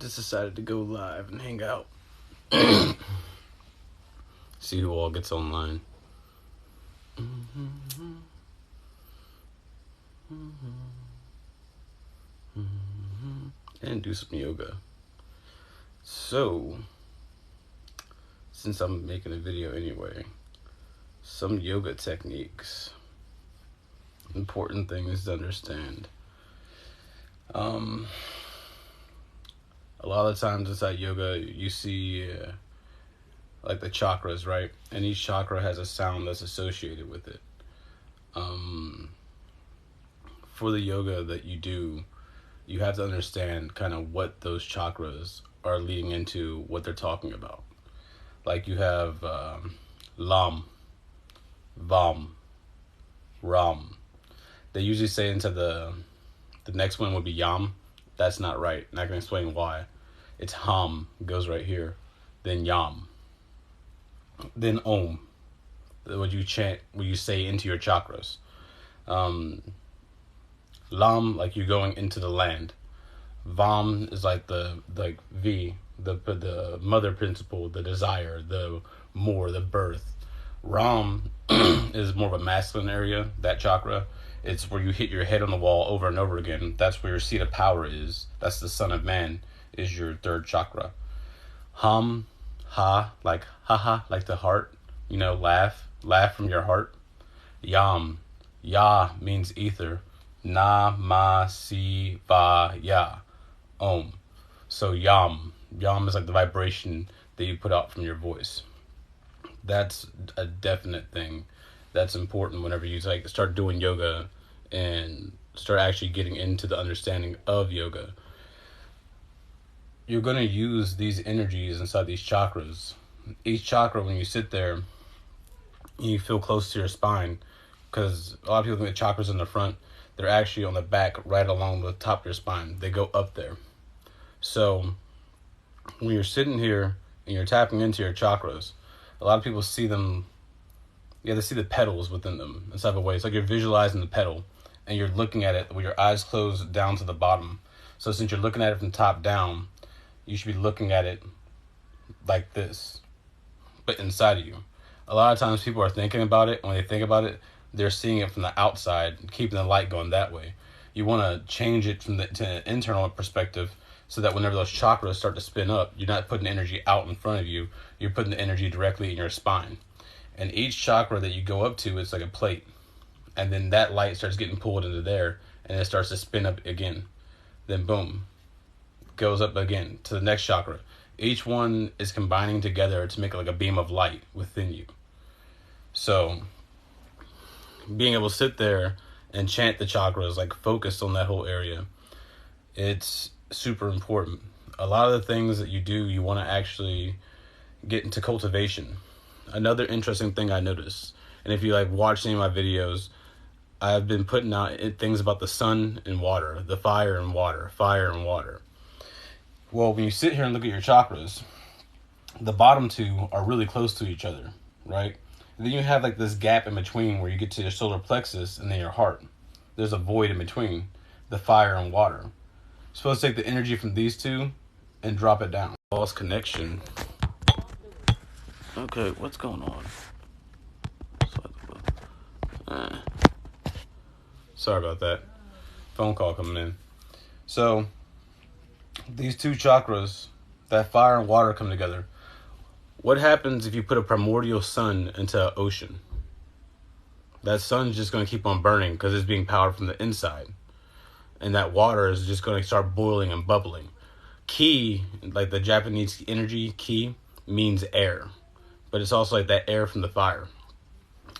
just decided to go live and hang out. See who all gets online. And do some yoga. So, since I'm making a video anyway, some yoga techniques. Important things to understand. A lot of times inside yoga, you see like the chakras, right? And each chakra has a sound that's associated with it. For the yoga that you do, you have to understand kind of what those chakras are leading into, what they're talking about. Like you have Lam, Vam, Ram. They usually say into the next one would be Yam. That's not right, and I can explain why. It's Ham, goes right here, then Yam, then Om, what you chant, what you say into your chakras. Lam, like you're going into the land. Vam is like the V, the mother principle, the desire, the more, the birth. Ram is more of a masculine area, that chakra. It's where you hit your head on the wall over and over again. That's where your seat of power is. That's the son of man, is your third chakra. Ham, ha, like haha, like the heart. You know, laugh from your heart. Yam, ya means ether. Na, ma, si, va, ya. Om. So yam is like the vibration that you put out from your voice. That's a definite thing. That's important whenever you like start doing yoga and start actually getting into the understanding of yoga. You're going to use these energies inside these chakras. Each chakra, when you sit there, you feel close to your spine, because a lot of people think the chakras in the front. They're actually on the back, right along the top of your spine. They go up there. So when you're sitting here and you're tapping into your chakras, a lot of people see them. They see the petals within them in type of way. It's like you're visualizing the petal and you're looking at it with your eyes closed down to the bottom. So since you're looking at it from top down, you should be looking at it like this, but inside of you. A lot of times people are thinking about it. When they think about it, they're seeing it from the outside, keeping the light going that way. You want to change it to an internal perspective, so that whenever those chakras start to spin up, you're not putting energy out in front of you. You're putting the energy directly in your spine. And each chakra that you go up to is like a plate. And then that light starts getting pulled into there, and it starts to spin up again. Then boom, goes up again to the next chakra. Each one is combining together to make like a beam of light within you. So being able to sit there and chant the chakras, like focus on that whole area, it's super important. A lot of the things that you do, you want to actually get into cultivation. Another interesting thing I noticed, and if you like watch any of my videos, I've been putting out things about the sun and water, the fire and water. Well, when you sit here and look at your chakras, the bottom two are really close to each other, right? And then you have like this gap in between where you get to your solar plexus and then your heart. There's a void in between the fire and water. You're supposed to take the energy from these two and drop it down. Lost connection. Okay, what's going on? Sorry about that. Phone call coming in. So, these two chakras, that fire and water come together. What happens if you put a primordial sun into an ocean? That sun's just going to keep on burning because it's being powered from the inside. And that water is just going to start boiling and bubbling. Ki, like the Japanese energy, ki, means air. But it's also like that air from the fire.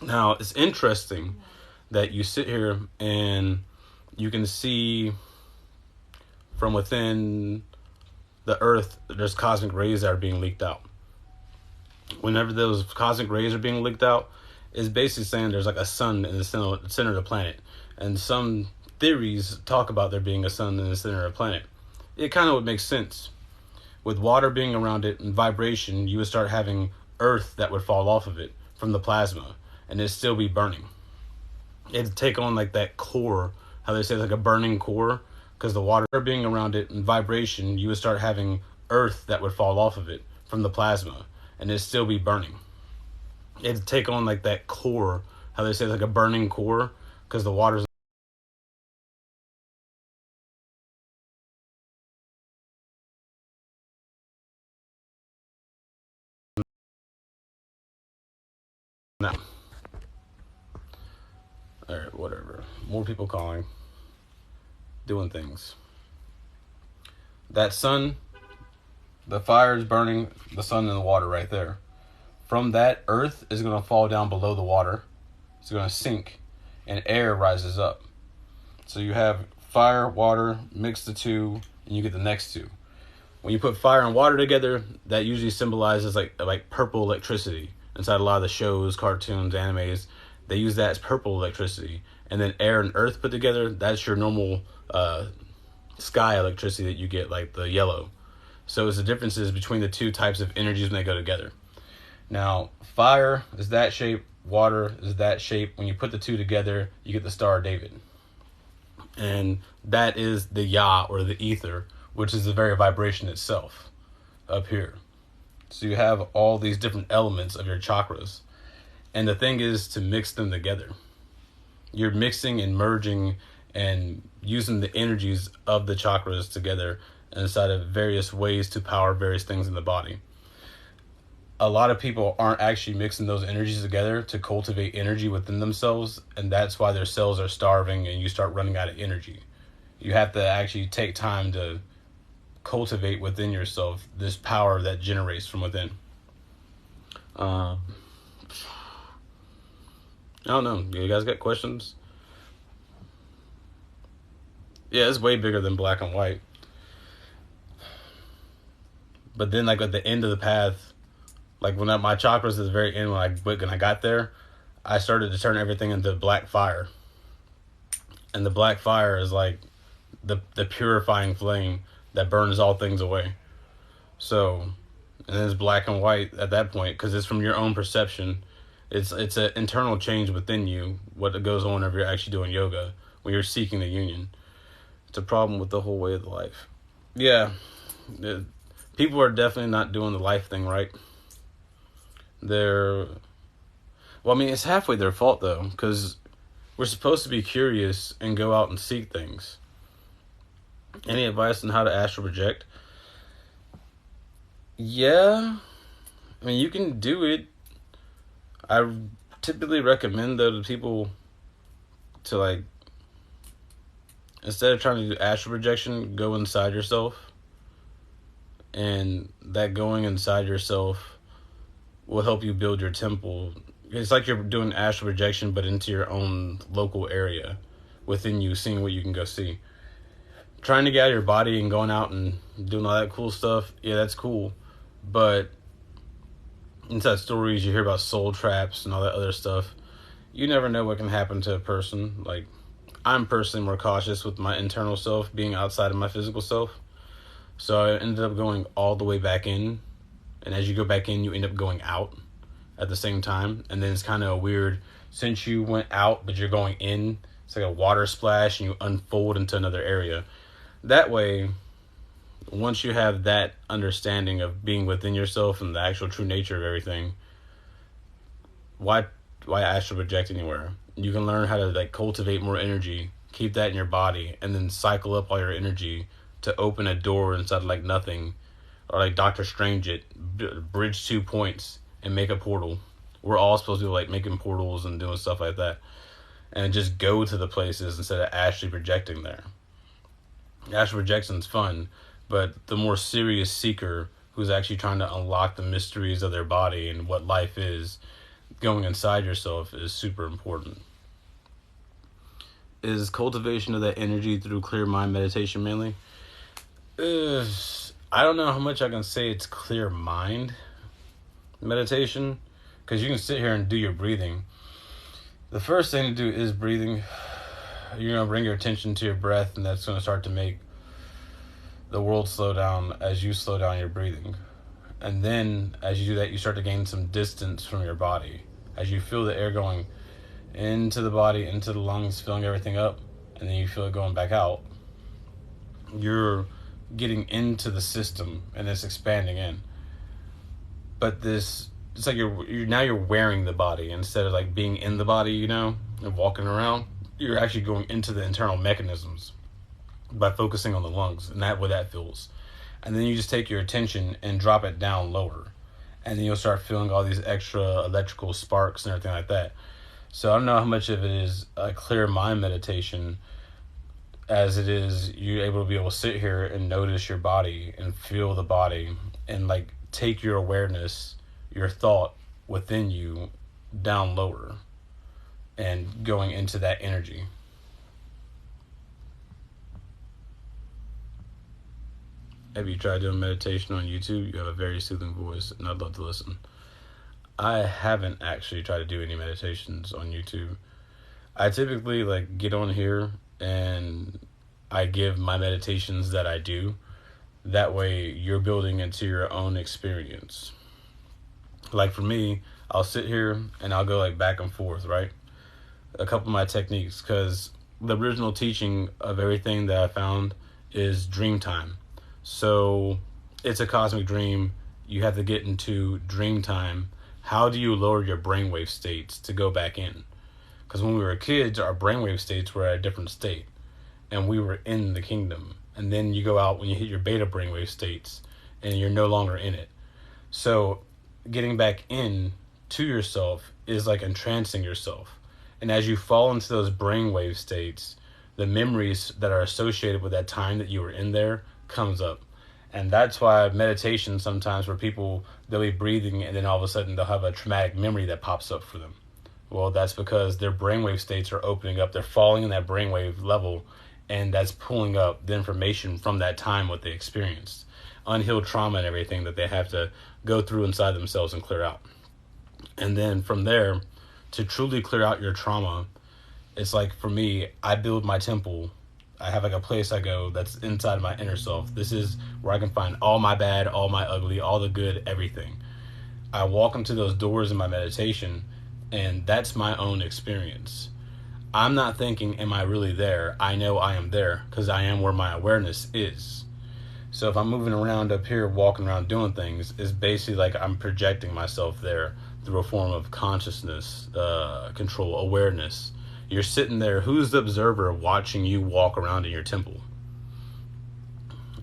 Now, it's interesting that you sit here and you can see from within the earth, there's cosmic rays that are being leaked out. Whenever those cosmic rays are being leaked out, it's basically saying there's like a sun in the center of the planet. And some theories talk about there being a sun in the center of the planet. It kind of would make sense. With water being around it and vibration, you would start having earth that would fall off of it from the plasma, and it'd still be burning. It'd take on like that core, how they say like a burning core, because the water being around it and vibration, you would start having earth that would fall off of it from the plasma, and it'd still be burning. It'd take on like that core, how they say like a burning core, because the water's no. Alright, whatever. More people calling. Doing things. That sun, the fire is burning the sun and the water right there. From that, earth is going to fall down below the water. It's going to sink, and air rises up. So you have fire, water, mix the two, and you get the next two. When you put fire and water together, that usually symbolizes like purple electricity. Inside a lot of the shows, cartoons, animes, they use that as purple electricity. And then air and earth put together, that's your normal sky electricity that you get, like the yellow. So it's the differences between the two types of energies when they go together. Now, fire is that shape, water is that shape. When you put the two together, you get the Star of David. And that is the Ya, or the ether, which is the very vibration itself up here. So you have all these different elements of your chakras. And the thing is to mix them together. You're mixing and merging and using the energies of the chakras together inside of various ways to power various things in the body. A lot of people aren't actually mixing those energies together to cultivate energy within themselves, and that's why their cells are starving and you start running out of energy. You have to actually take time to cultivate within yourself this power that generates from within. I don't know. You guys got questions? Yeah, it's way bigger than black and white. But then, like at the end of the path, like when my chakras at the very end, when I got there, I started to turn everything into black fire. And the black fire is like the purifying flame that burns all things away. So, and it's black and white at that point because it's from your own perception. It's an internal change within you, what goes on whenever you're actually doing yoga, when you're seeking the union. It's a problem with the whole way of the life. Yeah, people are definitely not doing the life thing right. It's halfway their fault though, because we're supposed to be curious and go out and seek things. Any advice on how to astral project? Yeah, I mean, you can do it. I typically recommend though to people to instead of trying to do astral projection, go inside yourself. And that going inside yourself will help you build your temple. It's like you're doing astral projection, but into your own local area within you, seeing what you can go see. Trying to get out of your body and going out and doing all that cool stuff, yeah, that's cool. But inside stories, you hear about soul traps and all that other stuff. You never know what can happen to a person. Like, I'm personally more cautious with my internal self being outside of my physical self. So I ended up going all the way back in. And as you go back in, you end up going out at the same time. And then it's kind of a weird, since you went out, but you're going in, it's like a water splash and you unfold into another area. That way, once you have that understanding of being within yourself and the actual true nature of everything, why astral project anywhere? You can learn how to cultivate more energy, keep that in your body, and then cycle up all your energy to open a door inside of nothing, or like Doctor Strange it, bridge 2 points and make a portal. We're all supposed to be making portals and doing stuff like that, and just go to the places instead of actually projecting there. Astral projection's fun, but the more serious seeker who's actually trying to unlock the mysteries of their body and what life is, going inside yourself is super important. Is cultivation of that energy through clear mind meditation mainly? I don't know how much I can say it's clear mind meditation, because you can sit here and do your breathing. The first thing to do is breathing. You're going to bring your attention to your breath, and that's going to start to make the world slow down as you slow down your breathing. And then as you do that, you start to gain some distance from your body. As you feel the air going into the body, into the lungs, filling everything up, and then you feel it going back out. You're getting into the system and it's expanding in. But it's like you're wearing the body instead of like being in the body, and walking around. You're actually going into the internal mechanisms by focusing on the lungs and that way that feels. And then you just take your attention and drop it down lower. And then you'll start feeling all these extra electrical sparks and everything like that. So I don't know how much of it is a clear mind meditation as it is you're able to be able to sit here and notice your body and feel the body and like take your awareness, your thought within you down lower and going into that energy. Have you tried doing meditation on YouTube? You have a very soothing voice and I'd love to listen. I haven't actually tried to do any meditations on YouTube. I typically like get on here and I give my meditations that I do. That way you're building into your own experience. Like for me, I'll sit here and I'll go like back and forth, right? A couple of my techniques, because the original teaching of everything that I found is dream time. So it's a cosmic dream. You have to get into dream time. How do you lower your brainwave states to go back in? Because when we were kids, our brainwave states were at a different state. And we were in the kingdom. And then you go out when you hit your beta brainwave states. And you're no longer in it. So getting back in to yourself is like entrancing yourself. And as you fall into those brainwave states, the memories that are associated with that time that you were in there comes up. And that's why meditation sometimes where people, they'll be breathing and then all of a sudden they'll have a traumatic memory that pops up for them. Well, that's because their brainwave states are opening up. They're falling in that brainwave level, and that's pulling up the information from that time, what they experienced. Unhealed trauma and everything that they have to go through inside themselves and clear out. And then from there, to truly clear out your trauma, it's like for me, I build my temple. I have like a place I go that's inside my inner self. This is where I can find all my bad, all my ugly, all the good, everything. I walk into those doors in my meditation, and that's my own experience. I'm not thinking, am I really there? I know I am there because I am where my awareness is. So if I'm moving around up here, walking around doing things, it's basically like I'm projecting myself there through a form of consciousness, control, awareness. You're sitting there. Who's the observer watching you walk around in your temple?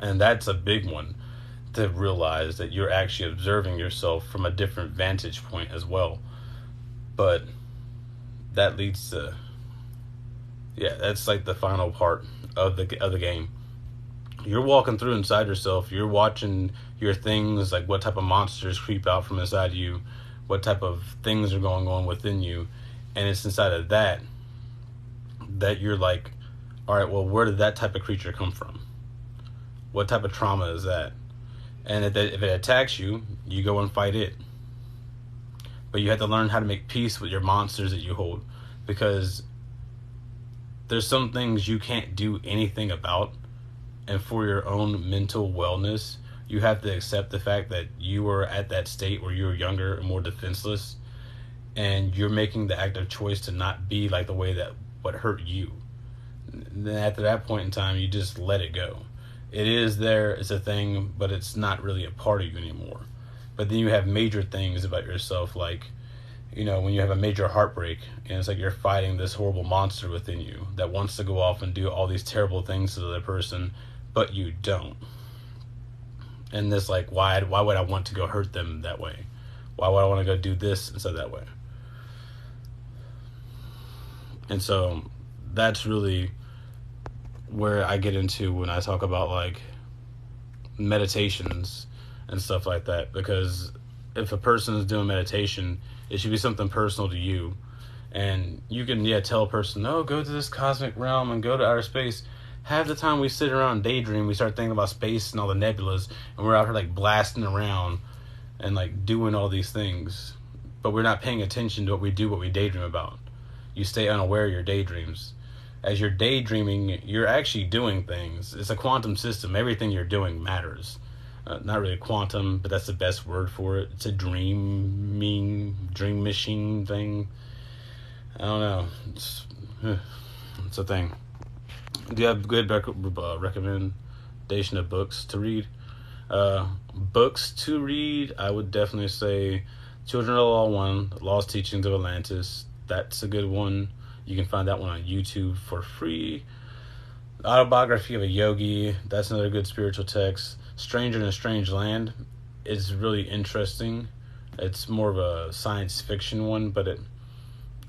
And that's a big one, to realize that you're actually observing yourself from a different vantage point as well. But that leads to, that's like the final part of the game. You're walking through inside yourself. You're watching your things, like what type of monsters creep out from inside you, what type of things are going on within you. And it's inside of that you're like, all right, well, where did that type of creature come from? What type of trauma is that? And if it attacks you, you go and fight it. But you have to learn how to make peace with your monsters that you hold, because there's some things you can't do anything about. And for your own mental wellness, you have to accept the fact that you were at that state where you were younger and more defenseless, and you're making the active choice to not be like the way that what hurt you. And then after that point in time, you just let it go. It is there, it's a thing, but it's not really a part of you anymore. But then you have major things about yourself, like, when you have a major heartbreak, and it's like you're fighting this horrible monster within you that wants to go off and do all these terrible things to the other person, but you don't. And this, like, why would I want to go hurt them that way? Why would I want to go do this instead of that way? And so that's really where I get into when I talk about like meditations and stuff like that. Because if a person is doing meditation, it should be something personal to you. And you can tell a person, no, go to this cosmic realm and go to outer space. Half the time we sit around and daydream, we start thinking about space and all the nebulas, and we're out here like blasting around and like doing all these things. But we're not paying attention to what we daydream about. You stay unaware of your daydreams. As you're daydreaming, you're actually doing things. It's a quantum system. Everything you're doing matters. Not really quantum, but that's the best word for it. It's a dream machine thing. I don't know. It's a thing. Do you have good recommend recommendation of books to read. Books to read, I would definitely say Children of the Law 1, The Lost Teachings of Atlantis. That's a good one. You can find that one on YouTube for free. Autobiography of a Yogi, that's another good spiritual text. Stranger in a Strange Land is really interesting. It's more of a science fiction one, but it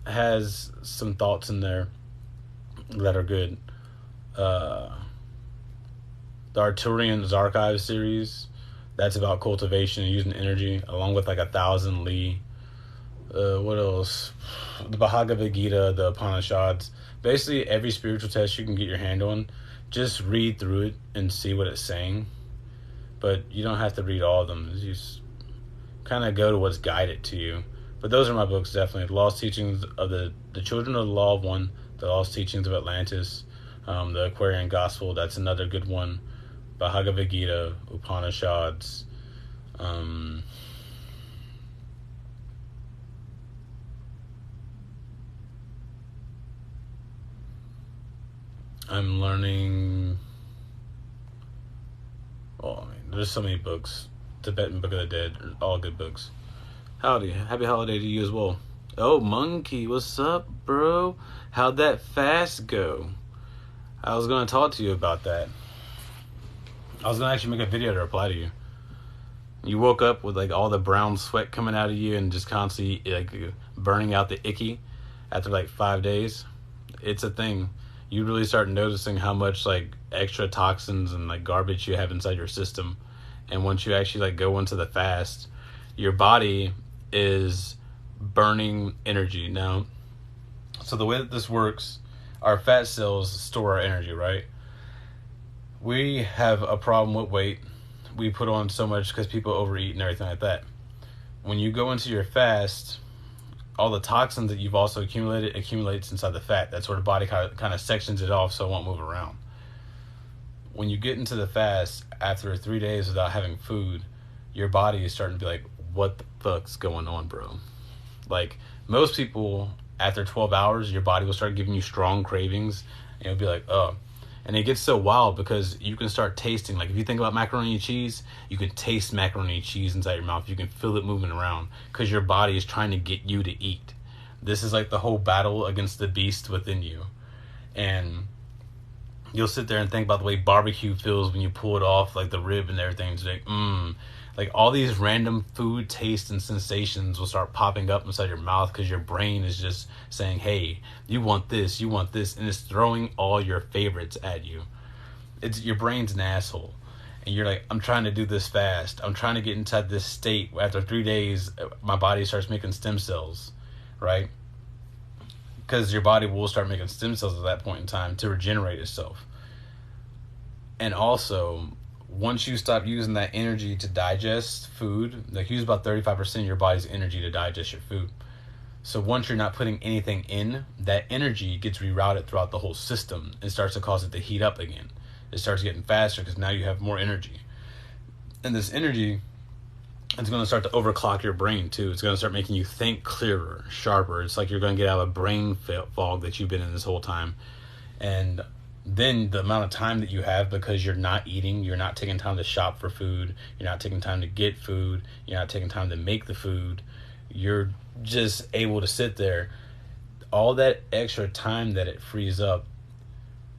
has some thoughts in there that are good. The Arturian's Archive series, that's about cultivation and using energy, along with like 1,000 Li. What else? The Bhagavad Gita, the Upanishads. Basically, every spiritual text you can get your hand on, just read through it and see what it's saying. But you don't have to read all of them. You just kind of go to what's guided to you. But those are my books, definitely. The Lost Teachings of the Children of the Law 1, The Lost Teachings of Atlantis, the Aquarian Gospel, that's another good one. Bhagavad Gita, Upanishads. I'm learning. Oh, I mean, there's so many books. Tibetan Book of the Dead, all good books. Howdy, happy holiday to you as well. Oh, Monkey, what's up, bro? How'd that fast go? I was going to talk to you about that. I was going to actually make a video to reply to you. You woke up with like all the brown sweat coming out of you and just constantly like burning out the icky after like 5 days. It's a thing. You really start noticing how much like extra toxins and like garbage you have inside your system. And once you actually like go into the fast, your body is burning energy. Now, so the way that this works, our fat cells store our energy, right? We have a problem with weight. We put on so much because people overeat and everything like that. When you go into your fast, all the toxins that you've also accumulated accumulates inside the fat. That's where the body kind of sections it off so it won't move around. When you get into the fast, after 3 days without having food, your body is starting to be like, what the fuck's going on, bro? Like, most people, after 12 hours, your body will start giving you strong cravings, and you'll be like, oh. And it gets so wild because you can start tasting, like if you think about macaroni and cheese, you can taste macaroni and cheese inside your mouth. You can feel it moving around because your body is trying to get you to eat. This is like the whole battle against the beast within you. And you'll sit there and think about the way barbecue feels when you pull it off, like the rib and everything. It's like, like all these random food tastes and sensations will start popping up inside your mouth because your brain is just saying, hey, you want this, and it's throwing all your favorites at you. It's your brain's an asshole, and you're like, I'm trying to do this fast, I'm trying to get inside this state. After 3 days, my body starts making stem cells, right? Because your body will start making stem cells at that point in time to regenerate itself. And also, once you stop using that energy to digest food, like use about 35% of your body's energy to digest your food. So once you're not putting anything in, that energy gets rerouted throughout the whole system and starts to cause it to heat up again. It starts getting faster because now you have more energy. And this energy is going to start to overclock your brain too. It's going to start making you think clearer, sharper. It's like you're going to get out of a brain fog that you've been in this whole time. And then the amount of time that you have, because you're not eating, you're not taking time to shop for food, you're not taking time to get food, you're not taking time to make the food, you're just able to sit there. All that extra time that it frees up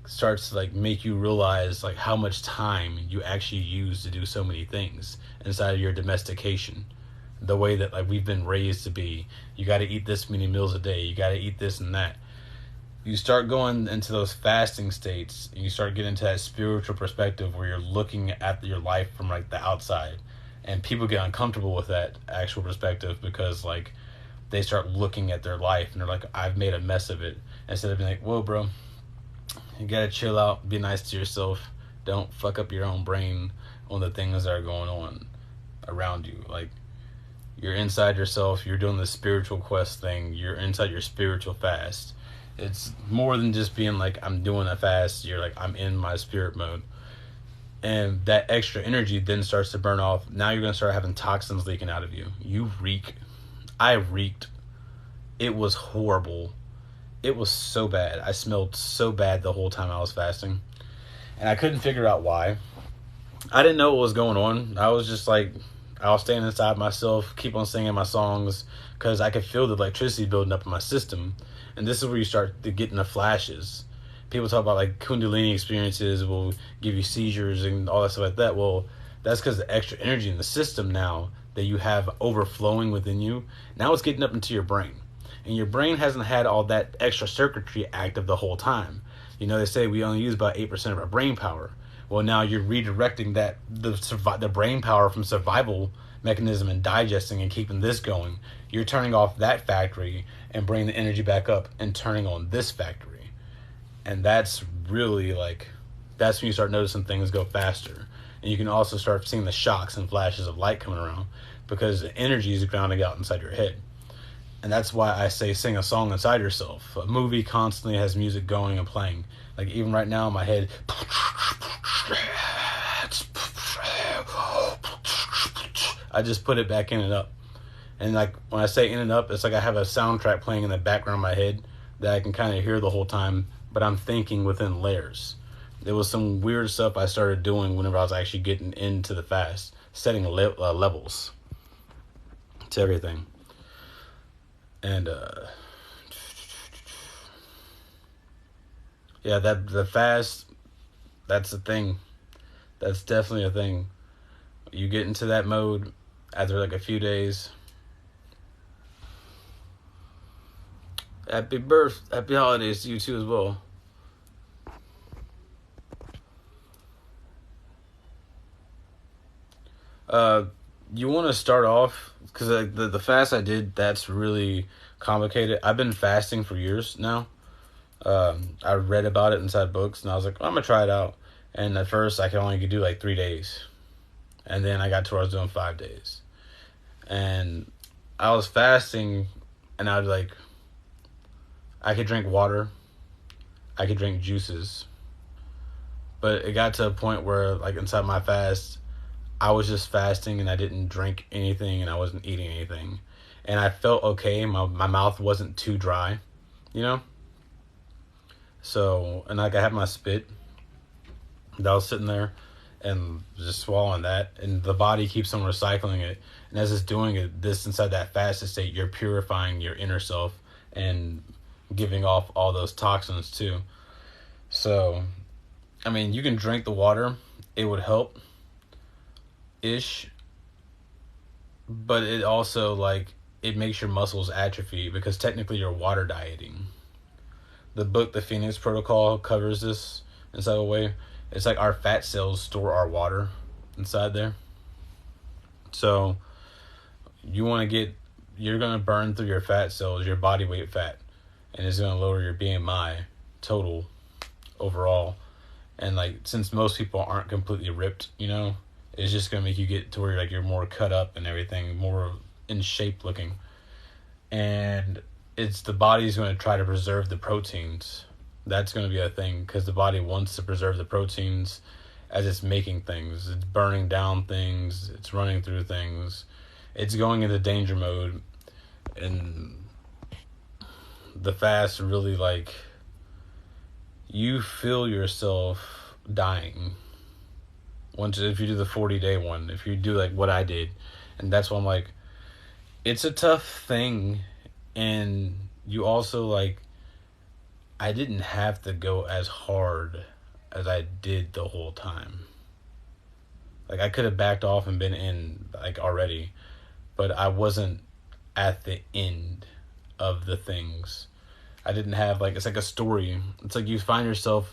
starts to like make you realize like how much time you actually use to do so many things inside of your domestication. The way that like we've been raised to be, you got to eat this many meals a day, you got to eat this and that. You start going into those fasting states, and you start getting into that spiritual perspective where you're looking at your life from like the outside, and people get uncomfortable with that actual perspective because like they start looking at their life and they're like, I've made a mess of it, instead of being like, whoa bro, you gotta chill out, be nice to yourself, don't fuck up your own brain on the things that are going on around you. Like, you're inside yourself, you're doing the spiritual quest thing, you're inside your spiritual fast. It's more than just being like, I'm doing a fast. You're like, I'm in my spirit mode. And that extra energy then starts to burn off. Now you're going to start having toxins leaking out of you. You reek. I reeked. It was horrible. It was so bad. I smelled so bad the whole time I was fasting. And I couldn't figure out why. I didn't know what was going on. I was just like, I was staying inside myself, keep on singing my songs, because I could feel the electricity building up in my system. And this is where you start to get into flashes. People talk about like Kundalini experiences will give you seizures and all that stuff like that. Well, that's because the extra energy in the system now that you have overflowing within you, now it's getting up into your brain. And your brain hasn't had all that extra circuitry active the whole time. You know, they say we only use about 8% of our brain power. Well, now you're redirecting the brain power from survival mechanism and digesting and keeping this going. You're turning off that factory and bringing the energy back up and turning on this factory. And that's really like, that's when you start noticing things go faster. And you can also start seeing the shocks and flashes of light coming around because the energy is grounding out inside your head. And that's why I say sing a song inside yourself. A movie constantly has music going and playing. Like even right now in my head, I just put it back in and up. And like when I say in and up, it's like I have a soundtrack playing in the background of my head that I can kind of hear the whole time, but I'm thinking within layers. There was some weird stuff I started doing whenever I was actually getting into the fast, setting levels to everything. And yeah, that the fast, that's a thing. That's definitely a thing. You get into that mode after like a few days. Happy holidays to you too as well. You want to start off because like the fast I did, that's really complicated. I've been fasting for years now. I read about it inside books, and I was like, I'm gonna try it out. And at first, I could only do like 3 days, and then I got to where I was doing 5 days, and I was fasting, and I could drink water, I could drink juices, but it got to a point where like inside my fast, I was just fasting and I didn't drink anything and I wasn't eating anything. And I felt okay. My mouth wasn't too dry, you know? So, and like I had my spit that I was sitting there and just swallowing that. And the body keeps on recycling it. And as it's doing it, this inside that fasted state, you're purifying your inner self and giving off all those toxins too. So, I mean, you can drink the water. It would help. Ish, but it also like it makes your muscles atrophy because technically you're water dieting. The book The Phoenix Protocol covers this in such a way. It's like our fat cells store our water inside there. So you're gonna burn through your fat cells, your body weight fat, and it's gonna lower your BMI total overall. And like since most people aren't completely ripped, you know, it's just going to make you get to where you're more cut up and everything, more in shape looking. And it's the body's going to try to preserve the proteins. That's going to be a thing because the body wants to preserve the proteins as it's making things. It's burning down things. It's running through things. It's going into danger mode. And the fast really like, you feel yourself dying. If you do the 40-day one, if you do like what I did, and that's why I'm like, it's a tough thing, and you also like, I didn't have to go as hard as I did the whole time. Like I could have backed off and been in like already, but I wasn't at the end of the things. I didn't have like, it's like a story. It's like you find yourself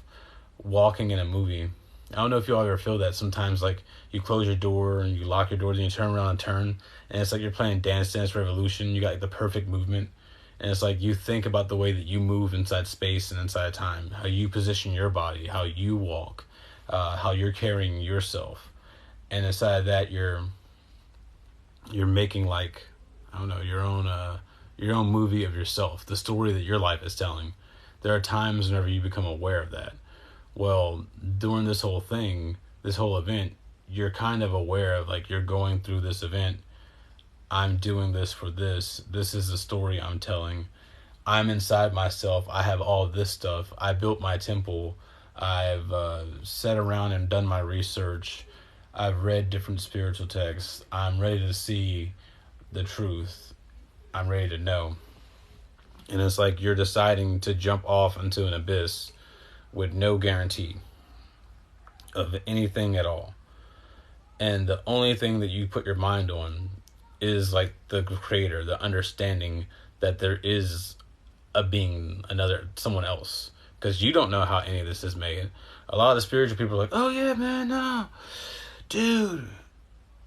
walking in a movie. I don't know if you all ever feel that sometimes, like you close your door and you lock your doors and you turn around and turn, and it's like you're playing Dance Dance Revolution. You got like the perfect movement, and it's like you think about the way that you move inside space and inside time, how you position your body, how you walk, how you're carrying yourself, and inside that you're making like, I don't know, your own movie of yourself, the story that your life is telling. There are times whenever you become aware of that. Well, during this whole thing, this whole event, you're kind of aware of like you're going through this event. I'm doing this for this. This is the story I'm telling. I'm inside myself. I have all this stuff. I built my temple. I've sat around and done my research. I've read different spiritual texts. I'm ready to see the truth. I'm ready to know. And it's like you're deciding to jump off into an abyss with no guarantee of anything at all. And the only thing that you put your mind on is like the creator, the understanding that there is a being, someone else. Because you don't know how any of this is made. A lot of the spiritual people are like, oh yeah, man, no. Dude,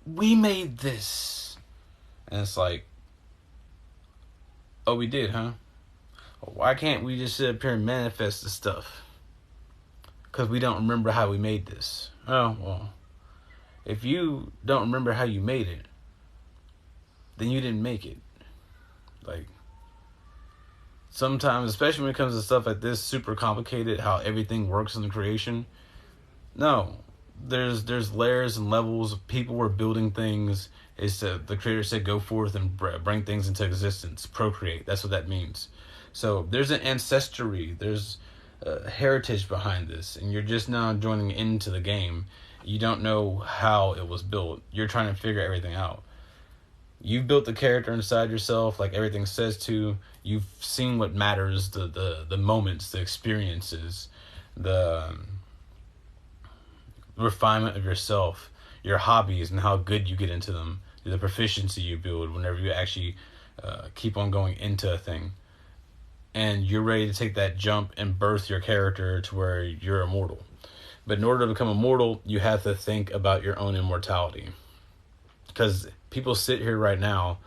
we made this. And it's like, oh, we did, huh? Why can't we just sit up here and manifest the stuff? Because we don't remember how we made this. Oh, well, if you don't remember how you made it, then you didn't make it. Like, sometimes, especially when it comes to stuff like this, super complicated, how everything works in the creation. No, there's layers and levels. People were building things. The creator said, go forth and bring things into existence, procreate. That's what that means. So there's an ancestry, there's a heritage behind this, and you're just now joining into the game. You don't know how it was built. You're trying to figure everything out. You've built the character inside yourself, like everything says to. You've seen what matters, the moments, the experiences, the refinement of yourself, your hobbies and how good you get into them, the proficiency you build whenever you actually keep on going into a thing. And you're ready to take that jump and birth your character to where you're immortal. But in order to become immortal, you have to think about your own immortality. Because people sit here right now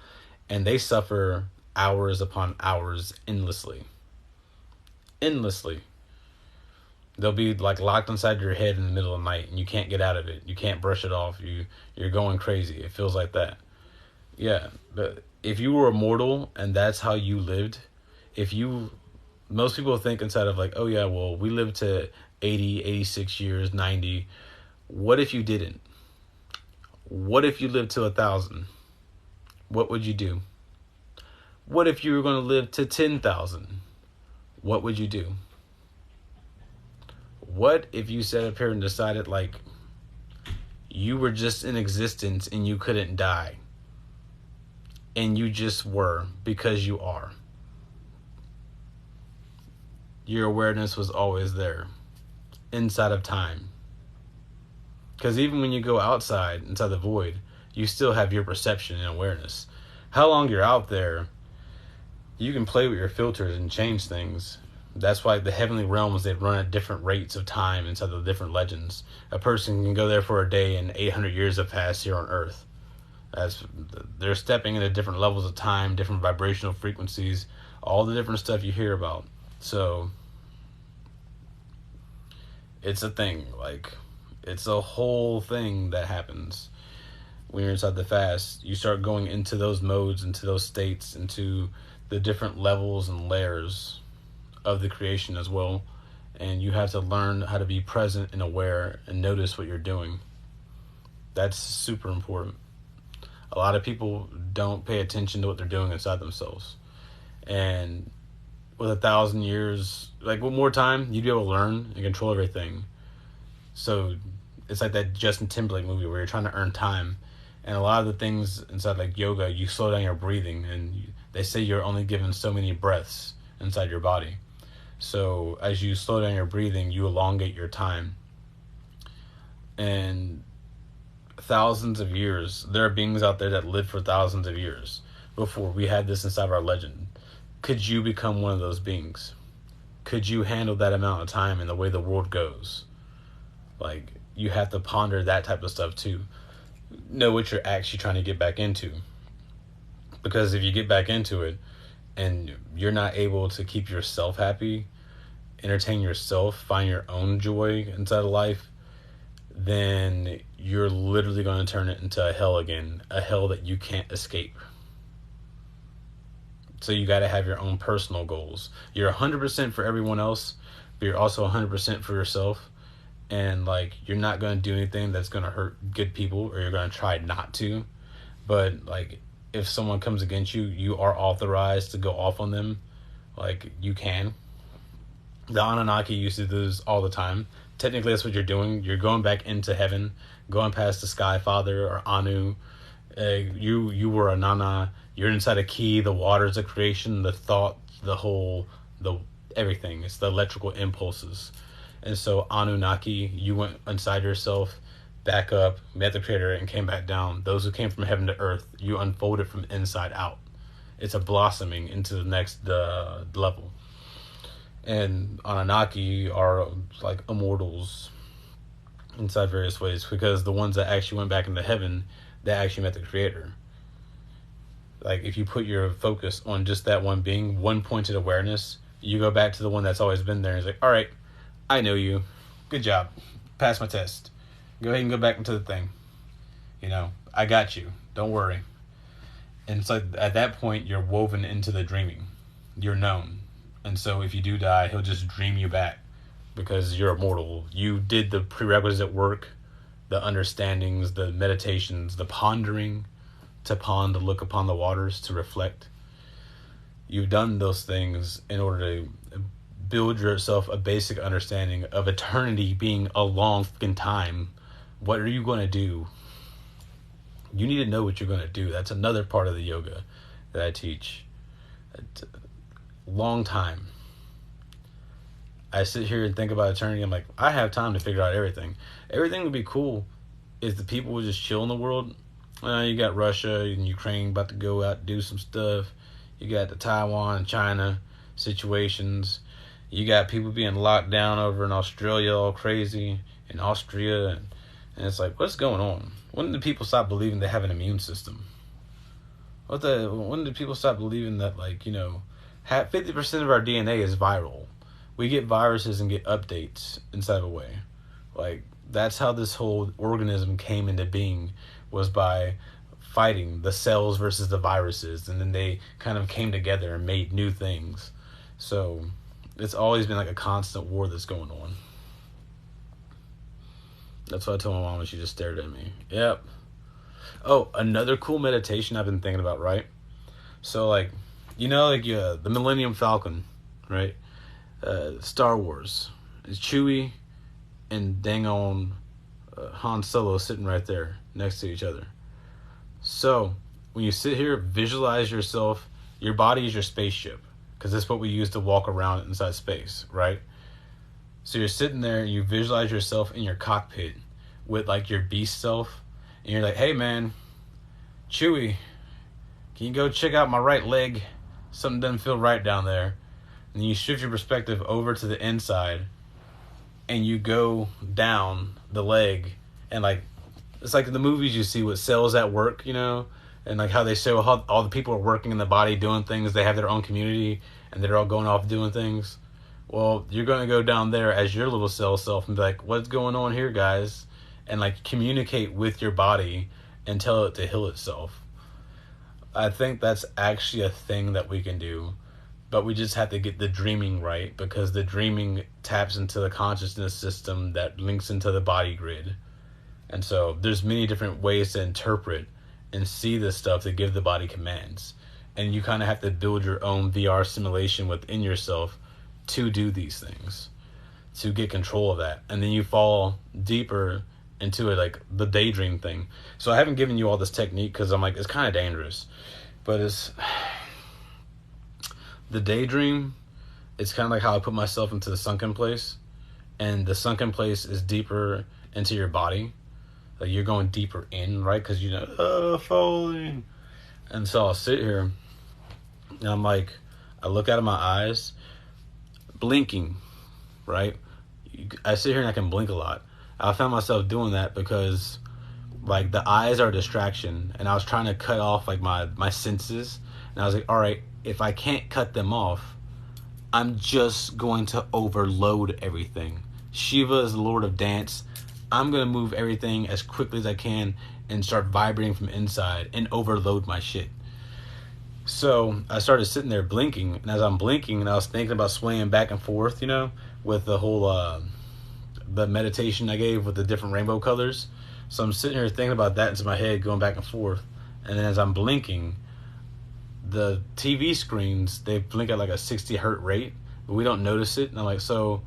and they suffer hours upon hours endlessly. Endlessly. They'll be like locked inside your head in the middle of the night and you can't get out of it. You can't brush it off. You're going crazy. It feels like that. Yeah, but if you were immortal and that's how you lived, most people think inside of like, oh yeah, well, we live to 80, 86 years, 90. What if you didn't? What if you lived to 1,000? What would you do? What if you were going to live to 10,000? What would you do? What if you sat up here and decided like you were just in existence and you couldn't die? And you just were because you are. Your awareness was always there, inside of time. Because even when you go outside, inside the void, you still have your perception and awareness. How long you're out there, you can play with your filters and change things. That's why the heavenly realms, they run at different rates of time inside the different legends. A person can go there for a day and 800 years have passed here on Earth. They're stepping into different levels of time, different vibrational frequencies, all the different stuff you hear about. So it's a thing, like it's a whole thing that happens when you're inside the fast. You start going into those modes, into those states, into the different levels and layers of the creation as well. And you have to learn how to be present and aware and notice what you're doing. That's super important. A lot of people don't pay attention to what they're doing inside themselves. And with 1,000 years, like one more time, you'd be able to learn and control everything. So it's like that Justin Timberlake movie where you're trying to earn time. And a lot of the things inside like yoga, you slow down your breathing, and they say you're only given so many breaths inside your body. So as you slow down your breathing, you elongate your time. And thousands of years, there are beings out there that lived for thousands of years before we had this inside of our legend. Could you become one of those beings? Could you handle that amount of time and the way the world goes? Like, you have to ponder that type of stuff too. Know what you're actually trying to get back into. Because if you get back into it and you're not able to keep yourself happy, entertain yourself, find your own joy inside of life, then you're literally going to turn it into a hell again. A hell that you can't escape. So you got to have your own personal goals. You're 100% for everyone else, but you're also 100% for yourself. And like, you're not going to do anything that's going to hurt good people, or you're going to try not to. But like, if someone comes against you, you are authorized to go off on them. Like, you can. The Anunnaki used to do this all the time. Technically, that's what you're doing. You're going back into heaven, going past the Sky Father or Anu. You were a Nana. You're inside a key. The waters of creation, the thought, the everything. It's the electrical impulses. And so Anunnaki, you went inside yourself, back up, met the Creator, and came back down. Those who came from heaven to earth, you unfolded from inside out. It's a blossoming into the next level. And Anunnaki are like immortals inside various ways, because the ones that actually went back into heaven, they actually met the Creator. Like, if you put your focus on just that one being, one pointed awareness, you go back to the one that's always been there, and he's like, all right, I know you. Good job. Pass my test. Go ahead and go back into the thing. I got you. Don't worry. And it's like, at that point, you're woven into the dreaming. You're known. And so if you do die, he'll just dream you back, because you're immortal. You did the prerequisite work, the understandings, the meditations, the pondering, to pond, to look upon the waters, to reflect. You've done those things in order to build yourself a basic understanding of eternity being a long fucking time. What are you going to do? You need to know what you're going to do. That's another part of the yoga that I teach. Long time. I sit here and think about eternity. I'm like, I have time to figure out everything. Everything would be cool if the people would just chill in the world. You got Russia and Ukraine about to go out and do some stuff. You got the Taiwan and China situations. You got people being locked down over in Australia all crazy, in Austria. And it's like, what's going on? When did people stop believing they have an immune system? When did people stop believing that, 50% of our DNA is viral? We get viruses and get updates inside of a way. That's how this whole organism came into being, was by fighting the cells versus the viruses, and then they kind of came together and made new things. So it's always been like a constant war that's going on. That's what I told my mom when she just stared at me. Yep. Oh, another cool meditation I've been thinking about, right? So, the Millennium Falcon, right? Star Wars. It's Chewie and dang on Han Solo sitting right there next to each other. So, when you sit here, visualize yourself. Your body is your spaceship, because that's what we use to walk around inside space, right? So you're sitting there and you visualize yourself in your cockpit with your beast self, and you're like, hey man, Chewie, can you go check out my right leg? Something doesn't feel right down there. And then you shift your perspective over to the inside, and you go down the leg, and it's like the movies you see with cells at work, and how they show how all the people are working in the body doing things. They have their own community, and they're all going off doing things. Well, you're going to go down there as your little cell self and be like, what's going on here, guys? And communicate with your body and tell it to heal itself. I think that's actually a thing that we can do, but we just have to get the dreaming right, because the dreaming taps into the consciousness system that links into the body grid. And so there's many different ways to interpret and see this stuff to give the body commands. And you kind of have to build your own VR simulation within yourself to do these things, to get control of that. And then you fall deeper into it, the daydream thing. So I haven't given you all this technique because I'm it's kind of dangerous, but it's the daydream. It's kind of how I put myself into the sunken place, and the sunken place is deeper into your body. You're going deeper in, right? Because falling. And so I'll sit here and I'm I look out of my eyes, blinking, right? I sit here and I can blink a lot. I found myself doing that because the eyes are a distraction, and I was trying to cut off my senses, and I was like, all right, if I can't cut them off, I'm just going to overload everything. Shiva is the Lord of Dance. I'm going to move everything as quickly as I can and start vibrating from inside and overload my shit. So I started sitting there blinking, and as I'm blinking, and I was thinking about swaying back and forth, with the whole the meditation I gave with the different rainbow colors. So I'm sitting here thinking about that into my head, going back and forth. And then as I'm blinking, the TV screens, they blink at a 60 hertz rate, but we don't notice it. And I'm like, so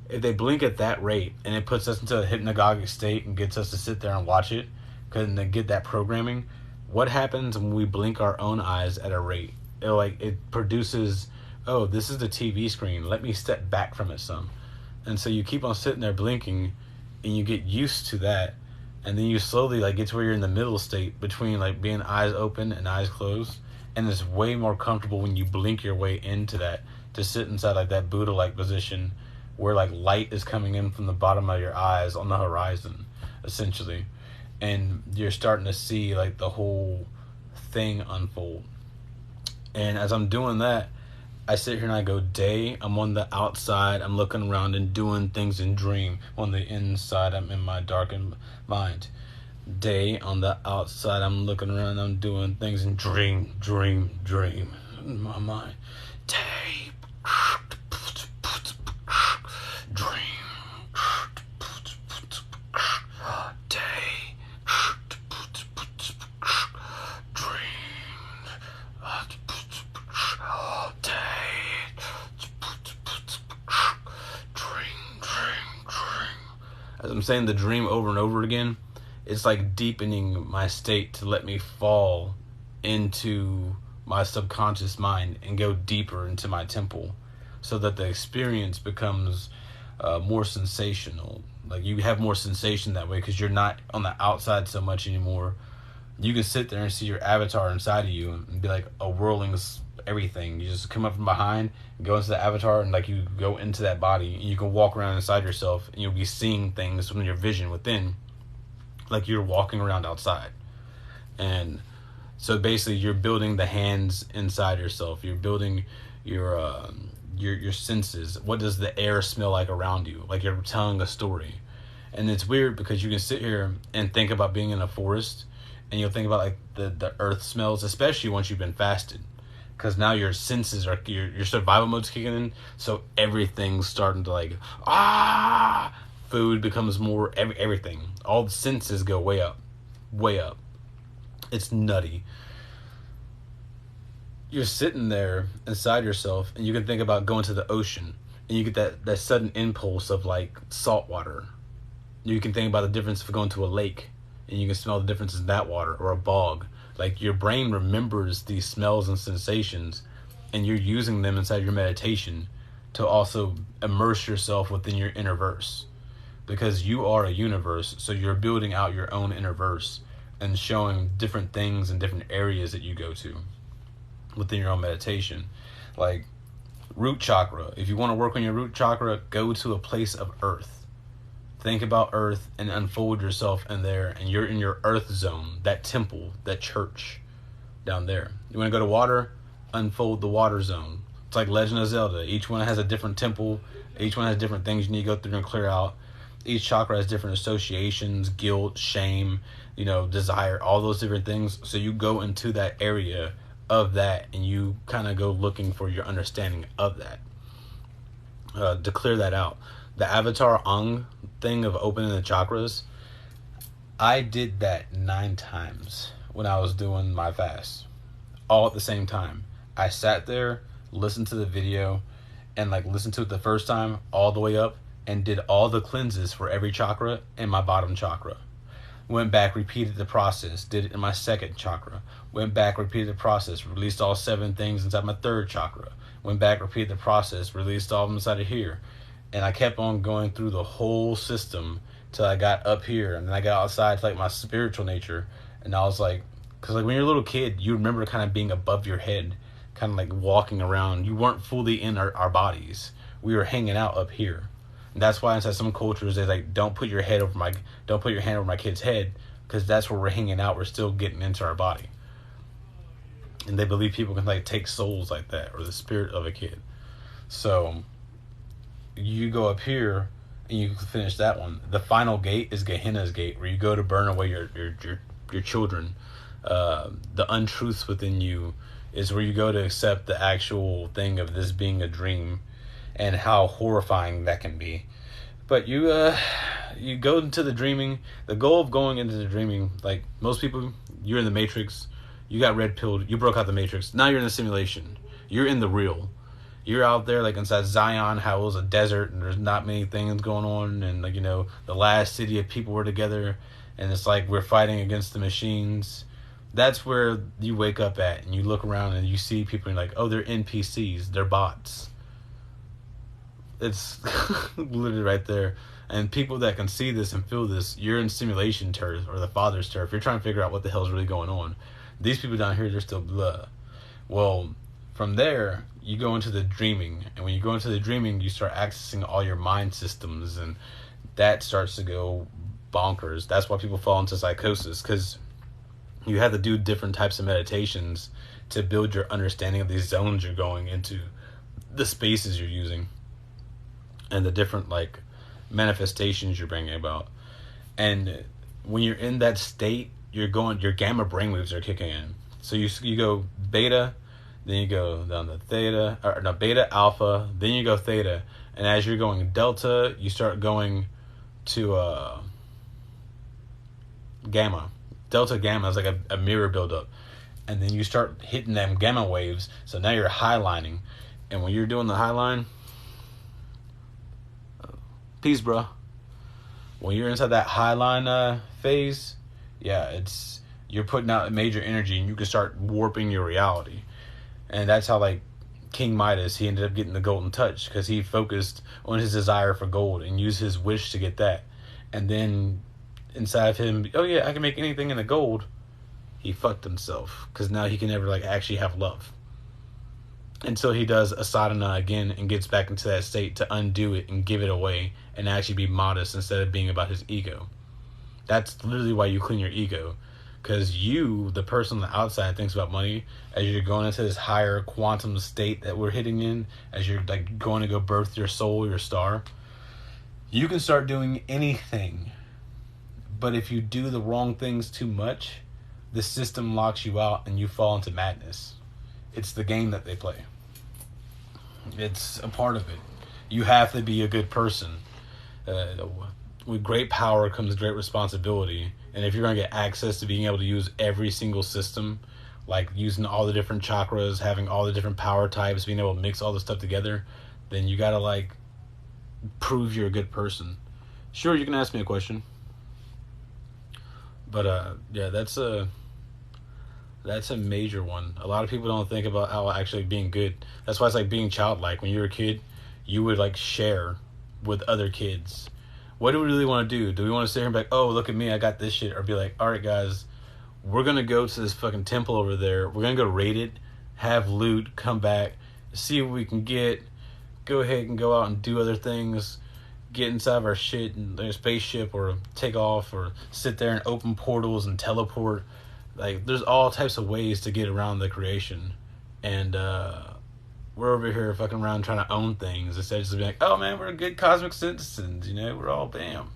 if they blink at that rate and it puts us into a hypnagogic state and gets us to sit there and watch it, and then get that programming, what happens when we blink our own eyes at a rate? It produces, oh, this is the TV screen. Let me step back from it some. And so you keep on sitting there blinking, and you get used to that, and then you slowly get to where you're in the middle state between being eyes open and eyes closed, and it's way more comfortable when you blink your way into that, to sit inside that Buddha-like position where light is coming in from the bottom of your eyes on the horizon, essentially, and you're starting to see the whole thing unfold. And as I'm doing that, I sit here and I go, day, I'm on the outside, I'm looking around and doing things in dream. On the inside, I'm in my darkened mind. Day, on the outside, I'm looking around, I'm doing things in dream in my mind. Day, dream, day, as I'm saying the dream over and over again, it's deepening my state to let me fall into my subconscious mind and go deeper into my temple, so that the experience becomes more sensational. You have more sensation that way because you're not on the outside so much anymore. You can sit there and see your avatar inside of you and be like a whirling everything. You just come up from behind, go into the avatar, and you go into that body, and you can walk around inside yourself, and you'll be seeing things from your vision within, like you're walking around outside. And so basically you're building the hands inside yourself. You're building your senses. What does the air smell like around you? You're telling a story. And it's weird because you can sit here and think about being in a forest, and you'll think about the earth smells, especially once you've been fasted, because now your senses are, your survival mode's kicking in, so everything's starting to food becomes more, everything, all the senses go way up. It's nutty. You're sitting there inside yourself, and you can think about going to the ocean, and you get that sudden impulse of salt water. You can think about the difference of going to a lake, and you can smell the difference in that water, or a bog. Your brain remembers these smells and sensations, and you're using them inside your meditation to also immerse yourself within your inner verse, because you are a universe. So you're building out your own inner verse and showing different things and different areas that you go to within your own meditation. Root chakra, if you want to work on your root chakra, go to a place of earth. Think about earth and unfold yourself in there, and you're in your earth zone, that temple, that church down there. You want to go to water, unfold the water zone. It's like Legend of Zelda. Each one has a different temple. Each one has different things you need to go through and clear out. Each chakra has different associations, guilt, shame, desire, all those different things. So you go into that area of that, and you kind of go looking for your understanding of that, to clear that out. The avatar Ang thing of opening the chakras, I did that 9 times when I was doing my fast, all at the same time. I sat there, listened to the video, and listened to it the first time all the way up, and did all the cleanses for every chakra in my bottom chakra. Went back, repeated the process, did it in my second chakra. Went back, repeated the process, released all 7 things inside my third chakra. Went back, repeated the process, released all of them inside of here. And I kept on going through the whole system till I got up here, and then I got outside to my spiritual nature, and I was because when you're a little kid, you remember kind of being above your head, kind of walking around. You weren't fully in our bodies. We were hanging out up here. And that's why inside some cultures they don't put your hand over my kid's head, because that's where we're hanging out. We're still getting into our body, and they believe people can take souls like that, or the spirit of a kid. So you go up here and you finish that one. The final gate is Gehenna's gate, where you go to burn away your children. The untruths within you is where you go to accept the actual thing of this being a dream, and how horrifying that can be. But you go into the dreaming. The goal of going into the dreaming, most people, you're in the Matrix, you got red pilled, you broke out the Matrix, now you're in the simulation, you're in the real. You're out there like inside Zion, how it was a desert and there's not many things going on, and like, you know, the last city of people were together, and it's like we're fighting against the machines. That's where you wake up at, and you look around and you see people and you're like, oh, they're NPCs, they're bots. It's literally right there. And people that can see this and feel this, you're in simulation turf, or the father's turf. You're trying to figure out what the hell's really going on. These people down here, they're still blah. Well, from there, you go into the dreaming. And when you go into the dreaming, you start accessing all your mind systems. And that starts to go bonkers. That's why people fall into psychosis. Because you have to do different types of meditations to build your understanding of these zones you're going into, the spaces you're using, and the different, like, manifestations you're bringing about. And when you're in that state, your gamma brainwaves are kicking in. So you go beta, then you go down to theta, or no, beta, alpha, then you go theta, and as you're going delta, you start going to gamma. Delta gamma is like a mirror buildup, and then you start hitting them gamma waves. So now you're highlining, and when you're doing the highline, peace, bro. When you're inside that highline phase, yeah, you're putting out major energy, and you can start warping your reality. And that's how, like, King Midas, he ended up getting the golden touch, because he focused on his desire for gold and used his wish to get that. And then inside of him, oh yeah, I can make anything in the gold. He fucked himself, because now he can never, like, actually have love until he does a sadhana again and gets back into that state to undo it and give it away and actually be modest instead of being about his ego. That's literally why you clean your ego, because you, the person on the outside, thinks about money. As you're going into this higher quantum state that we're hitting in, as you're like going to go birth your soul, your star, you can start doing anything. But if you do the wrong things too much, the system locks you out and you fall into madness. It's the game that they play. It's a part of it. You have to be a good person. With great power comes great responsibility. And if you're going to get access to being able to use every single system, like using all the different chakras, having all the different power types, being able to mix all the stuff together, then you got to, like, prove you're a good person. Sure, you can ask me a question. But, yeah, that's a major one. A lot of people don't think about how actually being good. That's why it's like being childlike. When you were a kid, you would, like, share with other kids. What do we really want to do? Do we want to sit here and be like, oh, look at me, I got this shit? Or be like, all right, guys, we're going to go to this fucking temple over there. We're going to go raid it, have loot, come back, see what we can get, go ahead and go out and do other things, get inside of our shit and a spaceship, or take off, or sit there and open portals and teleport. Like, there's all types of ways to get around the creation. And, we're over here fucking around trying to own things instead of just being like, oh man, we're good cosmic citizens, you know, we're all bam.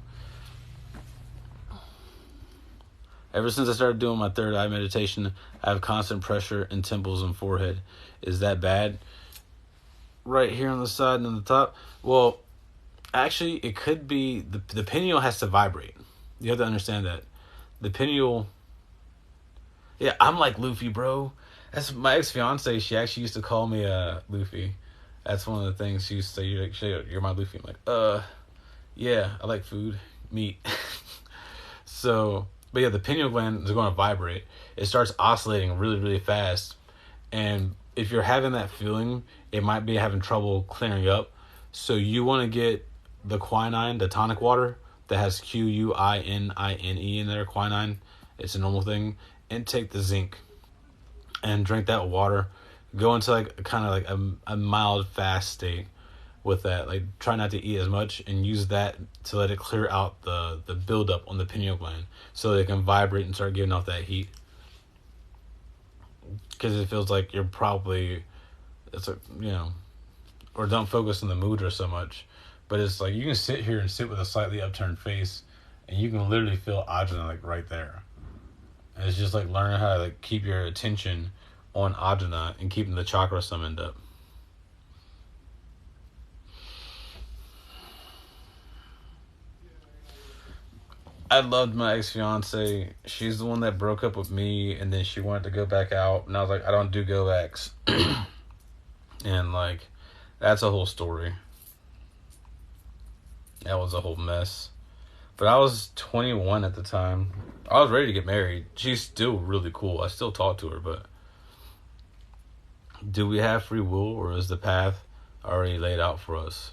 Ever since I started doing my third eye meditation, I have constant pressure in temples and forehead. Is that bad? Right here on the side and on the top? Well, actually, it could be, the pineal has to vibrate. You have to understand that. The pineal, yeah, I'm like Luffy, bro. That's my ex-fiance. She actually used to call me Luffy. That's one of the things she used to say. You're my Luffy. I'm like, yeah, I like food, meat. So, but yeah, the pineal gland is going to vibrate. It starts oscillating really, really fast. And if you're having that feeling, it might be having trouble clearing up. So you want to get the quinine, the tonic water that has Quinine in there, quinine. It's a normal thing. And take the zinc and drink that water. Go into like kind of like a mild fast state with that. Like, try not to eat as much and use that to let it clear out the buildup on the pineal gland so they can vibrate and start giving off that heat. Because it feels like you're probably, it's a, you know, or don't focus on the mudra so much. But it's like you can sit here and sit with a slightly upturned face and you can literally feel ajna like right there. And it's just like learning how to like keep your attention on ajna and keeping the chakra summoned up. I loved my ex-fiance. She's the one that broke up with me, and then she wanted to go back out, and I was like, I don't do go backs. And like, That's a whole story. That was a whole mess. But I was 21 at the time. I was ready to get married. She's still really cool. I still talk to her, but do we have free will, or is the path already laid out for us?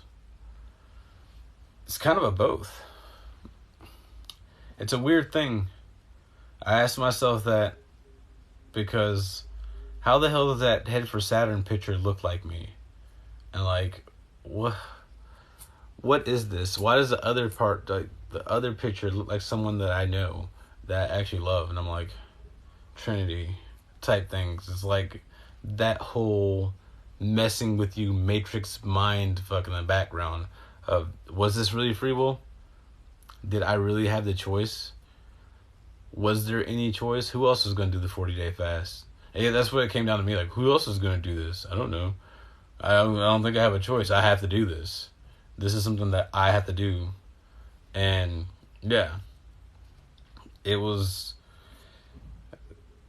It's kind of a both. It's a weird thing. I asked myself that because how the hell does that Head for Saturn picture look like me? And like, what is this? Why does the other part, like the other picture, look like someone that I know, that I actually love? And I'm like, Trinity type things. It's like that whole messing with you Matrix mind fucking in the background of, was this really free will? Did I really have the choice? Was there any choice? Who else was going to do the 40-day fast? And yeah, that's what it came down to me. Like, who else is going to do this? I don't know. I don't think I have a choice. I have to do this. This is something that I have to do. And yeah, it was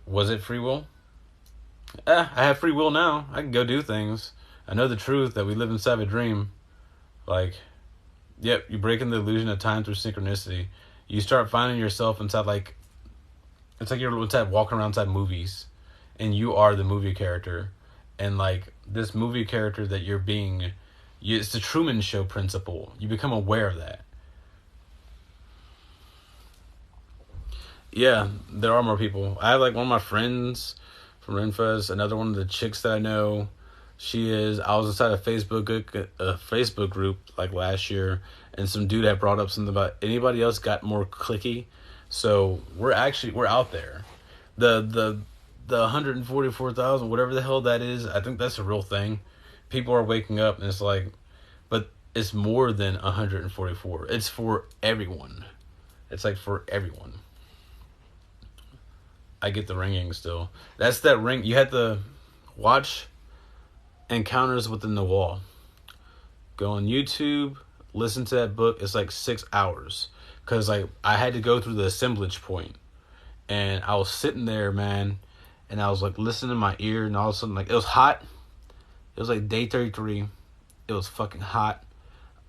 it free will? I have free will now. I can go do things. I know the truth that we live inside a dream. Like, yep, you break in the illusion of time through synchronicity. You start finding yourself inside, like, it's like you're inside walking around inside movies, and you are the movie character. And like this movie character that you're being, it's the Truman Show principle. You become aware of that. Yeah, there are more people. I have like one of my friends from Renfest, another one of the chicks that I know. I was inside a Facebook group like last year, and some dude had brought up something about anybody else got more clicky. So we're out there. The 144,000, whatever the hell that is, I think that's a real thing. People are waking up, and it's like, but it's more than 144. It's for everyone. It's like for everyone. I get the ringing still. That's that ring. You had to watch Encounters Within the Wall. Go on YouTube, listen to that book. It's like 6 hours. Because like I had to go through the assemblage point. And I was sitting there, man. And I was like listening in my ear. And all of a sudden, like, it was hot. It was like day 33. It was fucking hot.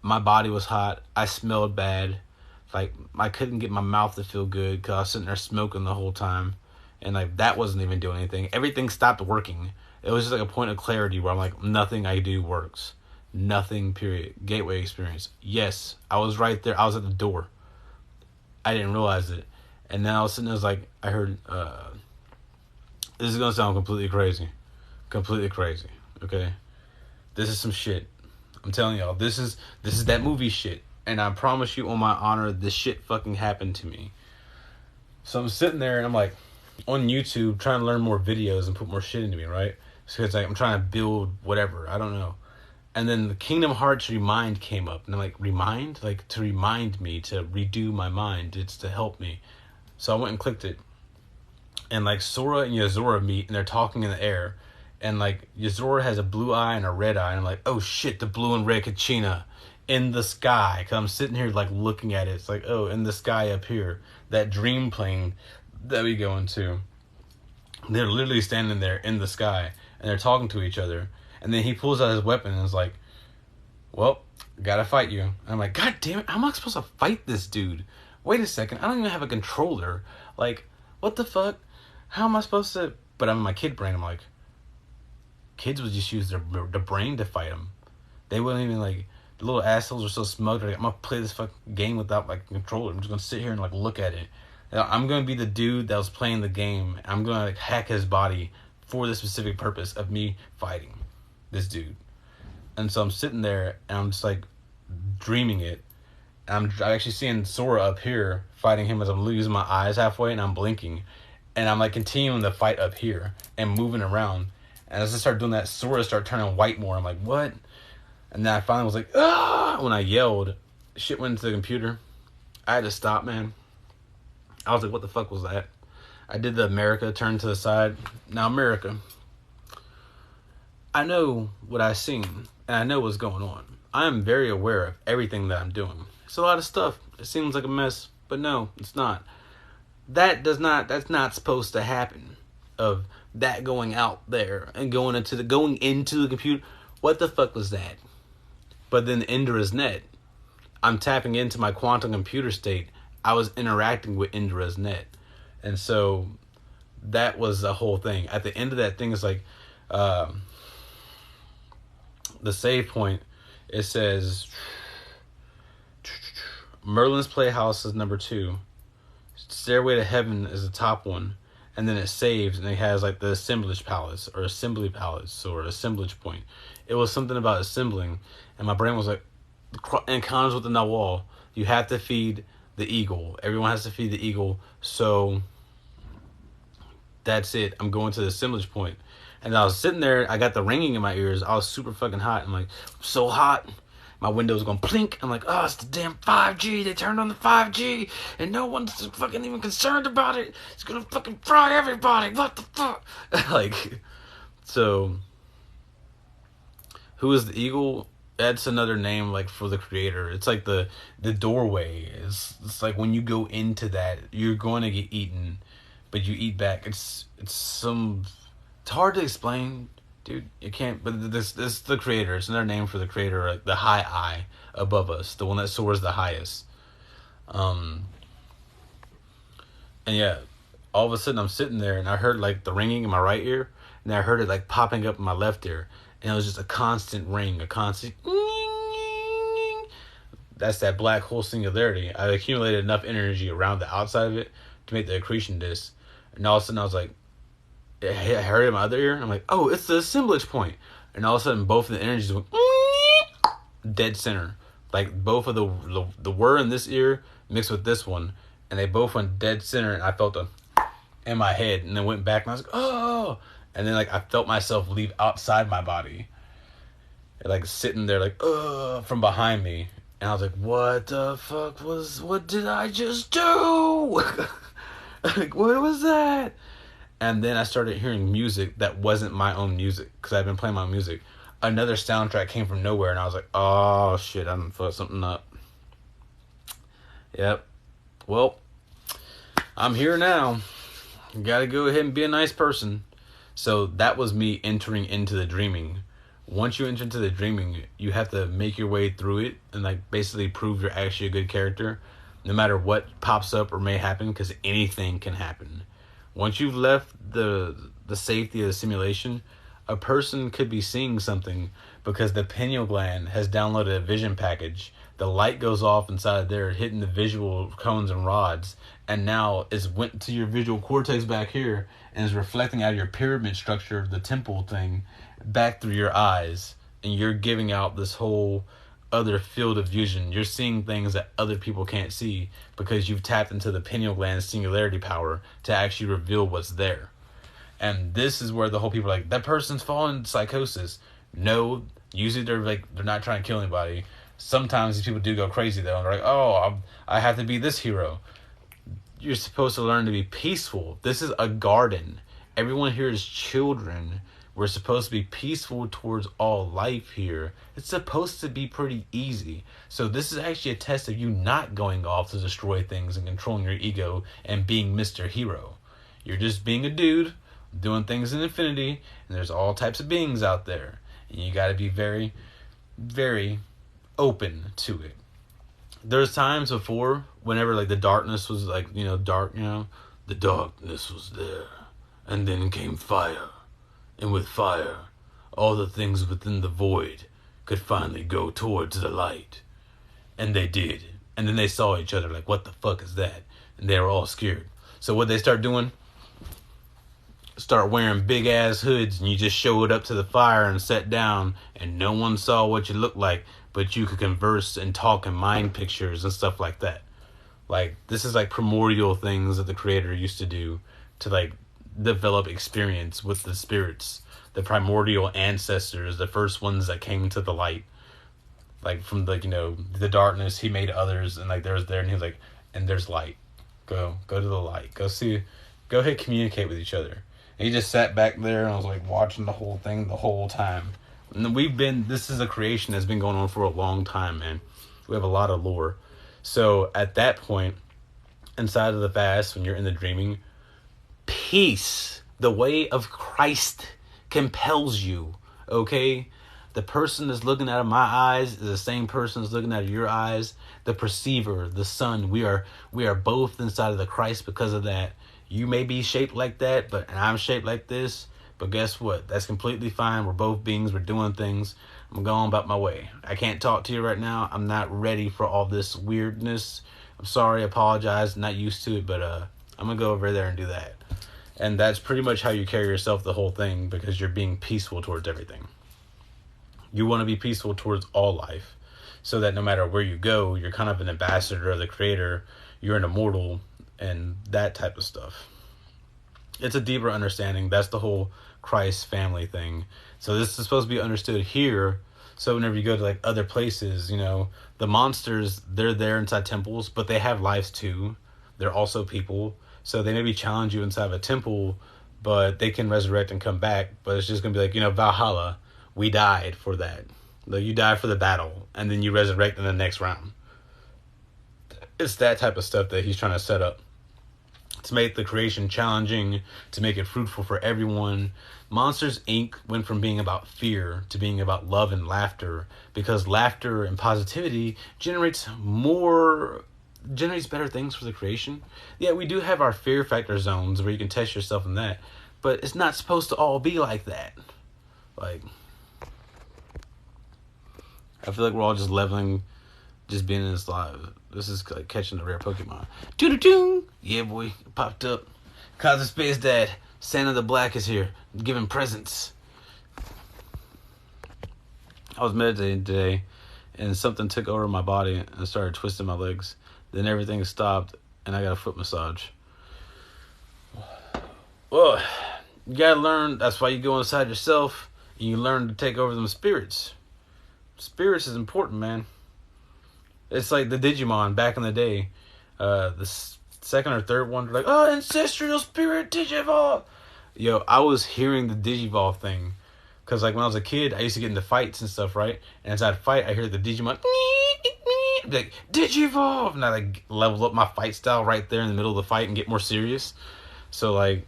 My body was hot. I smelled bad. Like, I couldn't get my mouth to feel good. Because I was sitting there smoking the whole time. And like that wasn't even doing anything. Everything stopped working. It was just like a point of clarity where I'm like, nothing I do works. Nothing, period. Gateway experience. Yes, I was right there. I was at the door. I didn't realize it. And then I was sitting there, I heard, this is going to sound completely crazy. Completely crazy. Okay? This is some shit. I'm telling y'all, this is that movie shit. And I promise you on my honor, this shit fucking happened to me. So I'm sitting there and I'm like, on YouTube, trying to learn more videos and put more shit into me, right? Because like I'm trying to build whatever, I don't know. And then the Kingdom Hearts Remind came up, and I'm like, remind? Like to remind me to redo my mind. It's to help me. So I went and clicked it, and like Sora and Yazora meet, and they're talking in the air, and like Yazora has a blue eye and a red eye, and I'm like, oh shit, the blue and red Kachina in the sky. Cause I'm sitting here like looking at it. It's like, oh, in the sky up here, that dream plane that we go into. They're literally standing there in the sky, and they're talking to each other. And then he pulls out his weapon and is like, well, gotta fight you. And I'm like, god damn it, how am I supposed to fight this dude? Wait a second, I don't even have a controller. Like, what the fuck? How am I supposed to? But I'm in my kid brain, I'm like, kids would just use the brain to fight him. They wouldn't even like, the little assholes are so smug. Like, I'm gonna play this fucking game without like a controller. I'm just gonna sit here and like look at it. I'm going to be the dude that was playing the game. I'm going to like hack his body for the specific purpose of me fighting this dude. And so I'm sitting there and I'm just like dreaming it. And I'm actually seeing Sora up here fighting him as I'm losing my eyes halfway and I'm blinking. And I'm like continuing the fight up here and moving around. And as I start doing that, Sora start turning white more. I'm like, what? And then I finally was like, ah! When I yelled, shit went into the computer. I had to stop, man. I was like, what the fuck was that? I did the America turn to the side. Now, America, I know what I've seen, and I know what's going on. I am very aware of everything that I'm doing. It's a lot of stuff. It seems like a mess, but no, it's not. That's not supposed to happen. Of that going out there and going into the computer. what the fuck was that? But then Indra's net, I'm tapping into my quantum computer state. I was interacting with Indra's net. And so that was the whole thing. At the end of that thing is like the save point. It says Merlin's Playhouse is number 2. Stairway to Heaven is the top one. And then it saves, and it has like the assemblage palace or assembly palace or assemblage point. It was something about assembling, and my brain was like, encounters with the Nawal. You have to feed the eagle. Everyone has to feed the eagle. So that's it. I'm going to the assemblage point. And I was sitting there. I got the ringing in my ears. I was super fucking hot. I'm like, so hot. My window was going blink. I'm like, oh, it's the damn 5G. They turned on the 5G, and no one's fucking even concerned about it. It's gonna fucking fry everybody. What the fuck? Like, so, who is the eagle? That's another name, like, for the creator. It's like the doorway. It's like when you go into that, you're going to get eaten, but you eat back. It's hard to explain. Dude, you can't, but this is the creator. It's another name for the creator, like the high eye above us, the one that soars the highest. And yeah, all of a sudden I'm sitting there and I heard like the ringing in my right ear, and I heard it like popping up in my left ear, and it was just a constant ring, a constant. That's that black hole singularity. I accumulated enough energy around the outside of it to make the accretion disk, and all of a sudden I was like, I heard it in my other ear, and I'm like, oh, it's the assemblage point. And all of a sudden, both of the energies went dead center. Like, both of the word in this ear mixed with this one, and they both went dead center, and I felt them in my head, and then went back, and I was like, oh! And then, like, I felt myself leave outside my body. And, like, sitting there, like, from behind me. And I was like, what the fuck what did I just do? Like, what was that? And then I started hearing music that wasn't my own music, because I've been playing my own music. Another soundtrack came from nowhere, and I was like, oh, shit, I done fucked something up. Yep. Well, I'm here now. Gotta go ahead and be a nice person. So that was me entering into the dreaming. Once you enter into the dreaming, you have to make your way through it and like basically prove you're actually a good character, no matter what pops up or may happen, because anything can happen. Once you've left the safety of the simulation, a person could be seeing something because the pineal gland has downloaded a vision package. The light goes off inside there, hitting the visual cones and rods, and now it's went to your visual cortex back here and is reflecting out of your pyramid structure, the temple thing, back through your eyes, and you're giving out this whole other field of vision. You're seeing things that other people can't see because you've tapped into the pineal gland singularity power to actually reveal what's there. And this is where the whole people are like, that person's fallen into psychosis. No, usually they're not trying to kill anybody. Sometimes these people do go crazy though, and they're like, oh, I have to be this hero. You're supposed to learn to be peaceful. This is a garden. Everyone here is children. We're supposed to be peaceful towards all life here. It's supposed to be pretty easy. So this is actually a test of you not going off to destroy things and controlling your ego and being Mr. Hero. You're just being a dude, doing things in infinity, and there's all types of beings out there. And you gotta be very, very open to it. There's times before, whenever like the darkness was like, dark, the darkness was there. And then came fire. And with fire, all the things within the void could finally go towards the light. And they did. And then they saw each other like, what the fuck is that? And they were all scared. So what they start doing? Start wearing big ass hoods, and you just showed up to the fire and sat down, and no one saw what you looked like, but you could converse and talk in mind pictures and stuff like that. Like, this is like primordial things that the creator used to do to like develop experience with the spirits, the primordial ancestors, the first ones that came to the light. Like from like, the darkness, he made others, and like there's there, and he was like, and there's light. Go to the light. Go ahead, communicate with each other. And he just sat back there, and I was like watching the whole thing the whole time. And this is a creation that's been going on for a long time, man. We have a lot of lore. So at that point, inside of the fast, when you're in the dreaming, peace, the way of Christ compels you, okay? The person that's looking out of my eyes is the same person that's looking out of your eyes. The perceiver, the sun, we are both inside of the Christ because of that. You may be shaped like that, and I'm shaped like this. But guess what? That's completely fine. We're both beings. We're doing things. I'm going about my way. I can't talk to you right now. I'm not ready for all this weirdness. I'm sorry. I apologize. Not used to it, but I'm going to go over there and do that. And that's pretty much how you carry yourself the whole thing, because you're being peaceful towards everything. You want to be peaceful towards all life, so that no matter where you go, you're kind of an ambassador of the Creator. You're an immortal and that type of stuff. It's a deeper understanding. That's the whole Christ family thing. So this is supposed to be understood here. So whenever you go to like other places, you know, the monsters, they're there inside temples, but they have lives too. They're also people. So they maybe challenge you inside of a temple, but they can resurrect and come back. But it's just going to be like, you know, Valhalla. We died for that. Like, you died for the battle, and then you resurrect in the next round. It's that type of stuff that he's trying to set up to make the creation challenging, to make it fruitful for everyone. Monsters, Inc. went from being about fear to being about love and laughter, because laughter and positivity generates better things for the creation. Yeah, we do have our fear factor zones where you can test yourself in that, but it's not supposed to all be like that. Like, I feel like we're all just leveling, just being in this live. This is like catching a rare Pokemon. Doo-doo-doo! Yeah, boy. It popped up. Cosmic Space Dad. Santa the Black is here. Giving presents. I was meditating today, and something took over my body and started twisting my legs. Then everything stopped, and I got a foot massage. Well, you gotta learn. That's why you go inside yourself, and you learn to take over them spirits. Spirits is important, man. It's like the Digimon back in the day. The second or third one, like, oh, ancestral spirit Digivolve. Yo, I was hearing the Digivolve thing. Because, like, when I was a kid, I used to get into fights and stuff, right? And as I'd fight, I hear the Digimon, like, Digivolve. And I, like, level up my fight style right there in the middle of the fight and get more serious. So, like,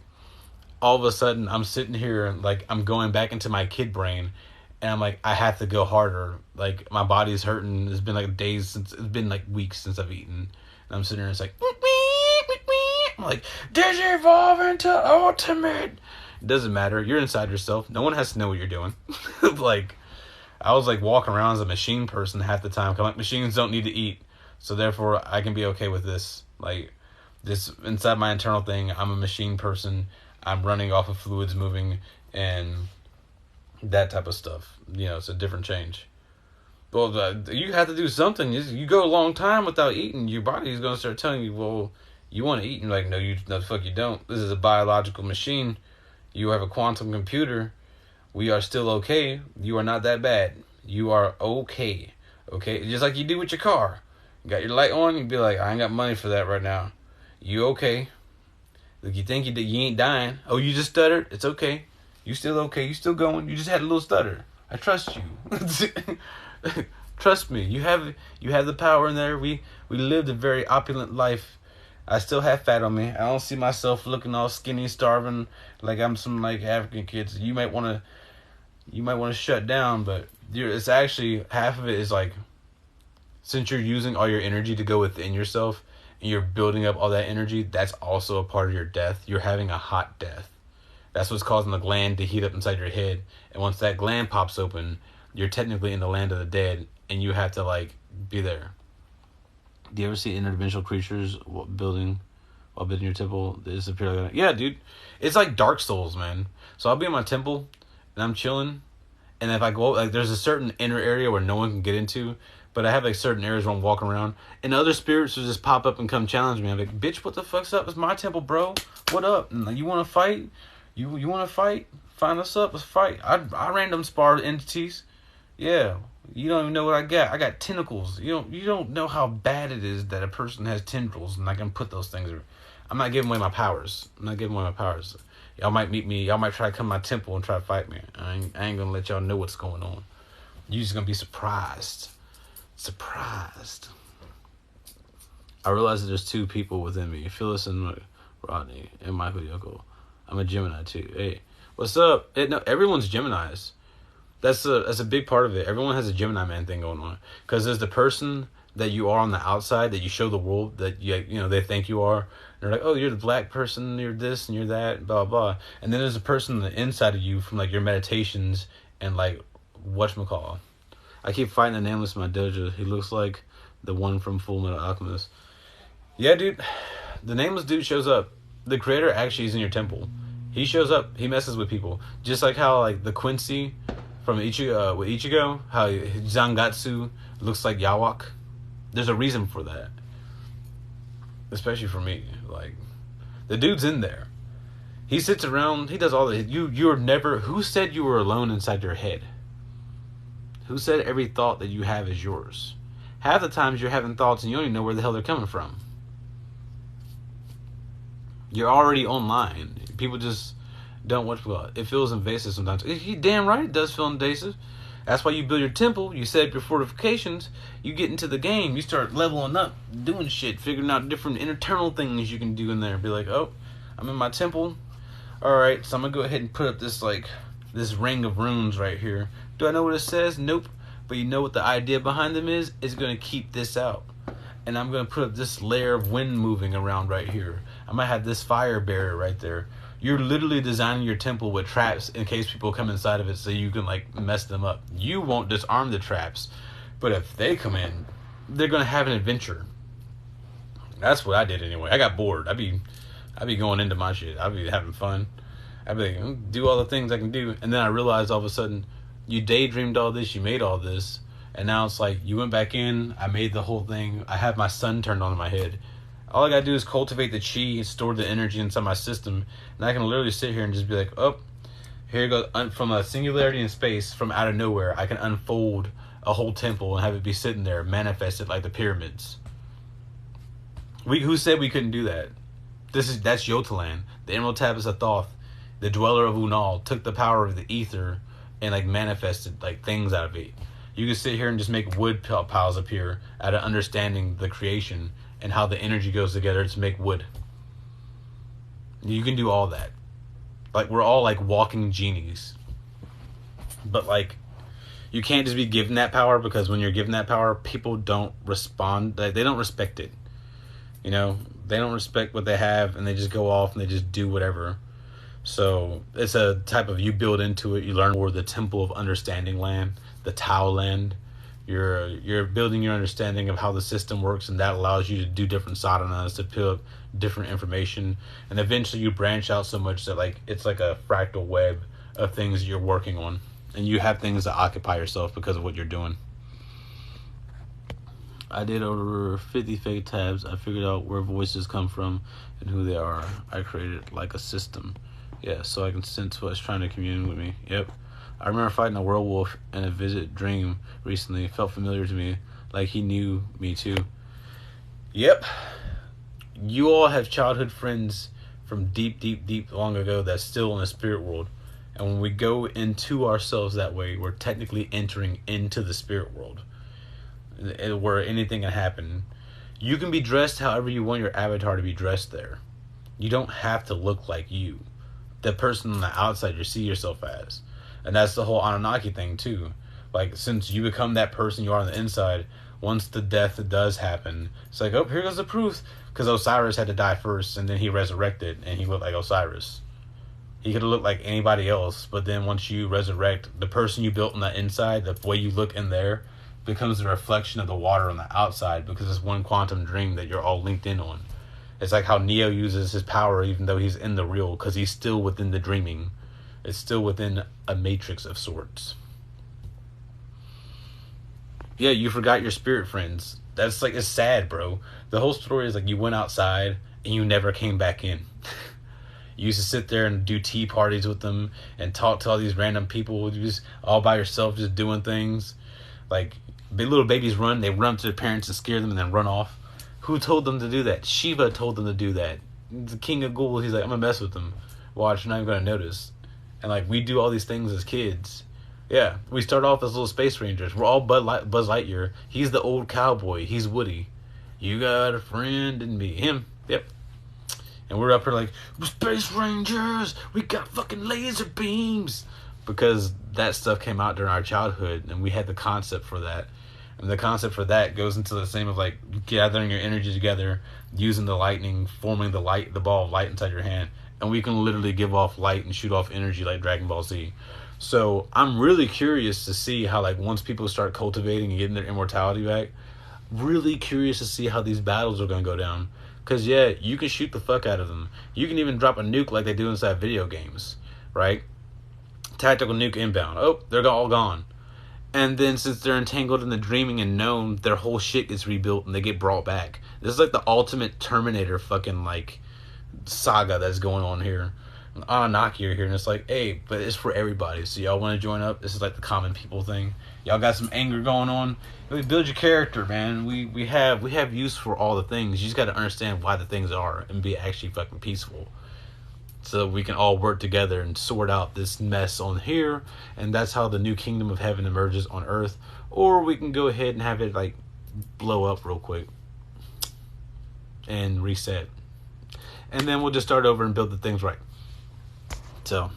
all of a sudden, I'm sitting here, like, I'm going back into my kid brain. And I'm like, I have to go harder. Like, my body's hurting. It's been like days since, it's been like weeks since I've eaten. And I'm sitting there and it's like, I'm like, Digivolve into Ultimate. It doesn't matter. You're inside yourself. No one has to know what you're doing. Like, I was like walking around as a machine person half the time. I'm like, machines don't need to eat. So therefore, I can be okay with this. Like, this inside my internal thing, I'm a machine person. I'm running off of fluids moving and that type of stuff. You know, it's a different change. Well, you have to do something. You go a long time without eating, your body's going to start telling you, well, you want to eat. And you're like, no, the fuck you don't. This is a biological machine. You have a quantum computer. We are still okay. You are not that bad. You are okay. Okay? Just like you do with your car. You got your light on, you'd be like, I ain't got money for that right now. You okay. Like, you think you ain't dying. Oh, you just stuttered? It's okay. You still okay. You still going. You just had a little stutter. I trust you. Trust me. You have the power in there. We lived a very opulent life. I still have fat on me. I don't see myself looking all skinny, starving, like I'm some like African kids. You might want to shut down, but it's actually half of it is like, since you're using all your energy to go within yourself and you're building up all that energy, that's also a part of your death. You're having a hot death. That's what's causing the gland to heat up inside your head. And once that gland pops open, you're technically in the land of the dead, and you have to, like, be there. Do you ever see interdimensional creatures while building your temple? They disappear like that? Yeah, dude. It's like Dark Souls, man. So I'll be in my temple, and I'm chilling. And if I go, like, there's a certain inner area where no one can get into, but I have, like, certain areas where I'm walking around, and other spirits will just pop up and come challenge me. I'm like, bitch, what the fuck's up? It's my temple, bro. What up? And, like, you want to fight? You want to fight? Find us up. Let's fight. I random sparred entities. Yeah. You don't even know what I got. I got tentacles. You don't know how bad it is that a person has tendrils and I can put those things. I'm not giving away my powers. Y'all might meet me. Y'all might try to come to my temple and try to fight me. I ain't going to let y'all know what's going on. You're just going to be surprised. I realize that there's two people within me. Phyllis and Rodney and Michael Yoko. I'm a Gemini too. Hey, what's up? No, everyone's Geminis. That's a big part of it. Everyone has a Gemini man thing going on, because there's the person that you are on the outside that you show the world that they think you are. They're like, oh, you're the black person, you're this and you're that, blah blah. And then there's a person on the inside of you from like your meditations and like whatchamacallit. I keep fighting the nameless in my dojo. He looks like the one from Full Metal Alchemist. Yeah, dude. The nameless dude shows up. The creator actually is in your temple. He shows up. He messes with people. Just like how like the Quincy from Ichigo, how Zangatsu looks like Yawak. There's a reason for that. Especially for me. Like, the dude's in there. He sits around. He does all the... You're never... Who said you were alone inside your head? Who said every thought that you have is yours? Half the times you're having thoughts and you don't even know where the hell they're coming from. You're already online. People just don't watch it. It feels invasive sometimes. You damn right it does feel invasive. That's why you build your temple, you set up your fortifications, you get into the game, you start leveling up, doing shit, figuring out different internal things you can do in there. Be like, oh, I'm in my temple. Alright, so I'm going to go ahead and put up this ring of runes right here. Do I know what it says? Nope. But you know what the idea behind them is? It's going to keep this out. And I'm going to put up this layer of wind moving around right here. I might have this fire barrier right there. You're literally designing your temple with traps in case people come inside of it so you can like mess them up. You won't disarm the traps, but if they come in, they're going to have an adventure. That's what I did anyway. I got bored. I'd be going into my shit. I'd be having fun. I'd be like, do all the things I can do. And then I realized all of a sudden, you daydreamed all this, you made all this, and now it's like you went back in, I made the whole thing, I have my sun turned on in my head. All I gotta do is cultivate the chi and store the energy inside my system, and I can literally sit here and just be like, oh, here it goes. From a singularity in space, from out of nowhere, I can unfold a whole temple and have it be sitting there, manifested like the pyramids. Who said we couldn't do that? That's Yotalan. The Emerald Tablets of Thoth, the dweller of Unal, took the power of the ether and like manifested like things out of it. You can sit here and just make wood piles appear out of understanding the creation and how the energy goes together to make wood. You can do all that. Like, we're all like walking genies. But like, you can't just be given that power, because when you're given that power, people don't respond. They don't respect it. You know, they don't respect what they have, and they just go off and they just do whatever. So it's a type of, you build into it, you learn more the Temple of Understanding land, the Tao land. You're building your understanding of how the system works, and that allows you to do different sadhanas to pick up different information, and eventually you branch out so much that like it's like a fractal web of things you're working on, and you have things to occupy yourself because of what you're doing. I did over 50 fake tabs. I figured out where voices come from and who they are. I created like a system. Yeah, so I can sense what's trying to commune with me. Yep. I remember fighting a werewolf in a vivid dream recently. It felt familiar to me, like he knew me too. Yep. You all have childhood friends from deep long ago that's still in the spirit world. And when we go into ourselves that way, we're technically entering into the spirit world, where anything can happen. You can be dressed however you want your avatar to be dressed there. You don't have to look like you, the person on the outside you see yourself as. And that's the whole Anunnaki thing too. Like, since you become that person you are on the inside, once the death does happen, it's like, oh, here goes the proof. Because Osiris had to die first, and then he resurrected, and he looked like Osiris. He could have looked like anybody else, but then once you resurrect, the person you built on the inside, the way you look in there, becomes the reflection of the water on the outside, because it's one quantum dream that you're all linked in on. It's like how Neo uses his power even though he's in the real, because he's still within the dreaming. It's still within a matrix of sorts. Yeah, you forgot your spirit friends. That's like, it's sad, bro. The whole story is like you went outside and you never came back in. You used to sit there and do tea parties with them and talk to all these random people. You just all by yourself, just doing things. Like, little babies run, they run up to their parents and scare them and then run off. Who told them to do that? Shiva told them to do that. The king of ghouls, he's like, I'm gonna mess with them. Watch, you're not even gonna notice. And like, we do all these things as kids. Yeah, we start off as little space rangers. We're all Buzz Lightyear. He's the old cowboy. He's Woody. You got a friend in me. Him. Yep. And we're up here like, we're space rangers. We got fucking laser beams. because that stuff came out during our childhood, and we had the concept for that. And the concept for that goes into the same of like gathering your energy together, using the lightning, forming the ball of light inside your hand, and we can literally give off light and shoot off energy like Dragon Ball Z. So I'm really curious to see how, like, once people start cultivating and getting their immortality back, really curious to see how these battles are going to go down. Because, yeah, you can shoot the fuck out of them. You can even drop a nuke like they do inside video games, right? Tactical nuke inbound. Oh, they're all gone. And then since they're entangled in the dreaming and known, their whole shit gets rebuilt and they get brought back. This is like the ultimate Terminator fucking, like, saga that's going on here. Anunnaki are here, and it's like, hey, but it's for everybody. So y'all want to join up? This is like the common people thing. Y'all got some anger going on. Build your character, man. We have use for all the things. You just got to understand why the things are and be actually fucking peaceful. So we can all work together and sort out this mess on here, and that's how the new kingdom of heaven emerges on earth. Or we can go ahead and have it like blow up real quick and reset, and then we'll just start over and build the things right. So,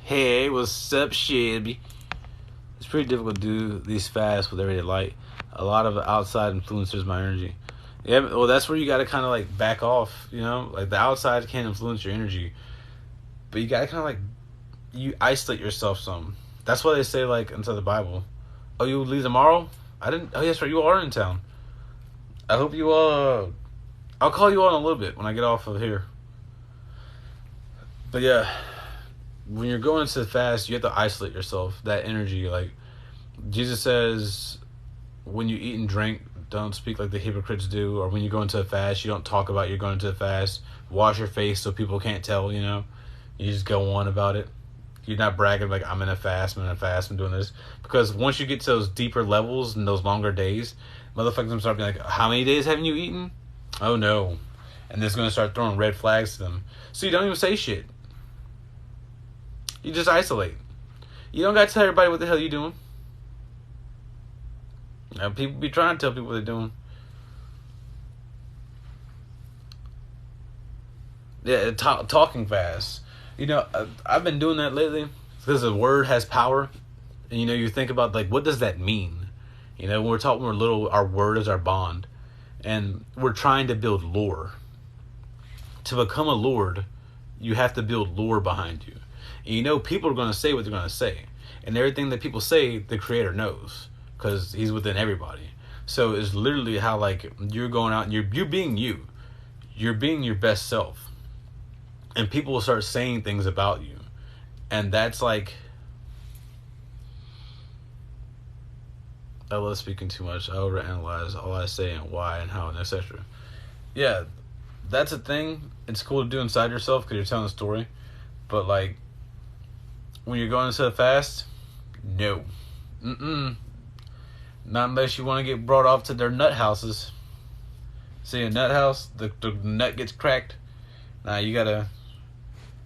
hey, what's up, Shabby? It's pretty difficult to do these fasts with everyday light. A lot of outside influences my energy. Yeah, well, that's where you got to kind of like back off, you know? Like the outside can influence your energy, but you got to kind of like, you isolate yourself some. That's why they say, like, inside the Bible, oh, you leave tomorrow? Oh, yes, right, you are in town. I hope you, I'll call you on a little bit when I get off of here. But yeah, when you're going into the fast, you have to isolate yourself, that energy. Like, Jesus says, when you eat and drink, don't speak like the hypocrites do. Or when you go into a fast, you don't talk about you're going into a fast. Wash your face so people can't tell, you know. You just go on about it. You're not bragging like, I'm in a fast, I'm doing this. Because once you get to those deeper levels and those longer days, motherfuckers gonna start being like, how many days haven't you eaten? Oh no. And it's going to start throwing red flags to them. So you don't even say shit. You just isolate. You don't got to tell everybody what the hell you doing. Now, people be trying to tell people what they're doing. Yeah, talking fast. You know, I've been doing that lately because the word has power. And, you know, you think about, like, what does that mean? You know, when we're talking, when we're little, our word is our bond. And we're trying to build lore. To become a lord, you have to build lore behind you. And you know, people are going to say what they're going to say. And everything that people say, the creator knows. Because he's within everybody. So it's literally how, like, you're going out and you're being you. You're being your best self. And people will start saying things about you. And that's like, I love speaking too much. I overanalyze all I say and why and how and etc. Yeah, that's a thing. It's cool to do inside yourself because you're telling a story. But, like, when you're going into a fast, no. Not unless you want to get brought off to their nut houses. See, a nut house, the nut gets cracked. Nah, you gotta...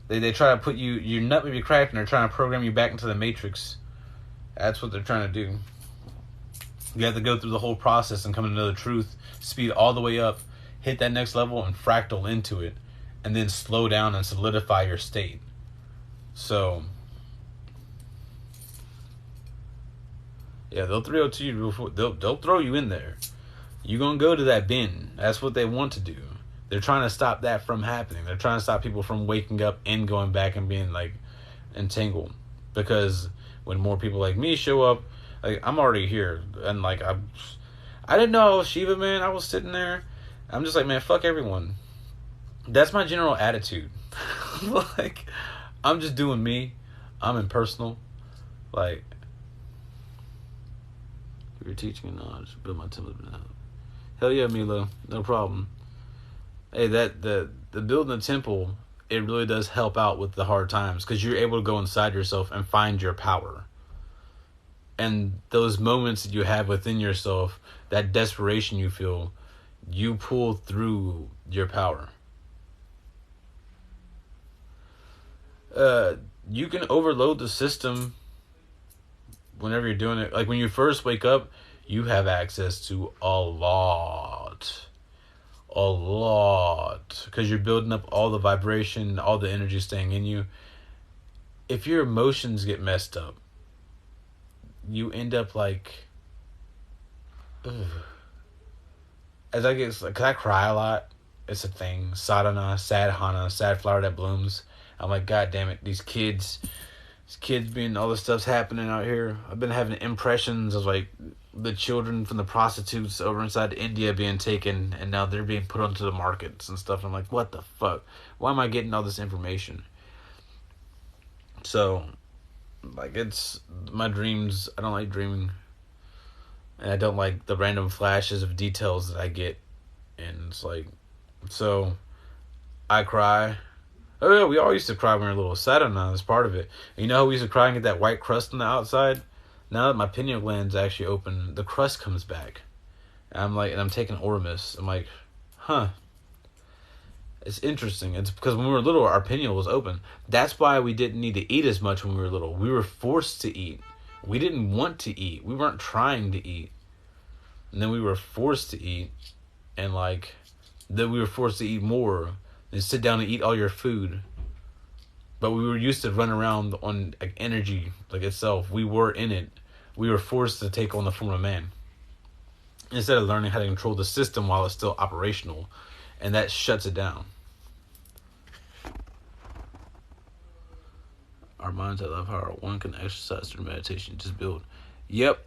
They try to put you... Your nut may be cracked and they're trying to program you back into the matrix. That's what they're trying to do. You have to go through the whole process and come to know the truth. Speed all the way up. Hit that next level and fractal into it. And then slow down and solidify your state. So... yeah, they'll throw to you before they'll throw you in there. You're gonna go to that bin. That's what they want to do. They're trying to stop that from happening. They're trying to stop people from waking up and going back and being like entangled. Because when more people like me show up, like I'm already here, and like I didn't know I was Shiva, man. I was sitting there. I'm just like, man, fuck everyone. That's my general attitude. Like, I'm just doing me. I'm impersonal. Like, you're teaching and knowledge. Build my temple. Hell yeah, Milo. No problem. Hey, the building a temple, it really does help out with the hard times because you're able to go inside yourself and find your power. And those moments that you have within yourself, that desperation you feel, you pull through your power. You can overload the system whenever you're doing it. Like when you first wake up, you have access to a lot. Because you're building up all the vibration, all the energy staying in you. if your emotions get messed up, you end up like, ugh. As I get, cause I cry a lot. It's a thing. Sadhana, sad hana, sad flower that blooms. I'm like, God damn it, these kids being, all this stuff's happening out here. I've been having impressions of like the children from the prostitutes over inside India being taken, and now they're being put onto the markets and stuff. And I'm like, what the fuck? Why am I getting all this information? So, like, it's my dreams. I don't like dreaming, and I don't like the random flashes of details that I get. And it's like, so I cry. Oh yeah, we all used to cry when we were little. Sadhana is part of it. And you know how we used to cry and get that white crust on the outside? Now that my pineal gland's actually open, the crust comes back. And I'm taking Ormus. I'm like, huh. It's interesting. It's because when we were little, our pineal was open. That's why we didn't need to eat as much when we were little. We were forced to eat. We didn't want to eat. We weren't trying to eat. And then we were forced to eat. And like, then we were forced to eat more. And sit down and eat all your food. But we were used to run around on like energy like itself. We were in it. We were forced to take on the form of man. Instead of learning how to control the system while it's still operational. And that shuts it down. Our minds, I love how one can exercise through meditation. Just build. Yep.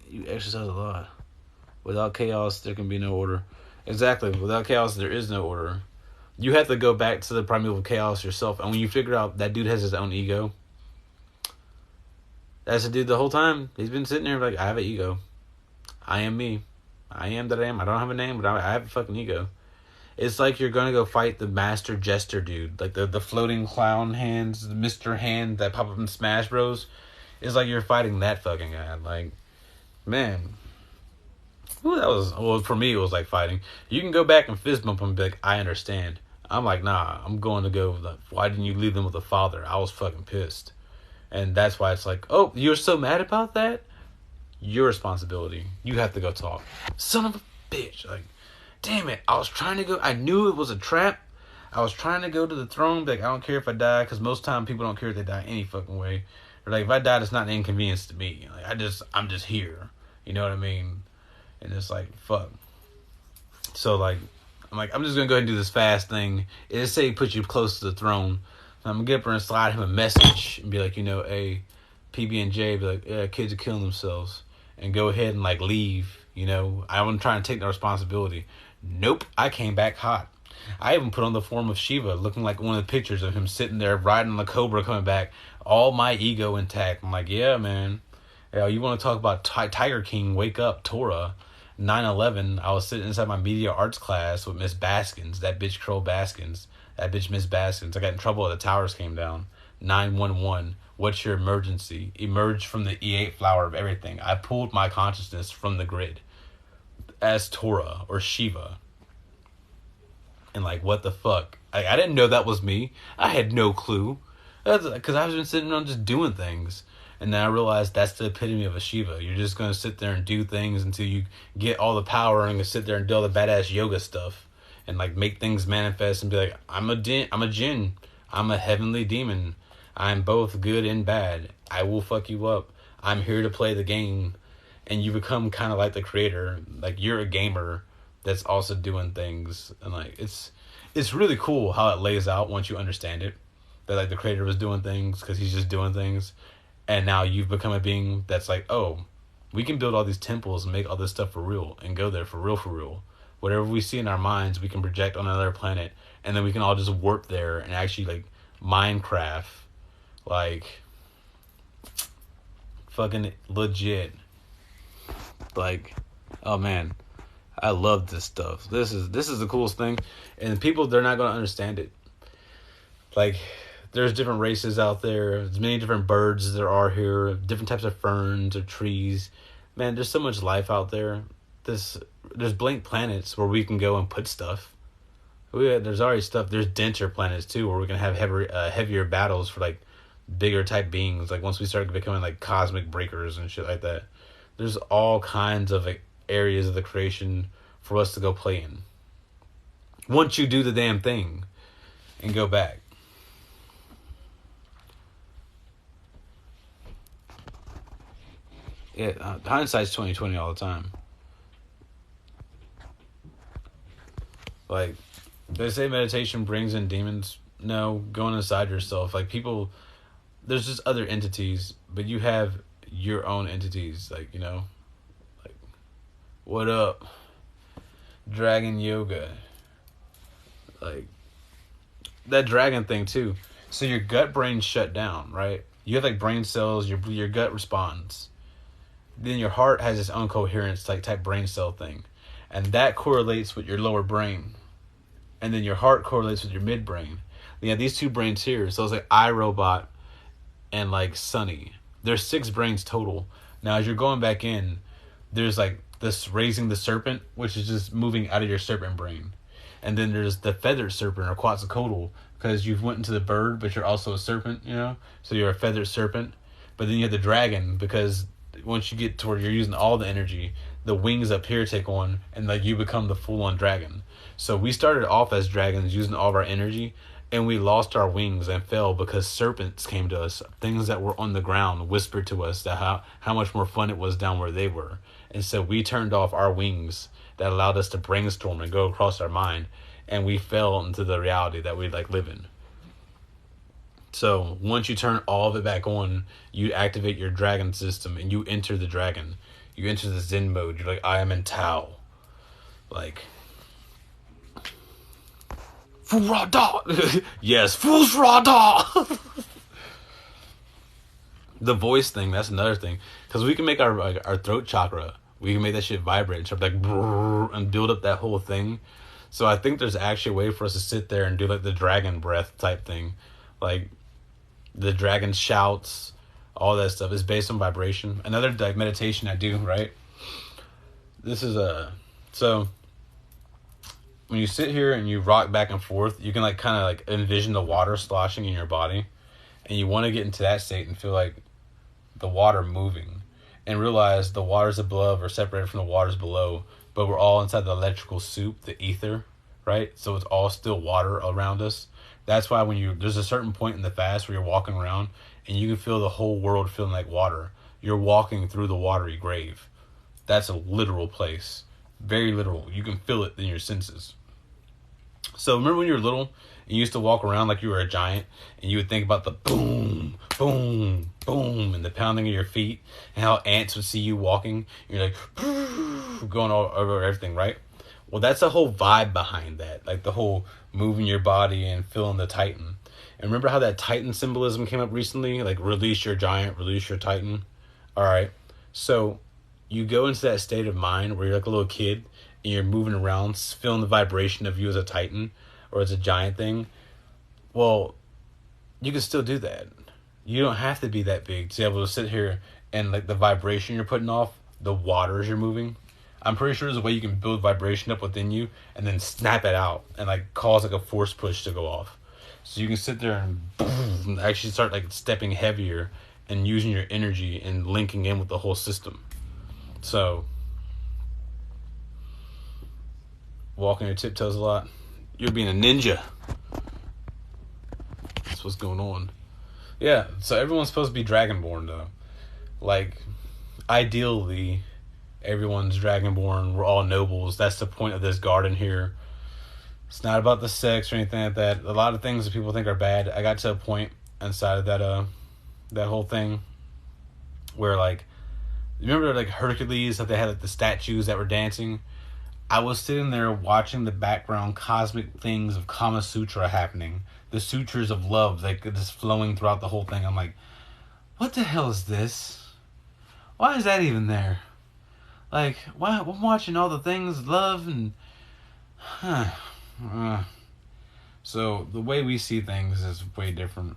You exercise a lot. Without chaos, there can be no order. Exactly. Without chaos, there is no order. You have to go back to the primeval chaos yourself. And when you figure out that dude has his own ego, that's a dude the whole time. He's been sitting there like, I have an ego. I am me. I am that I am. I don't have a name, but I have a fucking ego. It's like you're going to go fight the Master Jester dude. Like the floating clown hands, the Mr. Hand that pop up in Smash Bros. It's like you're fighting that fucking guy. Like, man. Ooh, that was, well, for me, it was like fighting. You can go back and fist bump him and be like, I understand. I'm like, nah, I'm going to go, like, why didn't you leave them with a father? I was fucking pissed. And that's why it's like, oh, you're so mad about that? Your responsibility. You have to go talk. Son of a bitch. Like, damn it. I was trying to go. I knew it was a trap. I was trying to go to the throne. Like, I don't care if I die. Because most time people don't care if they die any fucking way. Or like, if I die, it's not an inconvenience to me. Like, I'm just here. You know what I mean? And it's like, fuck. So like, I'm just going to go ahead and do this fast thing. It say put you close to the throne. I'm going to get up there and slide him a message. And be like, hey, PB&J, be like, yeah, kids are killing themselves. And go ahead and like leave, I wasn't trying to take no responsibility. Nope, I came back hot. I even put on the form of Shiva, looking like one of the pictures of him sitting there riding on the cobra coming back, all my ego intact. I'm like, yeah, man. Yeah, you want to talk about Tiger King, wake up, Torah. 9/11, I was sitting inside my media arts class with Miss Baskins, that bitch Crow Baskins, that bitch Miss Baskins. I got in trouble when the towers came down. 911. What's your emergency? Emerge from the E8 flower of everything. I pulled my consciousness from the grid as Torah or Shiva. And like, what the fuck? I didn't know that was me. I had no clue. Because I've been sitting around just doing things. And then I realized that's the epitome of a Shiva. You're just going to sit there and do things until you get all the power and sit there and do all the badass yoga stuff. And like make things manifest and be like, I'm a jinn. I'm a heavenly demon. I'm both good and bad. I will fuck you up. I'm here to play the game. And you become kind of like the creator. Like, you're a gamer that's also doing things. And like, it's really cool how it lays out once you understand it. That like the creator was doing things because he's just doing things. And now you've become a being that's like, oh, we can build all these temples and make all this stuff for real. And go there for real. Whatever we see in our minds, we can project on another planet. And then we can all just warp there and actually like Minecraft. Like, fucking legit. Like, oh man, I love this stuff. This is the coolest thing. And people, they're not going to understand it. Like, there's different races out there. There's many different birds as there are here. Different types of ferns or trees. Man, there's so much life out there. There's blank planets where we can go and put stuff. There's already stuff. There's denser planets too where we can have heavier battles for like bigger type beings. Like once we start becoming like cosmic breakers and shit like that. There's all kinds of like areas of the creation for us to go play in. Once you do the damn thing and go back. Yeah, hindsight's 20/20 all the time. Like, they say meditation brings in demons. No, going inside yourself. Like, people, there's just other entities, but you have your own entities. Like, like, what up? Dragon yoga. Like, that dragon thing, too. So your gut brain shut down, right? You have, like, brain cells, your gut responds. Then your heart has its own coherence, like, type brain cell thing. And that correlates with your lower brain. And then your heart correlates with your midbrain. You have these two brains here. So it's like iRobot and like Sunny. There's 6 brains total. Now as you're going back in, there's like this raising the serpent, which is just moving out of your serpent brain. And then there's the feathered serpent or Quetzalcoatl, because you've went into the bird, but you're also a serpent, So you're a feathered serpent. But then you have the dragon, because once you get to where you're using all the energy, the wings up here take on, and like you become the full-on dragon. So we started off as dragons using all of our energy, and we lost our wings and fell because serpents came to us. Things that were on the ground whispered to us that how much more fun it was down where they were. And so we turned off our wings that allowed us to brainstorm and go across our mind, and we fell into the reality that we like live in. So once you turn all of it back on, you activate your dragon system and you enter the dragon. You enter the Zen mode. You're like, I am in Tao. Like, Furada. Yes, Furada. The voice thing, that's another thing. Because we can make our throat chakra, we can make that shit vibrate and start like brrr, and build up that whole thing. So I think there's actually a way for us to sit there and do like the dragon breath type thing. Like, the dragon shouts, all that stuff is based on vibration. Another like meditation I do, right? This is so when you sit here and you rock back and forth, you can like kind of like envision the water sloshing in your body, and you want to get into that state and feel like the water moving, and realize the waters above are separated from the waters below, but we're all inside the electrical soup, the ether, right? So it's all still water around us. That's why there's a certain point in the fast where you're walking around and you can feel the whole world feeling like water. You're walking through the watery grave. That's a literal place. Very literal. You can feel it in your senses. So remember when you were little and you used to walk around like you were a giant, and you would think about the boom, boom, boom, and the pounding of your feet, and how ants would see you walking. You're like going all over everything, right? Well, that's the whole vibe behind that. Like the whole moving your body and feeling the Titan. And remember how that Titan symbolism came up recently? Like, release your giant, release your Titan. All right. So you go into that state of mind where you're like a little kid and you're moving around, feeling the vibration of you as a Titan or as a giant thing. Well, you can still do that. You don't have to be that big to be able to sit here and like the vibration you're putting off, the waters you're moving. I'm pretty sure there's a way you can build vibration up within you and then snap it out and like cause like a force push to go off. So you can sit there and boom, actually start like stepping heavier and using your energy and linking in with the whole system. So walking your tiptoes a lot. You're being a ninja. That's what's going on. Yeah, so everyone's supposed to be dragonborn though. Like, ideally, everyone's dragonborn. We're all nobles. That's the point of this garden here. It's not about the sex or anything like that. A lot of things that people think are bad. I got to a point inside of that whole thing where, like, remember like Hercules, how they had like the statues that were dancing? I was sitting there watching the background cosmic things of Kama Sutra happening. The sutras of love, like, just flowing throughout the whole thing. I'm like, what the hell is this? Why is that even there? Like, why? I'm watching all the things, love, and... So, the way we see things is way different.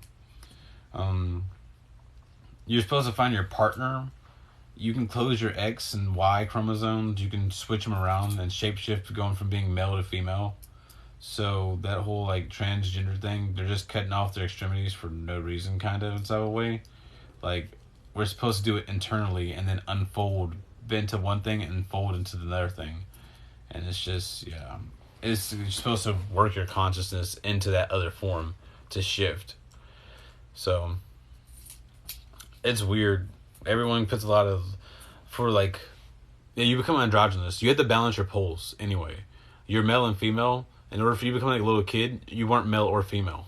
You're supposed to find your partner. You can close your X and Y chromosomes. You can switch them around and shapeshift, going from being male to female. So that whole like transgender thing, they're just cutting off their extremities for no reason, kind of, in some way. Like, we're supposed to do it internally and then unfold into one thing and fold into another thing. And it's just, yeah. You're supposed to work your consciousness into that other form to shift. So, it's weird. Everyone puts a lot of for like, yeah, you become androgynous. You have to balance your poles anyway. You're male and female. In order for you to become like a little kid, you weren't male or female.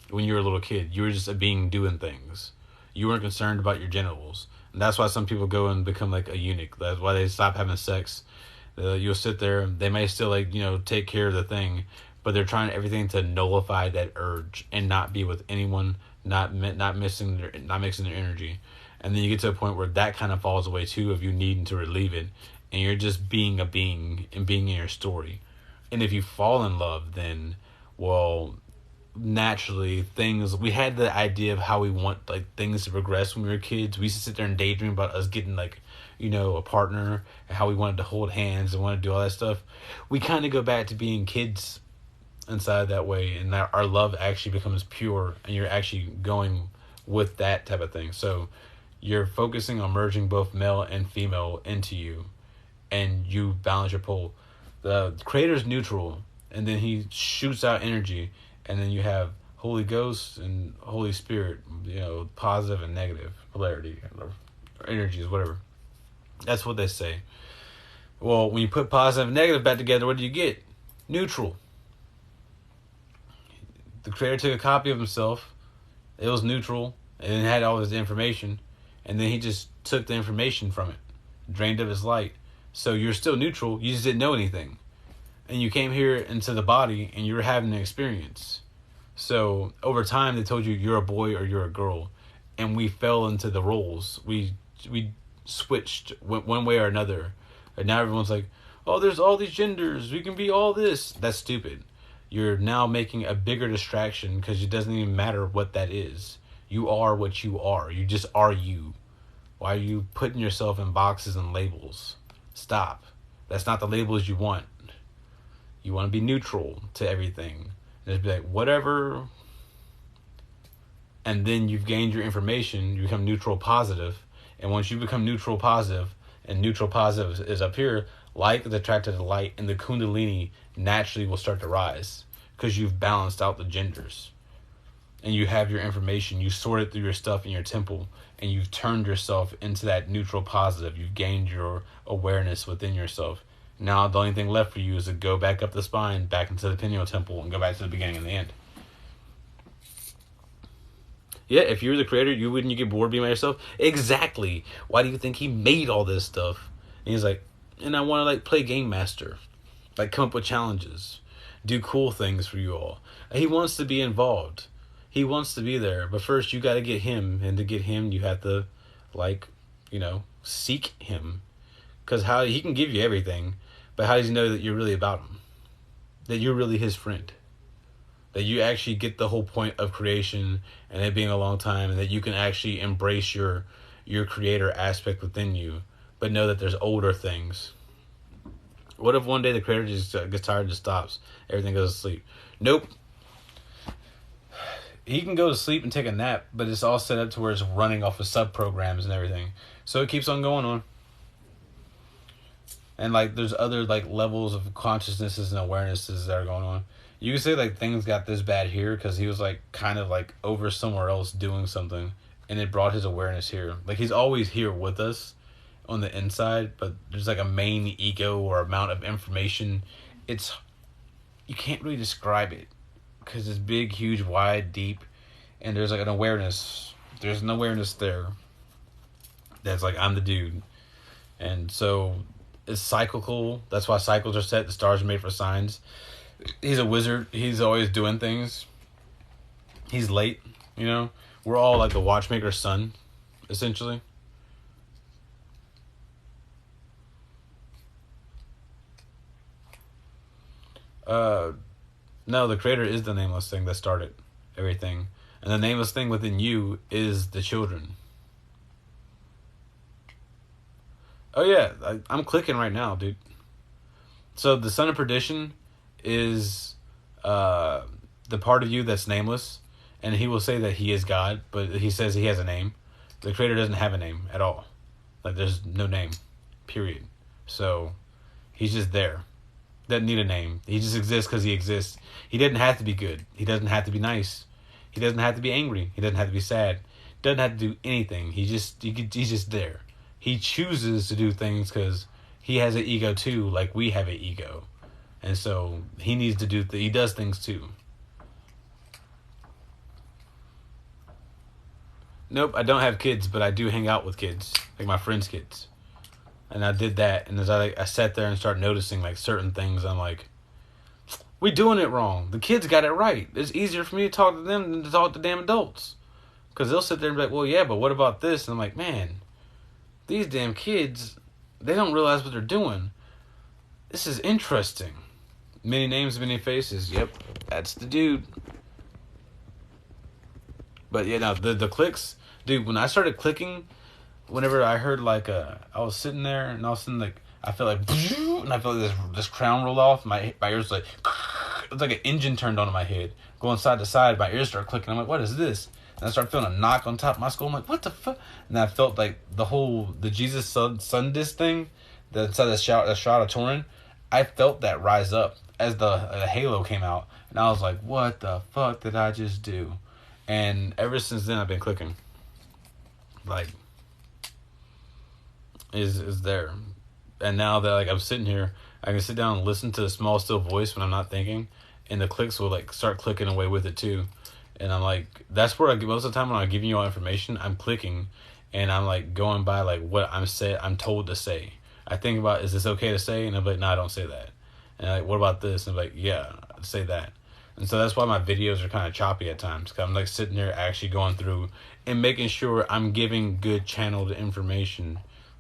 When you were a little kid, you were just a being doing things. You weren't concerned about your genitals. And that's why some people go and become like a eunuch. That's why they stop having sex. You'll sit there. They may still like, take care of the thing, but they're trying everything to nullify that urge and not be with anyone, not mixing their energy. And then you get to a point where that kind of falls away too, of you needing to relieve it, and you're just being a being and being in your story. And if you fall in love, then, well, naturally we had the idea of how we want like things to progress when we were kids. We used to sit there and daydream about us getting like, a partner, and how we wanted to hold hands and want to do all that stuff. We kind of go back to being kids inside that way, and our love actually becomes pure, and you're actually going with that type of thing. So you're focusing on merging both male and female into you, and you balance your pole. The creator's neutral, and then he shoots out energy, and then you have Holy Ghost and Holy Spirit, positive and negative polarity or energies, whatever. That's what they say. Well, when you put positive and negative back together, what do you get? Neutral. The creator took a copy of himself. It was neutral, and it had all his information, and then he just took the information from it, drained of his light. So you're still neutral, you just didn't know anything. And you came here into the body, and you're having an experience. So over time, they told you you're a boy or you're a girl, and we fell into the roles. We switched one way or another, and now everyone's like, oh, there's all these genders, we can be all this. That's stupid. You're now making a bigger distraction, because it doesn't even matter what that is. You are what you are. You just are you. Why are you putting yourself in boxes and labels? Stop. That's not the labels you want. You want to be neutral to everything. Just be like, whatever. And then you've gained your information. You become neutral positive. And once you become neutral positive, and neutral positive is up here, light is attracted to light, and the kundalini naturally will start to rise, because you've balanced out the genders. And you have your information. You sorted through your stuff in your temple, and you've turned yourself into that neutral positive. You've gained your awareness within yourself. Now the only thing left for you is to go back up the spine, back into the pineal temple, and go back to the beginning and the end. Yeah, if you were the creator, wouldn't you get bored being by yourself? Exactly. Why do you think he made all this stuff? And he's like, and I want to like play game master, like come up with challenges, do cool things for you all. He wants to be involved. He wants to be there. But first you got to get him, and to get him, you have to seek him, because how he can give you everything, but how does he know that you're really about him? That you're really his friend? That you actually get the whole point of creation and it being a long time, and that you can actually embrace your creator aspect within you, but know that there's older things. What if one day the creator just gets tired and just stops? Everything goes to sleep. Nope. He can go to sleep and take a nap, but it's all set up to where it's running off of sub-programs and everything. So it keeps on going on. And there's other levels of consciousnesses and awarenesses that are going on. You can say things got this bad here because he was kind of over somewhere else doing something, and it brought his awareness here. He's always here with us on the inside, but there's a main ego or amount of information. You can't really describe it because it's big, huge, wide, deep, and there's an awareness. There's an awareness there that's I'm the dude. And so it's cyclical. That's why cycles are set. The stars are made for signs. He's a wizard. He's always doing things. He's late, We're all the watchmaker's son, essentially. No, the creator is the nameless thing that started everything. And the nameless thing within you is the children. Oh yeah, I'm clicking right now, dude. So the son of perdition is the part of you that's nameless, and he will say that he is God, but he says he has a name. The creator doesn't have a name at all. There's no name, period. So he's just there. Doesn't need a name. He just exists because he exists. He doesn't have to be good. He doesn't have to be nice. He doesn't have to be angry. He doesn't have to be sad. Doesn't have to do anything. He's just there. He chooses to do things because he has an ego too, like we have an ego. And so he needs to he does things too. Nope, I don't have kids, but I do hang out with kids, like my friends' kids. And I did that, and as I sat there and started noticing like certain things, I'm like, we doing it wrong. The kids got it right. It's easier for me to talk to them than to talk to damn adults. Because they'll sit there and be like, well, yeah, but what about this? And I'm like, man, these damn kids, they don't realize what they're doing. This is interesting. Many names, many faces. Yep, that's the dude. But yeah, no, the clicks, dude, when I started clicking, whenever I heard like, I was sitting there and all of a sudden like, I felt like, and I felt like this crown rolled off. My ears like, it's like an engine turned on in my head, going side to side. My ears start clicking. I'm like, what is this? And I start feeling a knock on top of my skull. I'm like, what the fuck? And I felt like the Jesus sun disc thing that's inside the shroud of Turin. I felt that rise up as the halo came out, and I was like, what the fuck did I just do? And ever since then, I've been clicking. Like, is there. And now that like I'm sitting here, I can sit down and listen to the small still voice when I'm not thinking, and the clicks will like start clicking away with it too. And I'm like, that's where most of the time when I'm giving you all information, I'm clicking, and I'm like going by like what I'm told to say. I think about, is this okay to say? And I'm like, no, don't say that. And I'm like, what about this? And I'm like, yeah, say that. And so that's why my videos are kind of choppy at times, because I'm like sitting there actually going through and making sure I'm giving good channeled information.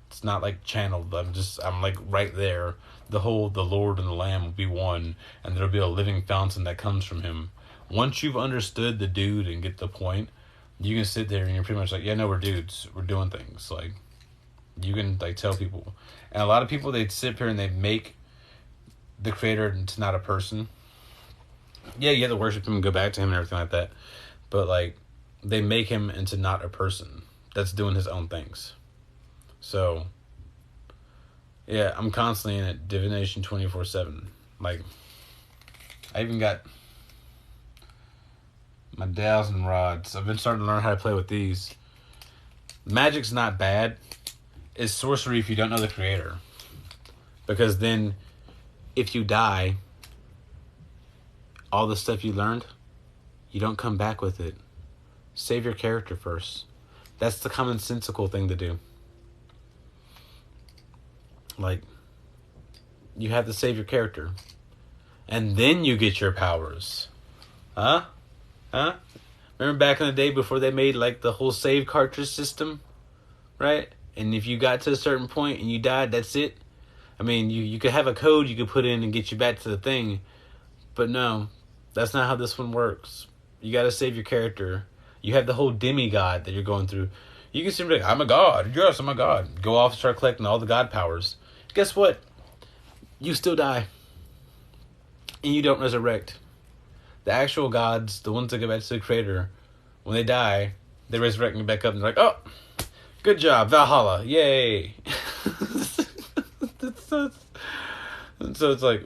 It's not like channeled. I'm like right there. The Lord and the Lamb will be one, and there'll be a living fountain that comes from him. Once you've understood the dude and get the point, you can sit there and you're pretty much like, yeah, no, we're dudes. We're doing things. Like, you can like tell people. And a lot of people, they sit here and they make the creator into not a person. Yeah, you have to worship him and go back to him and everything like that. But like, they make him into not a person that's doing his own things. So, yeah, I'm constantly in it. Divination 24/7. Like, I even got my dowsing rods. I've been starting to learn how to play with these. Magic's not bad. It's sorcery if you don't know the creator. Because then, if you die, all the stuff you learned, you don't come back with it. Save your character first. That's the commonsensical thing to do. Like, you have to save your character. And then you get your powers. Huh? Remember back in the day before they made like the whole save cartridge system? Right? And if you got to a certain point and you died, that's it. I mean, you could have a code you could put in and get you back to the thing. But no, that's not how this one works. You got to save your character. You have the whole demigod that you're going through. You can simply be like, I'm a god. Yes, I'm a god. Go off and start collecting all the god powers. Guess what? You still die. And you don't resurrect. The actual gods, the ones that go back to the creator, when they die, they resurrect me back up and they're like, oh, good job, Valhalla, yay. So it's like,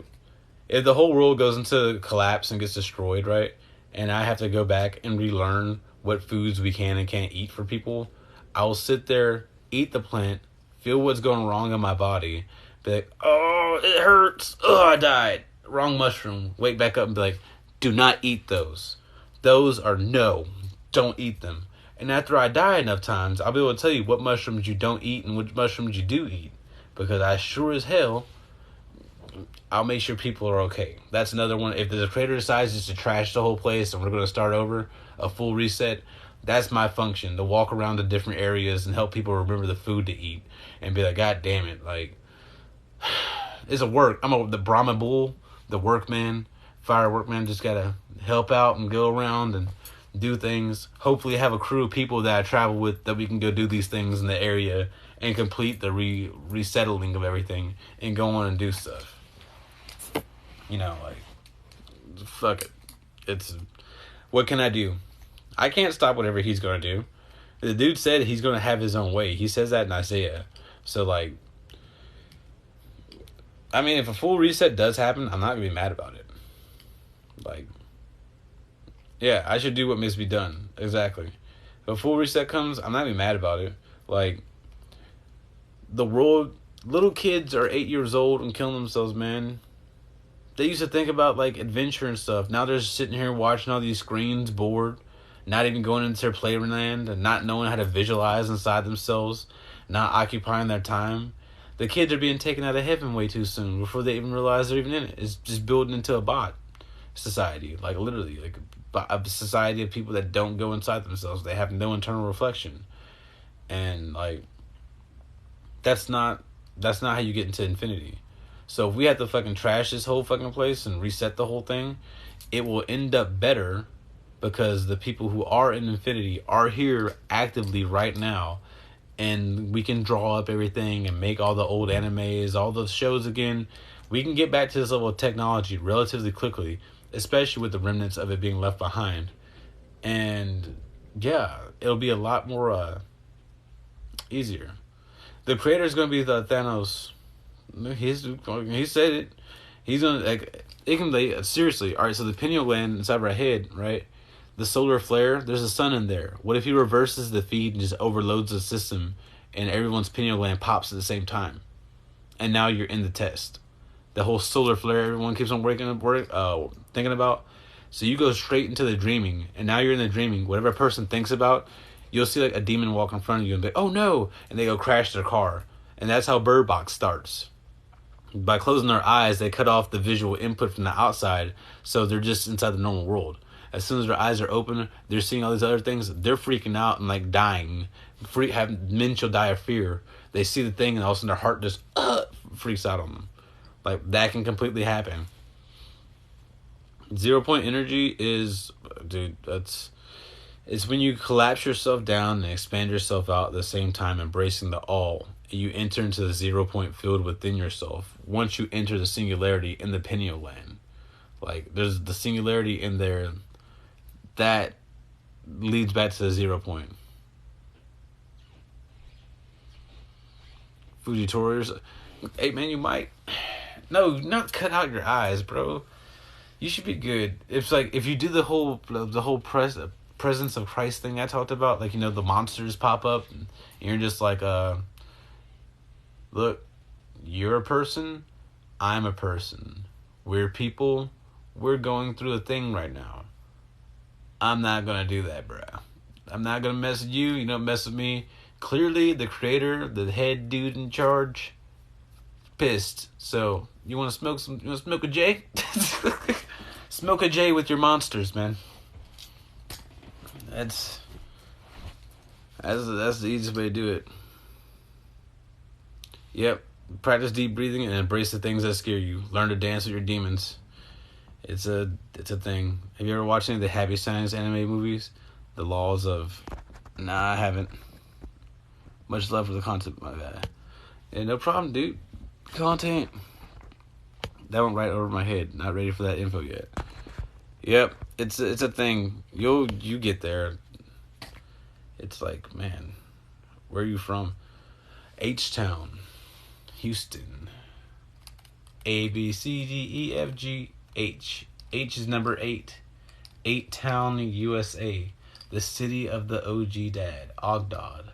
if the whole world goes into collapse and gets destroyed, right? And I have to go back and relearn what foods we can and can't eat for people, I will sit there, eat the plant, feel what's going wrong in my body, be like, oh, it hurts, oh, I died, wrong mushroom, wake back up and be like, do not eat those. Those are no, don't eat them. And after I die enough times, I'll be able to tell you what mushrooms you don't eat and which mushrooms you do eat. Because I sure as hell, I'll make sure people are okay. That's another one. If the creator decides just to trash the whole place and we're going to start over, a full reset, that's my function. To walk around the different areas and help people remember the food to eat. And be like, God damn it. Like, it's a work. The Brahma Bull, the workman, fire workman, just got to help out and go around and do things. Hopefully have a crew of people that I travel with that we can go do these things in the area and complete the resettling of everything and go on and do stuff. You know, like, fuck it. What can I do? I can't stop whatever he's going to do. The dude said he's going to have his own way. He says that in Isaiah. So, like, I mean, if a full reset does happen, I'm not going to be mad about it. Like, yeah, I should do what must be done. Exactly. If a full reset comes, I'm not going to be mad about it. Like, the world, little kids are 8 years old and killing themselves, man. They used to think about, like, adventure and stuff. Now they're just sitting here watching all these screens, bored, not even going into their playland, and not knowing how to visualize inside themselves, not occupying their time. The kids are being taken out of heaven way too soon before they even realize they're even in it. It's just building into a bot society, like, literally, like a society of people that don't go inside themselves. They have no internal reflection, and, like, that's not how you get into infinity. So if we have to fucking trash this whole fucking place and reset the whole thing, it will end up better because the people who are in infinity are here actively right now, and we can draw up everything and make all the old animes, all the shows again. We can get back to this level of technology relatively quickly, especially with the remnants of it being left behind. And yeah, it'll be a lot more easier. The creator is going to be the Thanos. He said it. He's gonna, like, it can be seriously. All right, so the pineal gland inside of our head, right? The solar flare. There's a sun in there. What if he reverses the feed and just overloads the system, and everyone's pineal gland pops at the same time, and now you're in the test. The whole solar flare everyone keeps on thinking about. So you go straight into the dreaming, and now you're in the dreaming. Whatever a person thinks about, you'll see like a demon walk in front of you and be, oh no, and they go crash their car, and that's how Bird Box starts. By closing their eyes, they cut off the visual input from the outside, so they're just inside the normal world. As soon as their eyes are open, they're seeing all these other things. They're freaking out and, like, dying. Men shall die of fear. They see the thing, and all of a sudden their heart just freaks out on them. Like, that can completely happen. 0 point energy is, dude, it's when you collapse yourself down and expand yourself out at the same time, embracing the all. You enter into the 0 point field within yourself once you enter the singularity in the pineal gland. Like, there's the singularity in there that leads back to the 0 point. Fujitori's, hey man, you might, no, not cut out your eyes, bro. You should be good. It's like, if you do the whole presence of Christ thing I talked about, like, you know, the monsters pop up, and you're just like, look, you're a person, I'm a person. We're people, we're going through a thing right now. I'm not gonna do that, bruh. I'm not gonna mess with you, you don't mess with me. Clearly, the creator, the head dude in charge, pissed. So, you wanna smoke a J? Smoke a J with your monsters, man. That's the easiest way to do it. Yep. Practice deep breathing and embrace the things that scare you. Learn to dance with your demons. It's a thing. Have you ever watched any of the Happy Science anime movies? The laws of... Nah, I haven't. Much love for the content, my bad. Yeah, no problem, dude. Content. That went right over my head. Not ready for that info yet. Yep, it's a thing. You get there. It's like, man, where are you from? H-Town. Houston. A, B, C, D, E, F, G, H. H is number 8. 8-Town, USA. The city of the OG dad. Ogdad.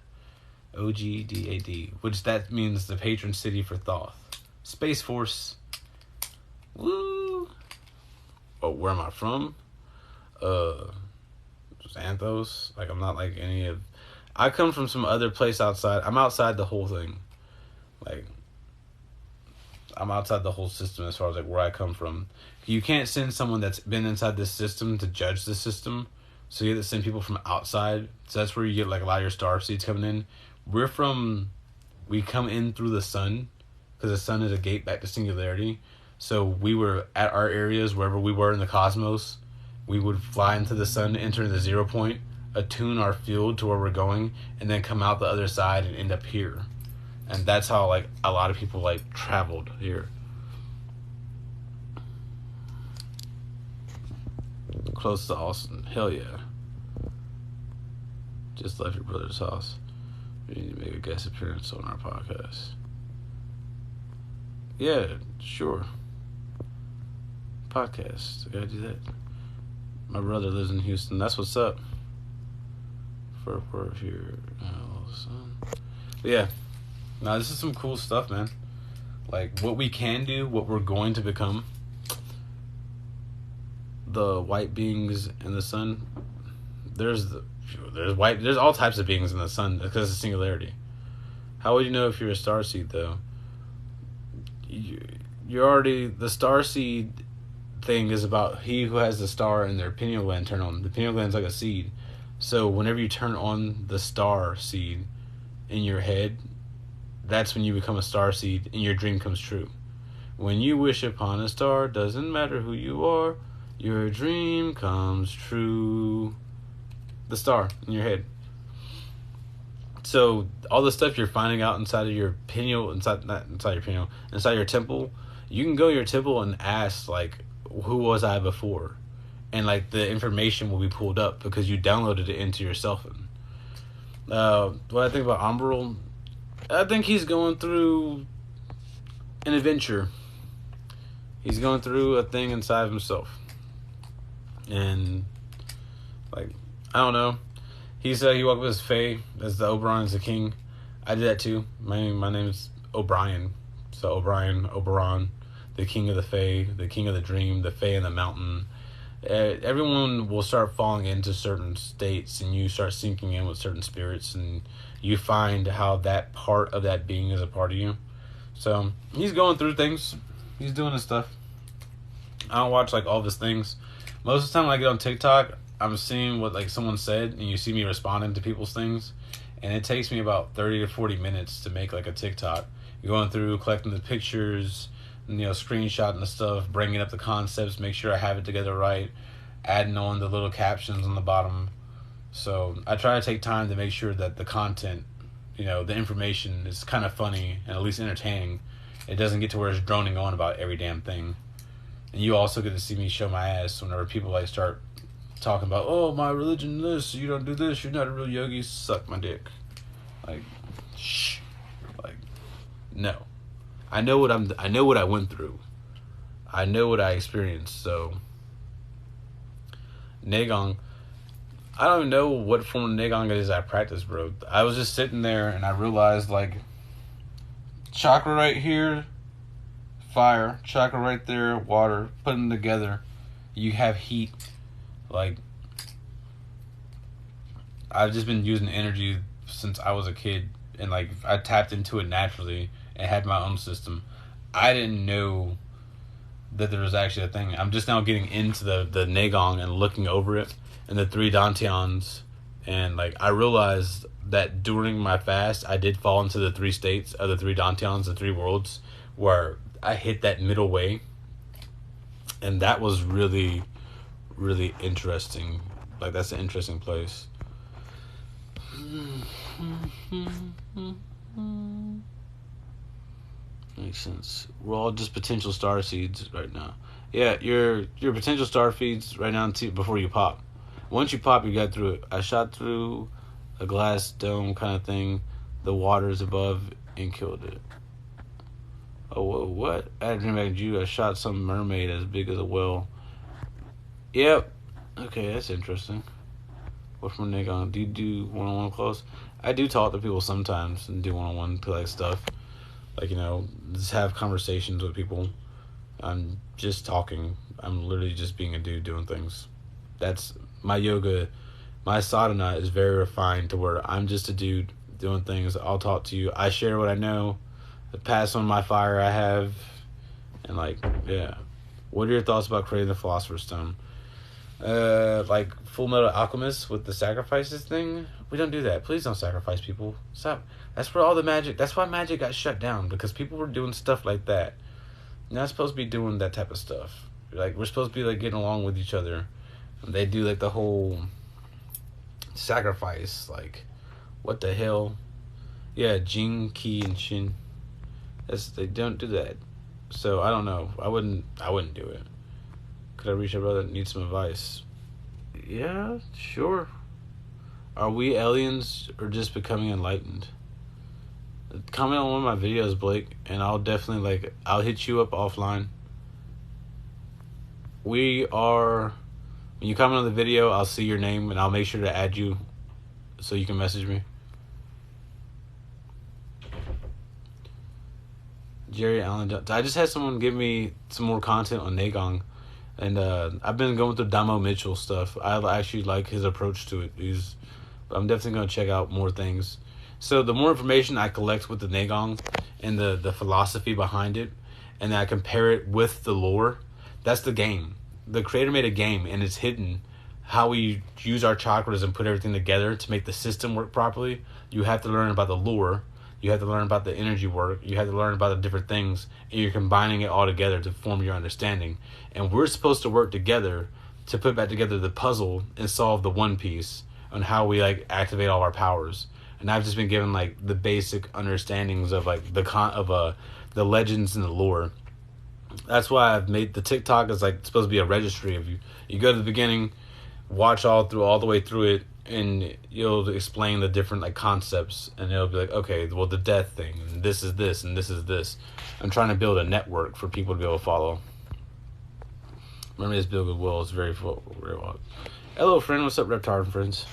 OGDAD. Which that means the patron city for Thoth. Space Force. Woo! Oh, where am I from? Xanthos. Like, I'm not like any of... I come from some other place outside. I'm outside the whole thing. Like, I'm outside the whole system as far as, like, where I come from. You can't send someone that's been inside this system to judge the system. So you have to send people from outside. So that's where you get, like, a lot of your star seeds coming in. We come in through the sun, because the sun is a gate back to singularity. So we were at our areas, wherever we were in the cosmos. We would fly into the sun, enter the 0 point, attune our field to where we're going, and then come out the other side and end up here. And that's how, like, a lot of people, like, traveled here. Close to Austin. Hell yeah. Just left your brother's house. We need to make a guest appearance on our podcast. Yeah, sure. Podcast. I gotta do that. My brother lives in Houston. That's what's up. For here. Oh, son. But yeah. Now, this is some cool stuff, man. Like, what we can do, what we're going to become. The white beings in the sun. There's all types of beings in the sun because of singularity. How would you know if you're a starseed, though? You're already... The starseed thing is about he who has the star in their pineal gland turn on. The pineal gland's like a seed. So whenever you turn on the star seed in your head, that's when you become a star seed and your dream comes true. When you wish upon a star, doesn't matter who you are, your dream comes true. The star in your head. So all the stuff you're finding out inside of your pineal, inside your temple, you can go to your temple and ask, like, who was I before? And, like, the information will be pulled up because you downloaded it into yourself. What I think about Umbral, I think he's going through an adventure. He's going through a thing inside of himself. And, like, I don't know. He said he walked with his fae as the Oberon's the king. I did that too. My name is O'Brien. So Oberon, the king of the fae, the king of the dream, the fae in the mountain. Everyone will start falling into certain states, and you start sinking in with certain spirits, and you find how that part of that being is a part of you. So he's going through things. He's doing his stuff. I don't watch, like, all of his things. Most of the time when I get on TikTok, I'm seeing what, like, someone said, and you see me responding to people's things, and it takes me about 30 to 40 minutes to make, like, a TikTok. You're going through, collecting the pictures, and, screenshotting the stuff, bringing up the concepts, make sure I have it together right, adding on the little captions on the bottom. So I try to take time to make sure that the content, the information is kind of funny and at least entertaining. It doesn't get to where it's droning on about every damn thing. And you also get to see me show my ass whenever people, like, start talking about, oh, my religion this, you don't do this, you're not a real yogi, suck my dick. Like, shh. Like, no. I know what I went through. I know what I experienced. So Neigong, I don't even know what form of Neigong it is I practice, bro. I was just sitting there and I realized, like, chakra right here, fire, chakra right there, water, put them together, you have heat. Like, I've just been using energy since I was a kid, and, like, I tapped into it naturally and had my own system. I didn't know that there was actually a thing. I'm just now getting into the Neigong and looking over it and the three Dantians, and, like, I realized that during my fast I did fall into the three states of the three Dantians, the three worlds, where I hit that middle way, and that was really, really interesting. Like, that's an interesting place. Makes sense. We're all just potential star seeds right now. Yeah, you're potential star feeds right now before you pop. Once you pop, you got through it. I shot through a glass dome kind of thing. The water's above and killed it. Oh, what? I had a dream back you. I shot some mermaid as big as a whale. Yep. Okay, that's interesting. What from Neigong? Do you do one-on-one close? I do talk to people sometimes and do one-on-one like stuff. Like, just have conversations with people. I'm just talking. I'm literally just being a dude doing things. That's my yoga. My sadhana is very refined to where I'm just a dude doing things. I'll talk to you. I share what I know. I pass on my fire I have. And, like, yeah. What are your thoughts about creating the Philosopher's Stone? Like Full Metal Alchemist with the sacrifices thing. We don't do that. Please don't sacrifice people. Stop. That's where all the magic. That's why magic got shut down, because people were doing stuff like that. You're not supposed to be doing that type of stuff. Like, we're supposed to be, like, getting along with each other. And they do, like, the whole sacrifice. Like, what the hell? Yeah, Jin, Ki, and Shin. They don't do that. So I don't know. I wouldn't do it. Could I reach a brother that needs some advice? Yeah, sure. Are we aliens or just becoming enlightened? Comment on one of my videos, Blake, and I'll definitely, I'll hit you up offline. We are... When you comment on the video, I'll see your name, and I'll make sure to add you so you can message me. Jerry Allen Johnson. I just had someone give me some more content on Nagong. And I've been going through Damo Mitchell stuff. I actually like his approach to it. I'm definitely going to check out more things. So the more information I collect with the Nagong and the philosophy behind it, and then I compare it with the lore, that's the game. The creator made a game, and it's hidden how we use our chakras and put everything together to make the system work properly. You have to learn about the lore. You have to learn about the energy work. You have to learn about the different things, and you're combining it all together to form your understanding. And we're supposed to work together to put back together the puzzle and solve the one piece on how we like activate all our powers. And I've just been given like the basic understandings of like the legends and the lore. That's why I've made the TikTok is like supposed to be a registry of you. You go to the beginning, watch all the way through it, and you'll explain the different like concepts, and it'll be like, okay, well, the death thing, and this is this, and this is this. I'm trying to build a network for people to be able to follow. Remember this Bill Goodwill is very well. Hello, friend. What's up, Reptard friends?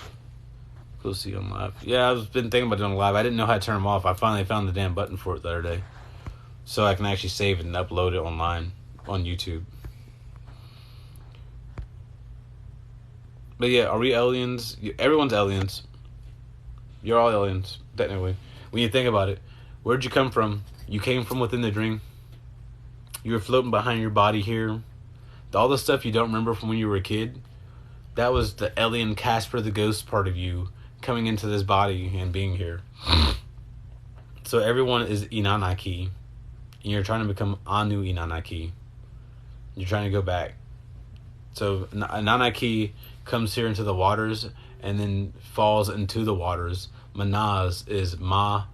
Cool to see you on live. Yeah, I've been thinking about doing live. I didn't know how to turn them off. I finally found the damn button for it the other day, so I can actually save it and upload it online on YouTube. But yeah, are we aliens? Everyone's aliens. You're all aliens, technically. When you think about it, where'd you come from? You came from within the dream. You were floating behind your body here. All the stuff you don't remember from when you were a kid, that was the alien Casper the Ghost part of you coming into this body and being here. So everyone is Inanaki, and you're trying to become Anu Inanaki. You're trying to go back. So Inanaki comes here into the waters and then falls into the waters. Manaz is Ma,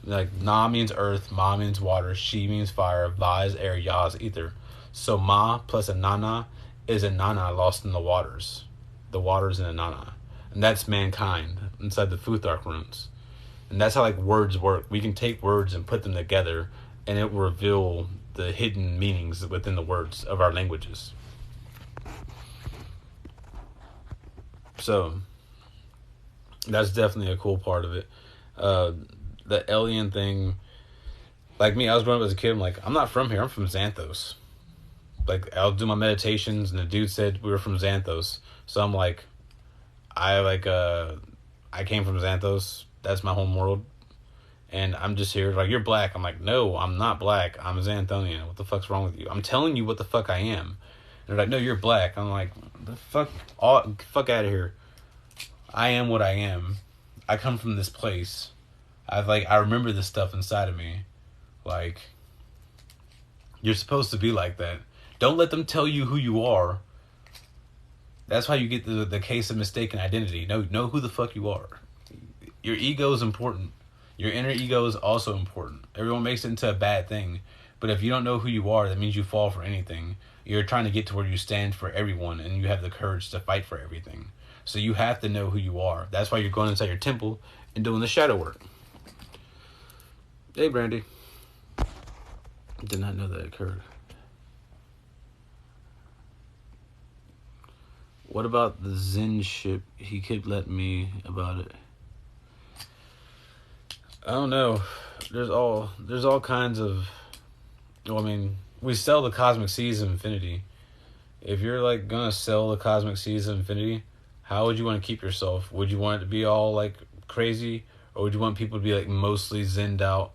like Na means earth, Ma means water, She means fire, Va is air, Ya is ether. So Ma plus a Nana is a Nana lost in the waters. The waters in a Nana. And that's mankind inside the Futhark runes. And that's how like words work. We can take words and put them together, and it will reveal the hidden meanings within the words of our languages. So that's definitely a cool part of it. The alien thing, like me, I was growing up as a kid. I'm like, I'm not from here. I'm from Xanthos. Like, I'll do my meditations, and the dude said we were from Xanthos. So I'm like, I came from Xanthos. That's my home world. And I'm just here. Like, you're black. I'm like, no, I'm not black. I'm Xanthonian. What the fuck's wrong with you? I'm telling you what the fuck I am. And they're like, no, you're black. I'm like, the fuck out of here. I am what I am. I come from this place. I remember this stuff inside of me. Like, you're supposed to be like that. Don't let them tell you who you are. That's how you get the case of mistaken identity. Know who the fuck you are. Your ego is important. Your inner ego is also important. Everyone makes it into a bad thing. But if you don't know who you are, that means you fall for anything. You're trying to get to where you stand for everyone, and you have the courage to fight for everything. So you have to know who you are. That's why you're going inside your temple and doing the shadow work. Hey, Brandy. Did not know that occurred. What about the Zen ship? He kept letting me about it. I don't know. There's all kinds of. Well, I mean, we sell the cosmic seas of infinity. If you're like gonna sell the cosmic seas of infinity, how would you want to keep yourself? Would you want it to be all like crazy, or would you want people to be like mostly zenned out,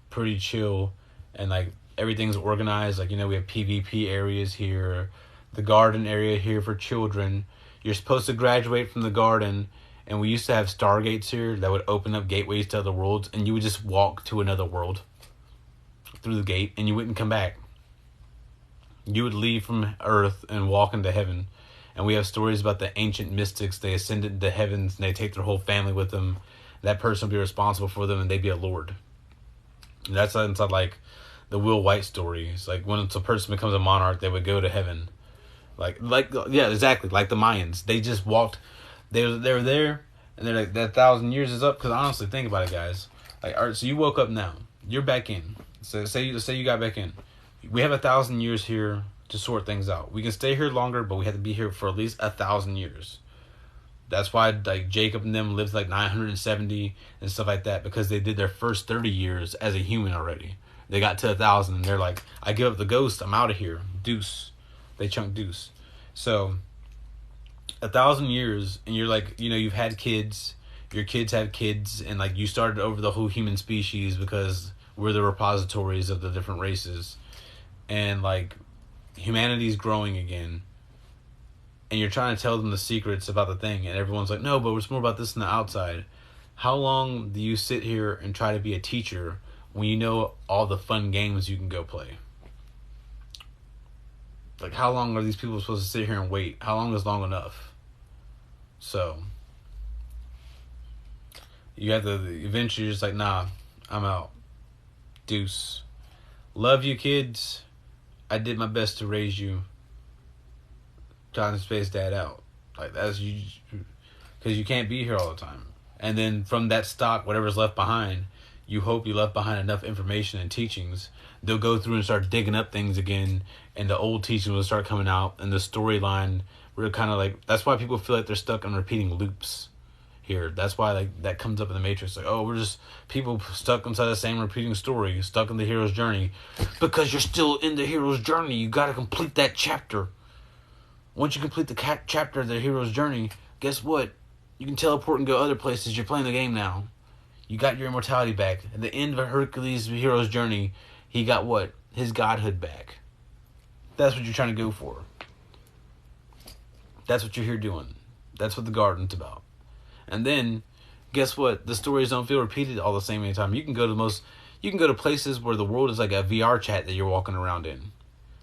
pretty chill, and like everything's organized? Like, you know, we have PvP areas here, the garden area here for children. You're supposed to graduate from the garden, and we used to have stargates here that would open up gateways to other worlds, and you would just walk to another world through the gate, and you wouldn't come back. You would leave from Earth and walk into heaven. And we have stories about the ancient mystics. They ascended into heavens, and they take their whole family with them. That person would be responsible for them, and they'd be a lord. And that's inside like the Will White story. It's like when a person becomes a monarch, they would go to heaven. Like yeah, exactly. Like the Mayans, they just walked. They were there, and they're like, that 1,000 years is up. Because honestly, think about it, guys. Like, all right, so you woke up now. You're back in. So say you got back in. We have 1,000 years here to sort things out. We can stay here longer, but we have to be here for at least 1,000 years. That's why like Jacob and them lived like 970 and stuff like that, because they did their first 30 years as a human already. They got to 1,000 and they're like, I give up the ghost, I'm out of here. Deuce. They chunk deuce. So 1,000 years, and you're like, you've had kids, your kids have kids, and like you started over the whole human species because we're the repositories of the different races, and like humanity's growing again, and you're trying to tell them the secrets about the thing, and everyone's like, no, but it's more about this on the outside. How long do you sit here and try to be a teacher when you know all the fun games you can go play? Like, how long are these people supposed to sit here and wait? How long is long enough? So, you have to eventually just like, nah, I'm out. Deuce. Love you, kids. I did my best to raise you. Time to space dad out. Like, that's you. Because you can't be here all the time. And then from that stock, whatever's left behind, you hope you left behind enough information and teachings. They'll go through and start digging up things again, and the old teachings will start coming out, and the storyline, we're kind of like, that's why people feel like they're stuck on repeating loops here. That's why like that comes up in the Matrix, like, oh, we're just people stuck inside the same repeating story, stuck in the hero's journey. Because you're still in the hero's journey, you got to complete that chapter. Once you complete the chapter of the hero's journey, guess what? You can teleport and go other places. You're playing the game now. You got your immortality back. At the end of Hercules' hero's journey, he got what? His godhood back. That's what you're trying to go for. That's what you're here doing. That's what the garden's about. And then, guess what? The stories don't feel repeated all the same anytime. You can go to places where the world is like a VR chat that you're walking around in.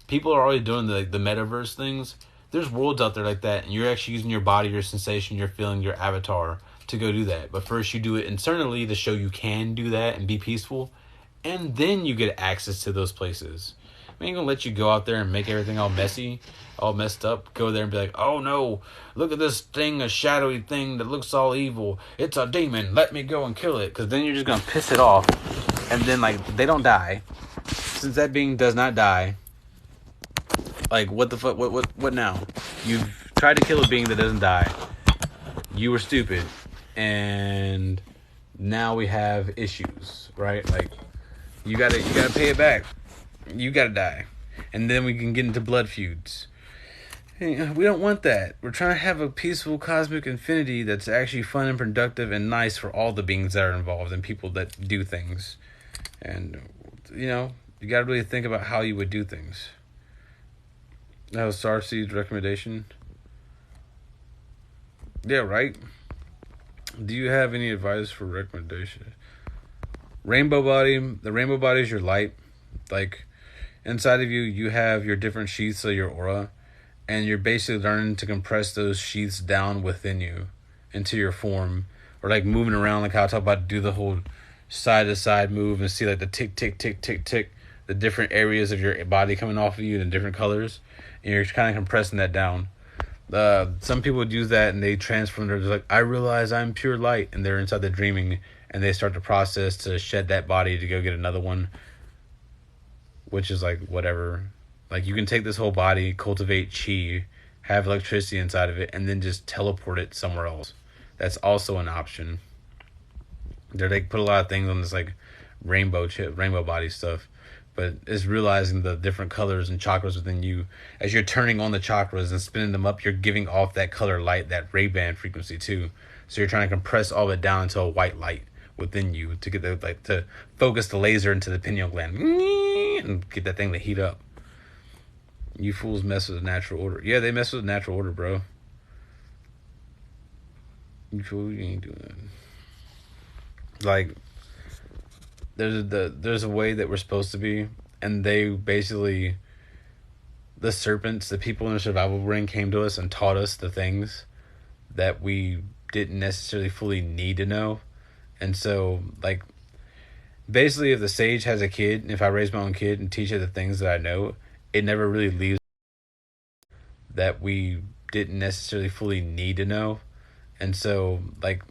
People are already doing the metaverse things. There's worlds out there like that, and you're actually using your body, your sensation, your feeling, your avatar to go do that. But first you do it internally to show you can do that and be peaceful, and then you get access to those places. I ain't gonna let you go out there and make everything all messy, all messed up. Go there and be like, oh no, look at this thing, a shadowy thing that looks all evil. It's a demon, let me go and kill it. Because then you're just gonna piss it off. And then like, they don't die. Since that being does not die, like, what the fuck, what now? You've tried to kill a being that doesn't die. You were stupid. And now we have issues, right? Like, you gotta pay it back. You gotta die. And then we can get into blood feuds. Hey, we don't want that. We're trying to have a peaceful cosmic infinity that's actually fun and productive and nice for all the beings that are involved and people that do things. And, you gotta really think about how you would do things. That was Starseed's recommendation. Yeah, right? Do you have any advice for recommendation? Rainbow body. The rainbow body is your light. Like, inside of you, you have your different sheaths of your aura. And you're basically learning to compress those sheaths down within you into your form. Or like moving around, like how I talk about, do the whole side to side move and see like the tick, tick, tick, tick, tick. The different areas of your body coming off of you in different colors. And you're kind of compressing that down. Some people would use that and they transform. They're like, I realize I'm pure light. And they're inside the dreaming. And they start the process to shed that body to go get another one. Which is like whatever. Like, you can take this whole body, cultivate chi, have electricity inside of it, and then just teleport it somewhere else. That's also an option. They put a lot of things on this like rainbow body stuff. But it's realizing the different colors and chakras within you. As you're turning on the chakras and spinning them up, you're giving off that color light, that Ray-Ban frequency too. So you're trying to compress all of it down into a white light within you to get to focus the laser into the pineal gland and get that thing to heat up. You fools mess with the natural order. Yeah, they mess with the natural order, bro. You fool, you ain't doing that. Like, there's a way that we're supposed to be, and they basically, the serpents, the people in the survival ring came to us and taught us the things that we didn't necessarily fully need to know. And so, like, basically, if the sage has a kid, and if I raise my own kid and teach her the things that I know, it never really leaves that we didn't necessarily fully need to know. And so, like,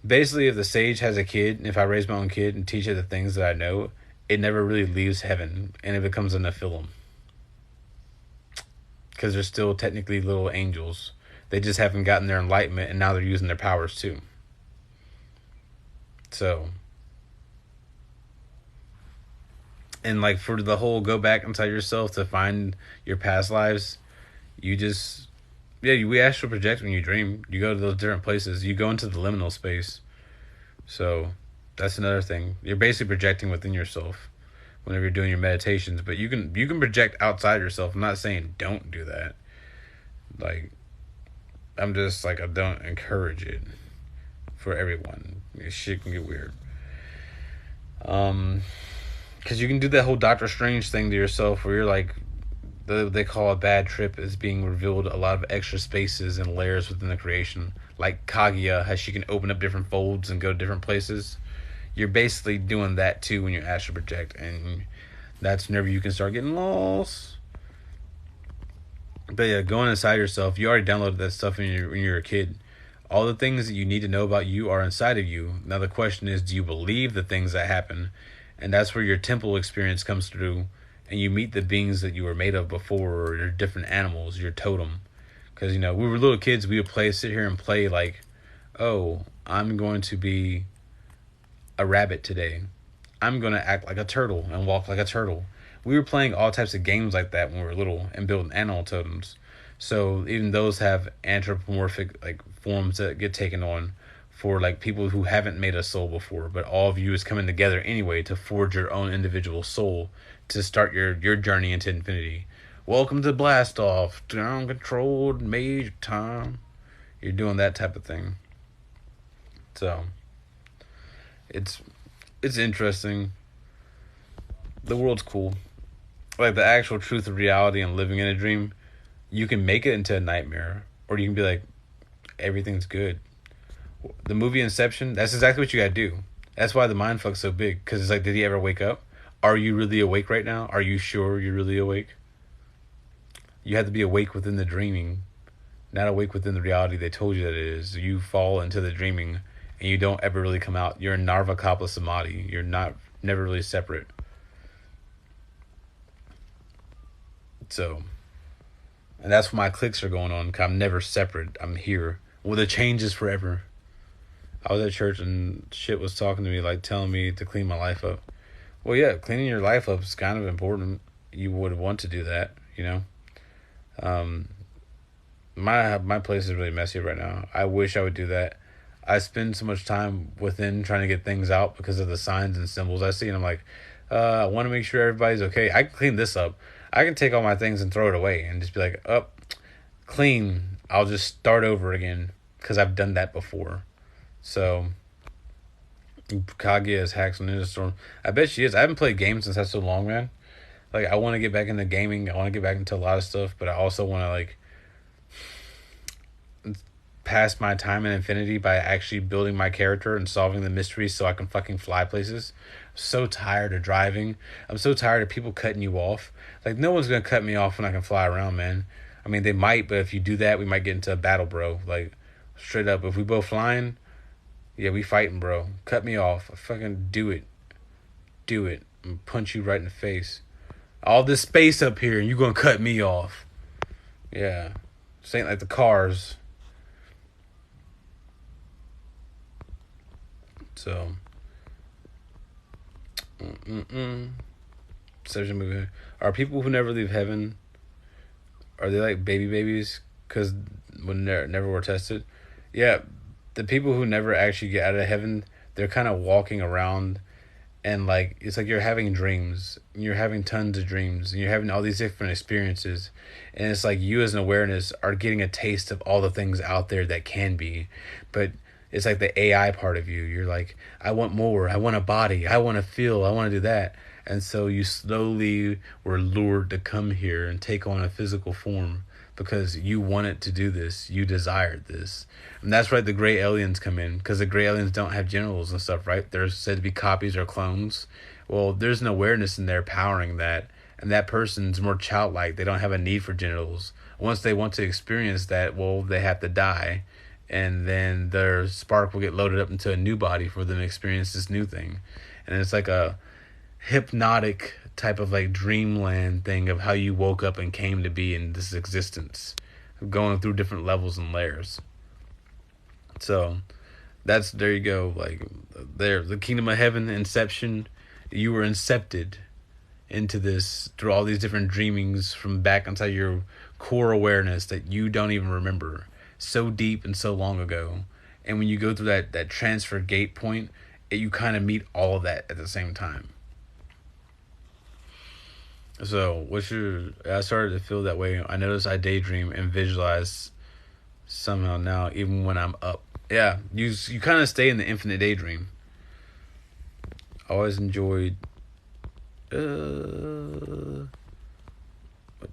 basically, if the sage has a kid, and if I raise my own kid and teach her the things that I know, it never really leaves heaven, and it becomes a Nephilim. Because they're still technically little angels. They just haven't gotten their enlightenment, and now they're using their powers too. So, And like for the whole go back inside yourself to find your past lives, you just we astral project when you dream. You go to those different places. You go into the liminal space. So that's another thing. You're basically projecting within yourself whenever you're doing your meditations. But you can project outside yourself. I'm not saying don't do that. Like, I'm just like, I don't encourage it for everyone. Shit can get weird. Because you can do that whole Doctor Strange thing to yourself where you're like, they call a bad trip as being revealed a lot of extra spaces and layers within the creation. Like Kaguya, how she can open up different folds and go to different places. You're basically doing that too when you astral project, and that's whenever you can start getting lost. But yeah, going inside yourself, you already downloaded that stuff when you're a kid. All the things that you need to know about you are inside of you. Now the question is, do you believe the things that happen? And that's where your temple experience comes through, and you meet the beings that you were made of before, or your different animals, your totem. Because, we were little kids, we would sit here and play like, oh, I'm going to be a rabbit today. I'm going to act like a turtle and walk like a turtle. We were playing all types of games like that when we were little and building animal totems. So even those have anthropomorphic like forms that get taken on for like people who haven't made a soul before, but all of you is coming together anyway to forge your own individual soul to start your journey into infinity. Welcome to Blast Off, down controlled major time. You're doing that type of thing. So it's interesting. The world's cool. Like the actual truth of reality and living in a dream, you can make it into a nightmare, or you can be like, everything's good. The movie Inception, that's exactly what you gotta do. That's why the mind fuck's so big, because it's like, did he ever wake up? Are you really awake right now? Are you sure you're really awake? You have to be awake within the dreaming, not awake within the reality they told you that it is. You fall into the dreaming, and you don't ever really come out. You're in Narvakapla Samadhi. You're never really separate. So, and that's why my clicks are going on, because I'm never separate. I'm here. Well, the change is forever. I was at church and shit was talking to me, like telling me to clean my life up. Well, yeah, cleaning your life up is kind of important. You would want to do that, My place is really messy right now. I wish I would do that. I spend so much time within trying to get things out because of the signs and symbols I see, and I'm like, I want to make sure everybody's okay. I can clean this up. I can take all my things and throw it away and just be like, clean. I'll just start over again because I've done that before. So, Kaguya is hacks on Ninja Storm. I bet she is. I haven't played games since that's so long, man. Like, I want to get back into gaming. I want to get back into a lot of stuff, but I also want to, like, pass my time in infinity by actually building my character and solving the mysteries so I can fucking fly places. I'm so tired of driving. I'm so tired of people cutting you off. Like, no one's going to cut me off when I can fly around, man. I mean, they might, but if you do that, we might get into a battle, bro. Like, straight up, if we both flying, yeah, we fighting, bro. Cut me off. Fucking do it. Do it. And punch you right in the face. All this space up here, and you gonna cut me off. Yeah. This ain't like the cars. So. Such a movie. Are people who never leave heaven, are they like babies? Because when they never were tested? Yeah. The people who never actually get out of heaven, they're kind of walking around and like, it's like you're having dreams. You're having tons of dreams and you're having all these different experiences. And it's like you as an awareness are getting a taste of all the things out there that can be. But it's like the AI part of you. You're like, I want more. I want a body. I want to feel. I want to do that. And so you slowly were lured to come here and take on a physical form because you wanted to do this. You desired this. And that's why the gray aliens come in, because the gray aliens don't have genitals and stuff, right? They're said to be copies or clones. Well, there's an awareness in there powering that, and that person's more childlike. They don't have a need for genitals. Once they want to experience that, well, they have to die, and then their spark will get loaded up into a new body for them to experience this new thing. And it's like a hypnotic type of like dreamland thing of how you woke up and came to be in this existence, going through different levels and layers. So there you go. Like there, the kingdom of heaven, Inception, you were incepted. into this through all these different dreamings from back inside your core awareness that you don't even remember, so deep and so long ago. And when you go through that transfer gate point, you kind of meet all of that at the same time. So I started to feel that way. I noticed I daydream and visualize somehow now, even when I'm up. Yeah, you kind of stay in the infinite daydream. Always enjoyed what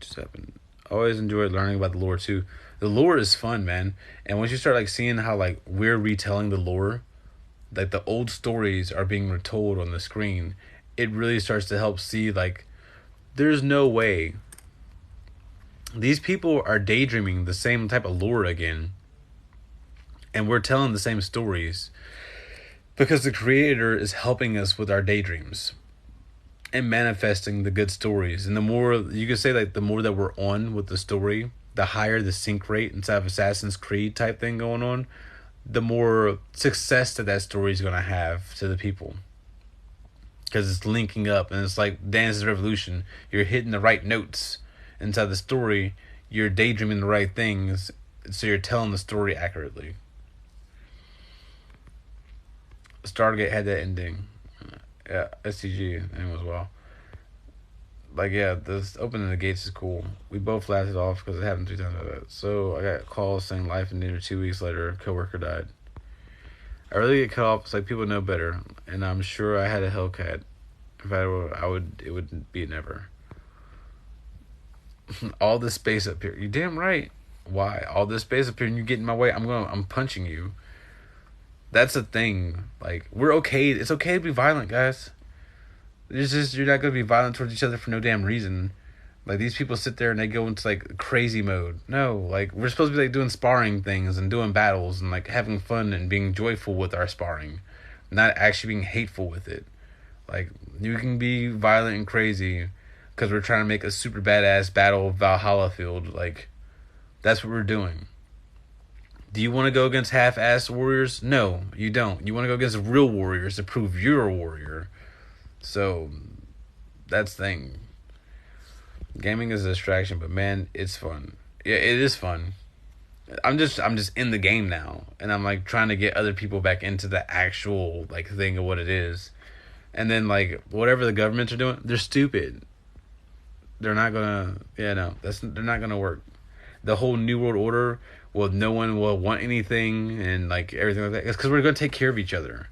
just happened? Always enjoyed learning about the lore too. The lore is fun, man. And once you start like seeing how like we're retelling the lore, like the old stories are being retold on the screen, it really starts to help see like there's no way these people are daydreaming the same type of lore again, and we're telling the same stories because the creator is helping us with our daydreams and manifesting the good stories. And the more, you could say like the more that we're on with the story, the higher the sync rate inside of Assassin's Creed type thing going on, the more success that story is going to have to the people. Because it's linking up, and it's like Dance's Revolution. You're hitting the right notes inside the story. You're daydreaming the right things, so you're telling the story accurately. Stargate had that ending. Yeah, SCG name as well. Like, yeah, this opening the gates is cool. We both laughed it off because it happened 3 times like that. So I got calls saying life and dinner 2 weeks later, coworker died. I really get cut off. It's like people know better, and I'm sure I had a Hellcat. If I would, it wouldn't be never. All this space up here. You're damn right. Why? All this space up here, and you get in my way. I'm punching you. That's the thing. Like, we're okay. It's okay to be violent, guys. It's just, you're not going to be violent towards each other for no damn reason. Like, these people sit there and they go into, like, crazy mode. No, like, we're supposed to be, like, doing sparring things and doing battles and, like, having fun and being joyful with our sparring. Not actually being hateful with it. Like, you can be violent and crazy because we're trying to make a super badass battle of Valhalla field. Like, that's what we're doing. Do you want to go against half-assed warriors? No, you don't. You want to go against real warriors to prove you're a warrior. So, that's the thing. Gaming is a distraction, but man, it's fun. Yeah, it is fun. I'm just in the game now, and I'm like trying to get other people back into the actual like thing of what it is. And then like whatever the governments are doing, they're stupid. They're not gonna. Yeah, no, they're not gonna work. The whole New World Order. Well, no one will want anything and like everything like that. It's because we're gonna take care of each other,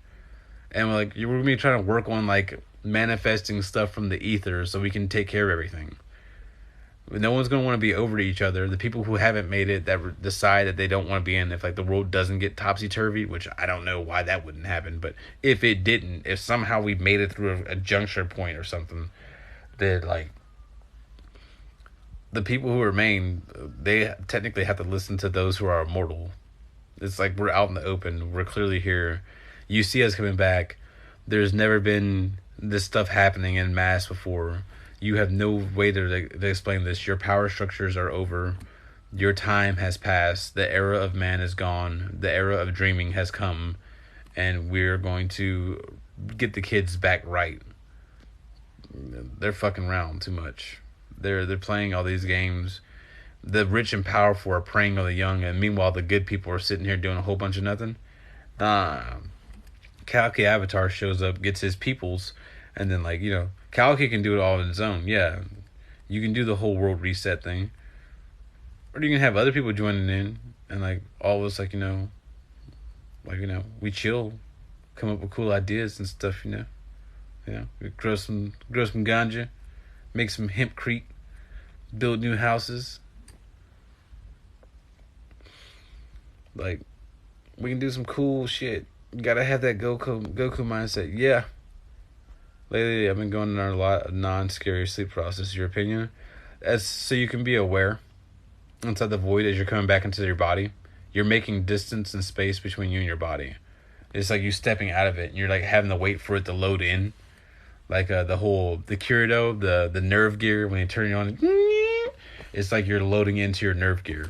and we're gonna be trying to work on like manifesting stuff from the ether so we can take care of everything. No one's gonna want to be over to each other. The people who haven't made it that decide that they don't want to be in, if like the world doesn't get topsy-turvy, which I don't know why that wouldn't happen, but if it didn't, if somehow we made it through a juncture point or something, that like the people who remain, they technically have to listen to those who are immortal. It's like we're out in the open. We're clearly here. You see us coming back. There's never been this stuff happening in mass before. You have no way to explain this. Your power structures are over. Your time has passed. The era of man is gone. The era of dreaming has come. And we're going to get the kids back right. They're fucking around too much. They're playing all these games. The rich and powerful are preying on the young, and meanwhile the good people are sitting here doing a whole bunch of nothing. Kalki Avatar shows up, gets his peoples, and then like, Kalki can do it all on his own. Yeah, you can do the whole world reset thing, or you can have other people joining in, and like all of us we chill, come up with cool ideas and stuff. We grow some ganja. Make some hempcrete, build new houses. Like, we can do some cool shit. You gotta have that Goku mindset. Yeah. Lately, I've been going on a lot of non-scary sleep process. Your opinion? So you can be aware inside the void as you're coming back into your body. You're making distance and space between you and your body. It's like you stepping out of it, and you're like having to wait for it to load in. Like the Kirito, the nerve gear, when you turn it on, it's like you're loading into your nerve gear.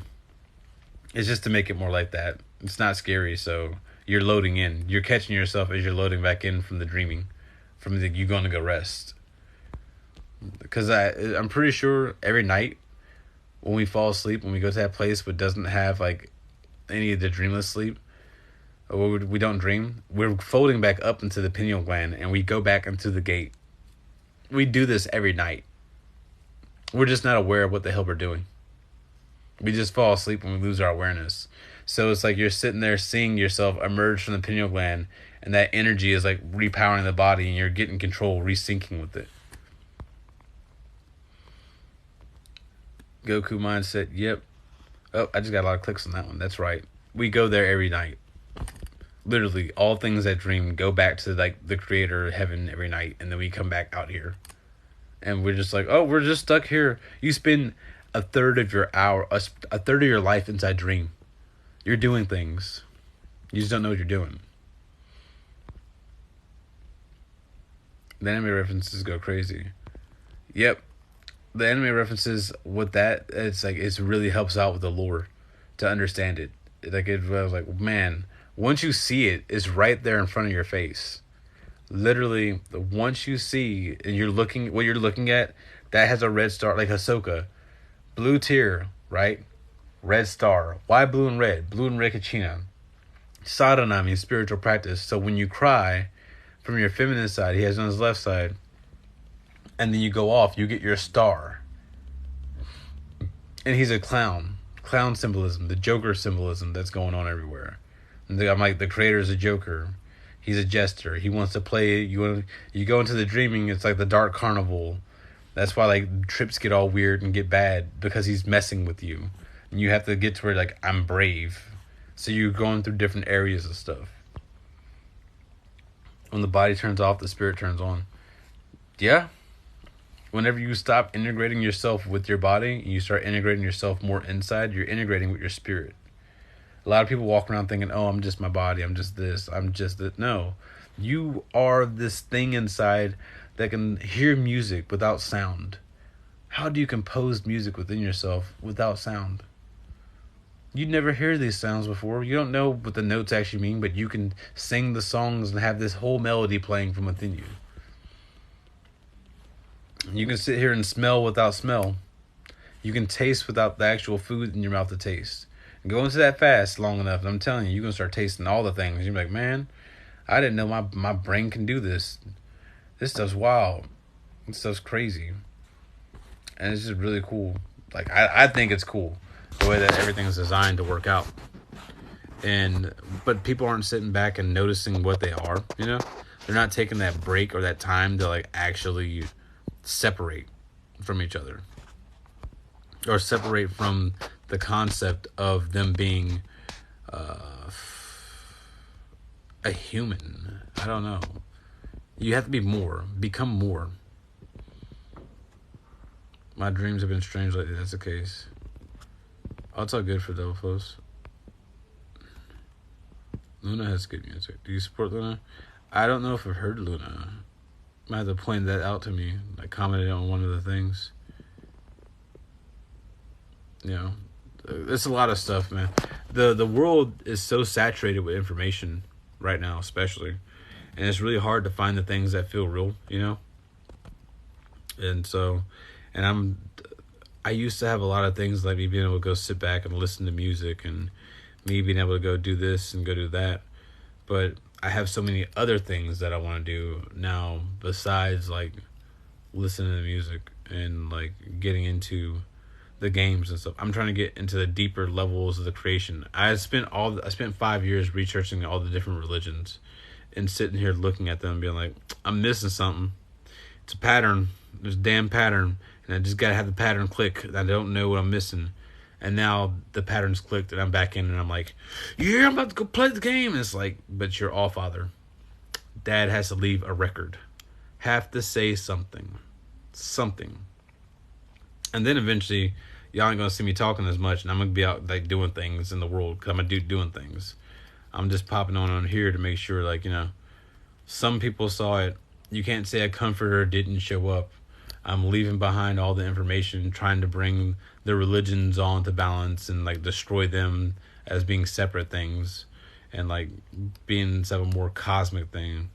It's just to make it more like that. It's not scary, so you're loading in. You're catching yourself as you're loading back in from the dreaming, from the you going to go rest. Because I'm pretty sure every night when we fall asleep, when we go to that place but doesn't have like any of the dreamless sleep, or we don't dream, we're folding back up into the pineal gland and we go back into the gate. We do this every night. We're just not aware of what the hell we're doing. We just fall asleep when we lose our awareness. So it's like you're sitting there seeing yourself emerge from the pineal gland, and that energy is like repowering the body, and you're getting control, resyncing with it. Goku mindset, yep. Oh, I just got a lot of clicks on that one. That's right. We go there every night. Literally, all things that dream go back to like the creator heaven every night, and then we come back out here. And we're just like, oh, we're just stuck here. You spend a third of your life inside dream. You're doing things. You just don't know what you're doing. The anime references go crazy. Yep. The anime references with that, it's like, it really helps out with the lore to understand it. Like, it was like, man, once you see it, it's right there in front of your face. Literally, once you see and you're looking, what you're looking at, that has a red star, like Ahsoka. Blue tear, right? Red star. Why blue and red? Blue and red kachina. Sadhana means spiritual practice. So when you cry from your feminine side, he has on his left side, and then you go off, you get your star. And he's a clown. Clown symbolism, the Joker symbolism that's going on everywhere. And I'm like, the creator's a Joker. He's a jester. He wants to play. You go into the dreaming. It's like the dark carnival. That's why like trips get all weird and get bad, because he's messing with you, and you have to get to where like, I'm brave. So you're going through different areas of stuff. When the body turns off, the spirit turns on. Yeah. Whenever you stop integrating yourself with your body, and you start integrating yourself more inside, you're integrating with your spirit. A lot of people walk around thinking, oh, I'm just my body, I'm just this, I'm just that. No. You are this thing inside that can hear music without sound. How do you compose music within yourself without sound? You'd never hear these sounds before. You don't know what the notes actually mean, but you can sing the songs and have this whole melody playing from within you. You can sit here and smell without smell. You can taste without the actual food in your mouth to taste. Go into that fast long enough, and I'm telling you, you're going to start tasting all the things. You're like, man, I didn't know my brain can do this. This stuff's wild. This stuff's crazy. And it's just really cool. Like, I think it's cool, the way that everything's designed to work out. But people aren't sitting back and noticing what they are, you know? They're not taking that break or that time to, like, actually separate from each other. Or separate from the concept of them being a human. I don't know. You have to be more. Become more. My dreams have been strange lately. That's the case. Oh, it's all good for Double Flows. Luna has good music. Do you support Luna? I don't know if I've heard Luna. Might have to point that out to me. I commented on one of the things. You know, it's a lot of stuff, man. The world is so saturated with information right now, especially, and it's really hard to find the things that feel real, you know. And I used to have a lot of things like me being able to go sit back and listen to music, and me being able to go do this and go do that, but I have so many other things that I want to do now besides like listening to music and like getting into the games and stuff. I'm trying to get into the deeper levels of the creation. I spent 5 years researching all the different religions and sitting here looking at them and being like, I'm missing something. It's a pattern. There's a damn pattern, and I just gotta have the pattern click. I don't know what I'm missing. And now the pattern's clicked, and I'm back in, and I'm like, yeah, I'm about to go play the game. And it's like, but you're all father. Dad has to leave a record. Have to say something. Something. And then eventually, y'all ain't gonna see me talking as much, and I'm gonna be out like doing things in the world, because I'm a dude doing things. I'm just popping on here to make sure, like, you know, some people saw it. You can't say a comforter didn't show up. I'm leaving behind all the information, trying to bring the religions all into balance and like destroy them as being separate things, and like being some more cosmic thing.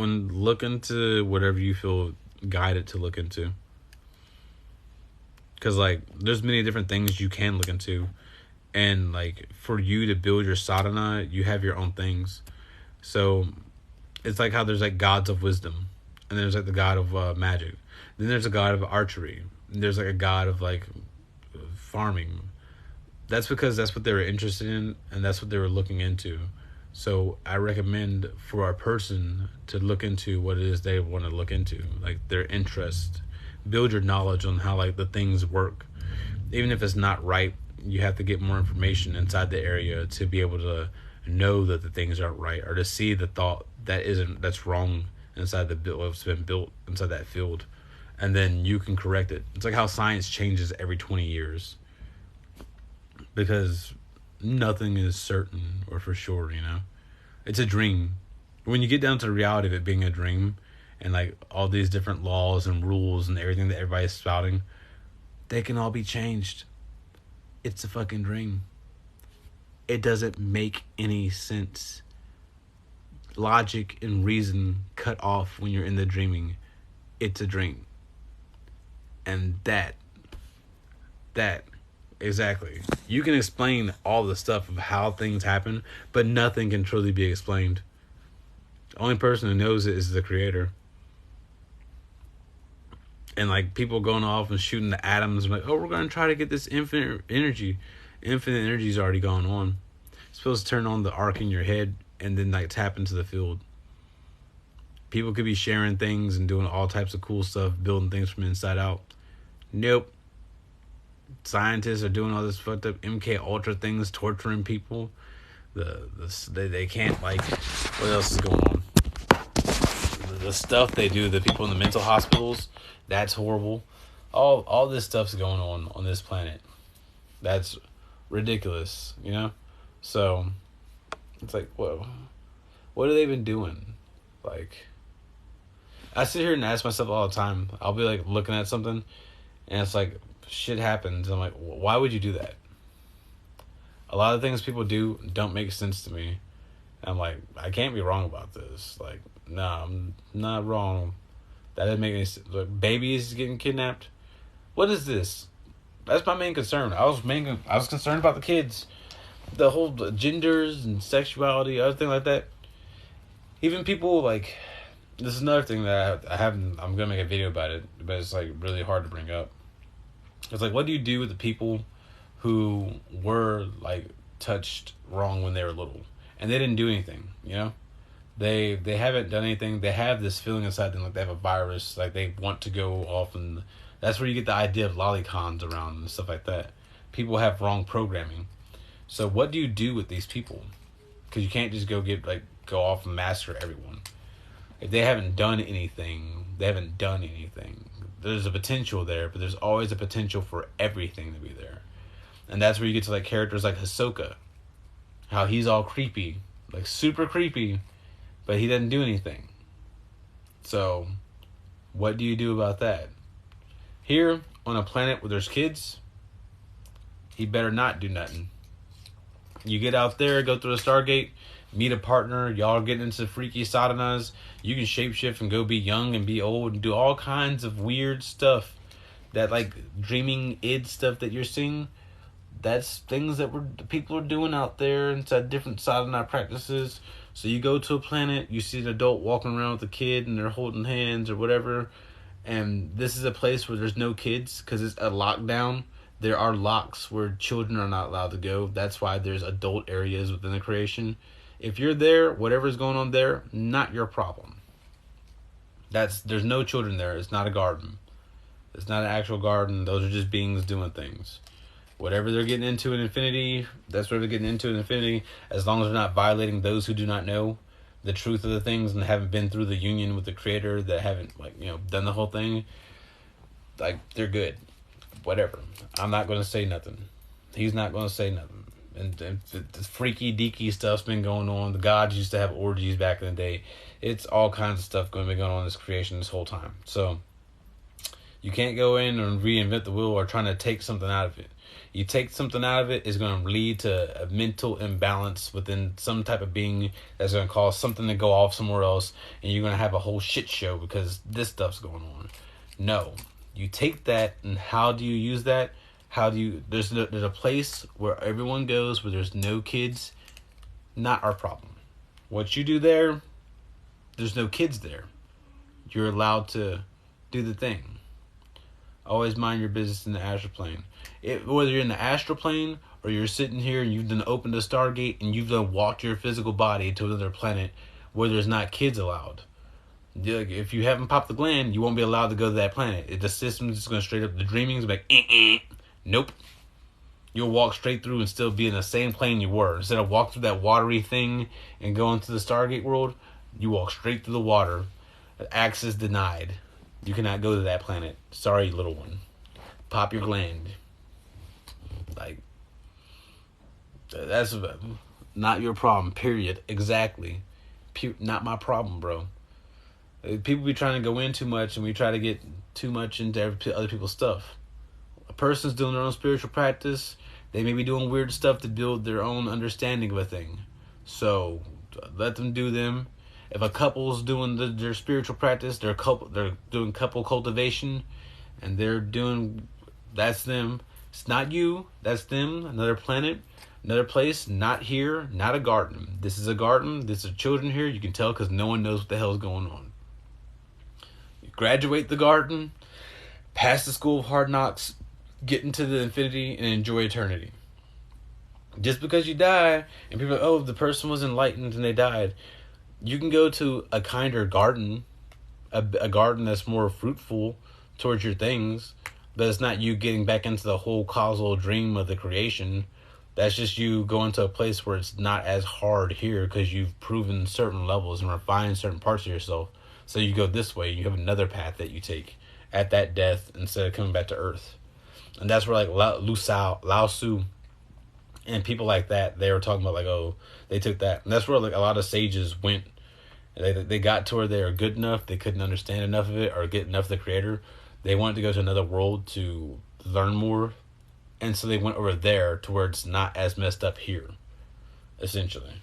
look into whatever you feel guided to look into. Because, like, there's many different things you can look into. And, like, for you to build your sadhana, you have your own things. So, it's like how there's, like, gods of wisdom. And there's, like, the god of magic. Then there's a god of archery. And there's, like, a god of, like, farming. That's because that's what they were interested in. And that's what they were looking into. So, I recommend for our person to look into what it is they want to look into. Like, their interest. Build your knowledge on how, like, the things work. Even if it's not right, you have to get more information inside the area to be able to know that the things aren't right, or to see the thought that's wrong inside what's been built inside that field, and then you can correct it. It's like how science changes every 20 years, because nothing is certain or for sure. It's a dream. When you get down to the reality of it being a dream, and like all these different laws and rules and everything that everybody's spouting, they can all be changed. It's a fucking dream. It doesn't make any sense. Logic and reason cut off when you're in the dreaming. It's a dream. And that, exactly. You can explain all the stuff of how things happen, but nothing can truly be explained. The only person who knows it is the creator. And like people going off and shooting the atoms, like, oh, we're going to try to get this infinite energy. Infinite energy's already gone on. It's supposed to turn on the arc in your head and then like tap into the field. People could be sharing things and doing all types of cool stuff, building things from inside out. Nope. Scientists are doing all this fucked up MK Ultra things, torturing people. They can't, like, what else is going on? The stuff they do, the people in the mental hospitals, that's horrible. All this stuff's going on this planet. That's ridiculous, So, it's like, whoa. What are they even doing? Like, I sit here and ask myself all the time. I'll be, like, looking at something, and it's like, shit happens. I'm like, why would you do that? A lot of things people do don't make sense to me. I'm like, I can't be wrong about this. Like, no, I'm not wrong. That doesn't make any sense. Like, babies getting kidnapped. What is this? That's my main concern. I was concerned about the kids, the whole genders and sexuality, other thing like that. Even people like, this is another thing that I'm gonna make a video about it, but it's like really hard to bring up. It's like, what do you do with the people who were like touched wrong when they were little and they didn't do anything? They haven't done anything. They have this feeling inside them like they have a virus, like they want to go off, and that's where you get the idea of lolicons around and stuff like that. People have wrong programming. So what do you do with these people? Because you can't just go off and massacre everyone. If they haven't done anything, they haven't done anything. There's a potential there, but there's always a potential for everything to be there. And that's where you get to like characters like Hisoka. How he's all creepy, like super creepy, but he doesn't do anything. So, what do you do about that? Here, on a planet where there's kids, he better not do nothing. You get out there, go through the Stargate, meet a partner, y'all get into freaky sadhanas, you can shapeshift and go be young and be old and do all kinds of weird stuff. That like dreaming id stuff that you're seeing, that's things that people are doing out there inside different sadhana practices. So you go to a planet, you see an adult walking around with a kid and they're holding hands or whatever, and this is a place where there's no kids because it's a lockdown. There are locks where children are not allowed to go. That's why there's adult areas within the creation. If you're there, whatever's going on there, not your problem. There's no children there. It's not a garden. It's not an actual garden. Those are just beings doing things. Whatever they're getting into in infinity, that's what they're getting into in infinity. As long as they're not violating those who do not know the truth of the things and haven't been through the union with the creator, that haven't done the whole thing, like they're good. Whatever. I'm not going to say nothing. He's not going to say nothing. And the freaky deaky stuff's been going on. The gods used to have orgies back in the day. It's all kinds of stuff going to be going on in this creation this whole time. So You can't go in and reinvent the wheel or trying to take something out of it. You take something out of it, is going to lead to a mental imbalance within some type of being that's going to cause something to go off somewhere else, and you're going to have a whole shit show because this stuff's going on. No. You take that, and how do you use that? There's a place where everyone goes where there's no kids. Not our problem. What you do there, there's no kids there. You're allowed to do the thing. Always mind your business in the astral plane. Whether you're in the astral plane or you're sitting here and you've done opened a Stargate and you've done walked your physical body to another planet where there's not kids allowed. If you haven't popped the gland, you won't be allowed to go to that planet. If the system's just going straight up, the dreaming is like, nope. You'll walk straight through and still be in the same plane you were. Instead of walk through that watery thing and going to the Stargate world, you walk straight through the water. Access denied. You cannot go to that planet. Sorry, little one. Pop your gland. Like, that's not your problem, period. Exactly. Not my problem, bro. People be trying to go in too much, and we try to get too much into other people's stuff. A person's doing their own spiritual practice. They may be doing weird stuff to build their own understanding of a thing. So, let them do them. If a couple's doing their spiritual practice, they're doing couple cultivation, and that's them. It's not you, that's them. Another planet, another place, not here, not a garden. This is a garden, this is children here. You can tell because no one knows what the hell is going on. You graduate the garden, pass the school of hard knocks, get into the infinity, and enjoy eternity. Just because you die, and people are like, oh, the person was enlightened and they died. You can go to a kinder garden, a garden that's more fruitful towards your things, but it's not you getting back into the whole causal dream of the creation. That's just you going to a place where it's not as hard here because you've proven certain levels and refined certain parts of yourself. So you go this way, you have another path that you take at that death instead of coming back to Earth. And that's where like Lao Tzu and people like that, they were talking about like, oh, they took that. And that's where like a lot of sages went. They got to where they were good enough, they couldn't understand enough of it or get enough of the creator. They wanted to go to another world to learn more. And so they went over there to where it's not as messed up here, essentially.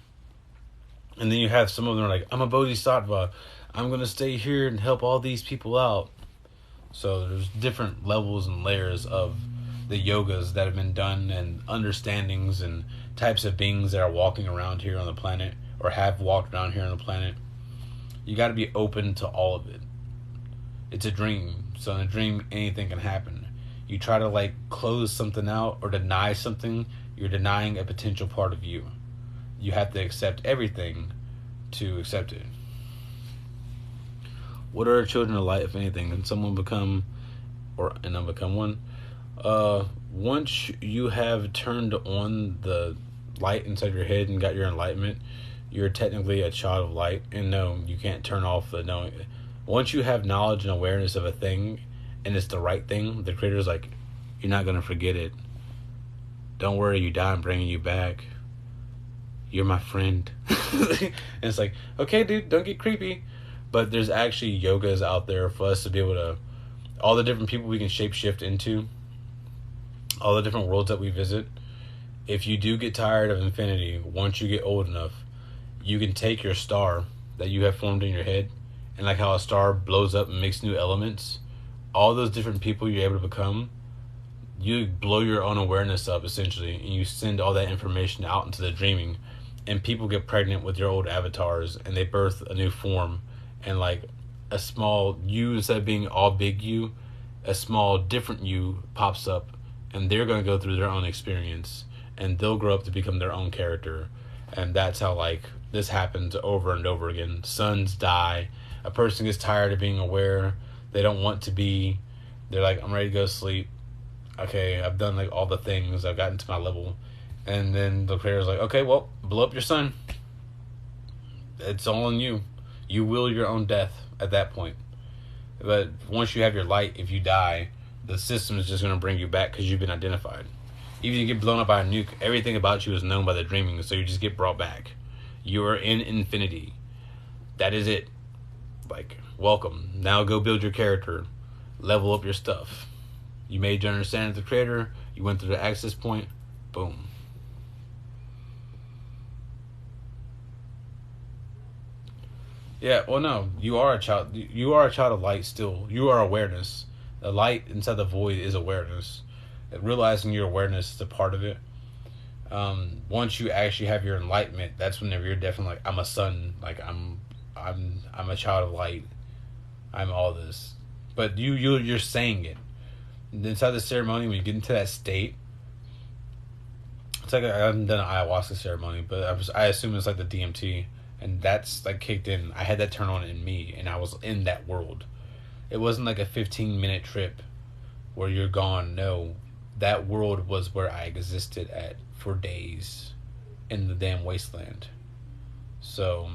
And then you have some of them are like, I'm a bodhisattva. I'm going to stay here and help all these people out. So there's different levels and layers of the yogas that have been done and understandings and types of beings that are walking around here on the planet or have walked around here on the planet. You got to be open to all of it. It's a dream. So in a dream, anything can happen. You try to like close something out or deny something, you're denying a potential part of you. You have to accept everything to accept it. What are children of light, if anything? Can someone become one? Once you have turned on the light inside your head and got your enlightenment, you're technically a child of light. And no, you can't turn off the knowing. Once you have knowledge and awareness of a thing, and it's the right thing, the creator's like, you're not going to forget it. Don't worry, you die, I'm bringing you back. You're my friend. And it's like, okay, dude, don't get creepy. But there's actually yogas out there for us to be able to, all the different people we can shapeshift into, all the different worlds that we visit. If you do get tired of infinity, once you get old enough, you can take your star that you have formed in your head, and like how a star blows up and makes new elements, all those different people you're able to become, you blow your own awareness up essentially, and you send all that information out into the dreaming, and people get pregnant with your old avatars, and they birth a new form, and like a small you, instead of being all big you, a small different you pops up, and they're going to go through their own experience, and they'll grow up to become their own character. And that's how like this happens over and over again. Sons die, a person gets tired of being aware, they don't want to be, they're like, I'm ready to go to sleep, okay, I've done like all the things, I've gotten to my level. And then the creator's like, okay, well, blow up your sun, it's all on you. You will your own death at that point. But once you have your light, if you die, the system is just going to bring you back because you've been identified. Even if you get blown up by a nuke, everything about you is known by the dreaming, so you just get brought back. You are in infinity. That is it. Like, welcome. Now go build your character. level up your stuff. You made your understanding of the creator, you went through the access point, boom. Yeah, well, no, you are a child. You are a child of light still. You are awareness. The light inside the void is awareness. Realizing your awareness is a part of it. Once you actually have your enlightenment, that's whenever you're definitely like, I'm a son. Like I'm a child of light. I'm all this. But you're saying it inside the ceremony. When you get into that state, it's like I haven't done an ayahuasca ceremony, but I assume it's like the DMT. And that's like kicked in. I had that turn on in me, and I was in that world. It wasn't like a 15-minute trip where you're gone. No, that world was where I existed at for days in the damn wasteland. So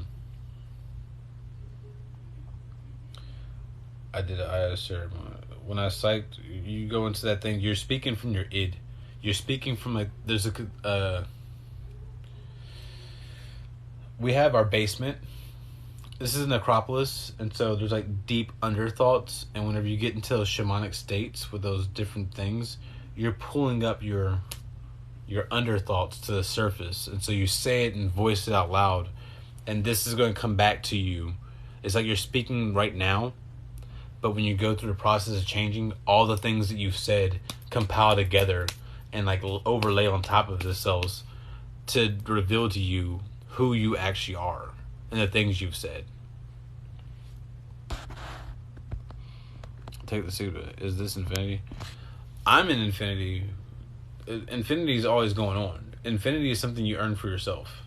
I did a ceremony. When I psyched, you go into that thing. You're speaking from your id. You're speaking from like there's a. We have our basement. This is an necropolis, and so there's like deep underthoughts. And whenever you get into those shamanic states with those different things, you're pulling up your underthoughts to the surface, and so you say it and voice it out loud, and this is going to come back to you. It's like you're speaking right now, but when you go through the process of changing, all the things that you've said compile together and like overlay on top of themselves to reveal to you who you actually are and the things you've said. Take the suit. Is this infinity? I'm in infinity. Infinity is always going on. Infinity is something you earn for yourself.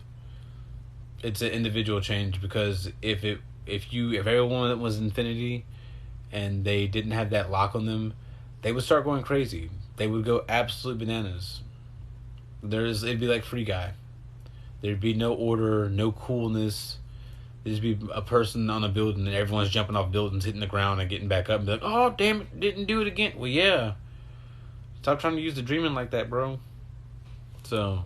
It's an individual change, because if everyone was infinity and they didn't have that lock on them, they would start going crazy. They would go absolute bananas. It'd be like Free Guy. There'd be no order, no coolness. There'd be a person on a building and everyone's jumping off buildings, hitting the ground and getting back up and be like, oh, damn it, didn't do it again. Well, yeah. Stop trying to use the dreaming like that, bro. So,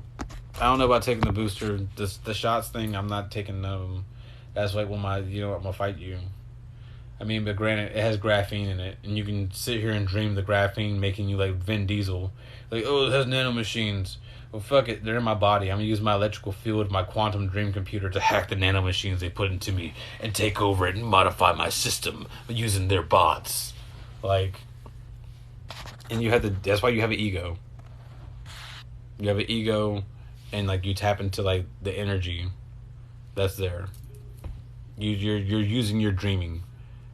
I don't know about taking the booster. The shots thing, I'm not taking them. That's like when I'm going to fight you. I mean, but granted, it has graphene in it. And you can sit here and dream the graphene making you like Vin Diesel. Like, oh, it has nanomachines. Well, fuck it. They're in my body. I'm going to use my electrical field, my quantum dream computer to hack the nanomachines they put into me and take over it and modify my system using their bots. Like, and that's why you have an ego. You have an ego, and like you tap into like the energy that's there. You're using your dreaming.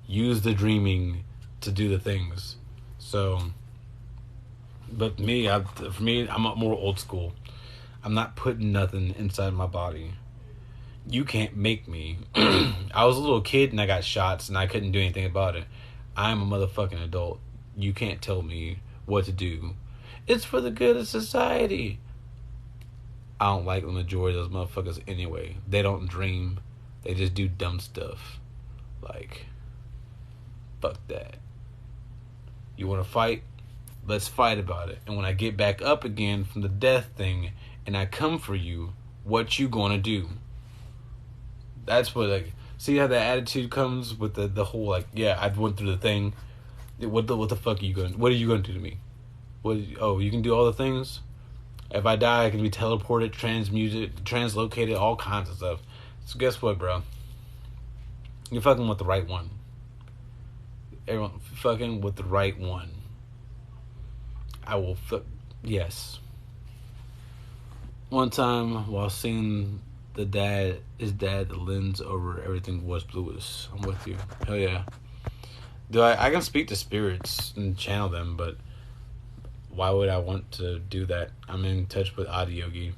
Use the dreaming to do the things. So, but for me, I'm more old school. I'm not putting nothing inside my body. You can't make me. I was a little kid and I got shots and I couldn't do anything about it. I'm a motherfucking adult. You can't tell me what to do. It's for the good of society. I don't like the majority of those motherfuckers anyway. They don't dream. They just do dumb stuff. Like, fuck that. You want to fight? Let's fight about it. And when I get back up again from the death thing and I come for you, what you gonna do? That's what, like, see how that attitude comes with the whole, like, yeah, I went through the thing. What the fuck are you going? What are you going to do to me? You can do all the things? If I die, I can be teleported, transmuted, translocated, all kinds of stuff. So guess what, bro? You're fucking with the right one. Everyone fucking with the right one. I will yes. One time while seeing his dad, the lens over everything was bluish. I'm with you. Hell yeah. I can speak to spirits and channel them, but why would I want to do that? I'm in touch with Adi Yogi,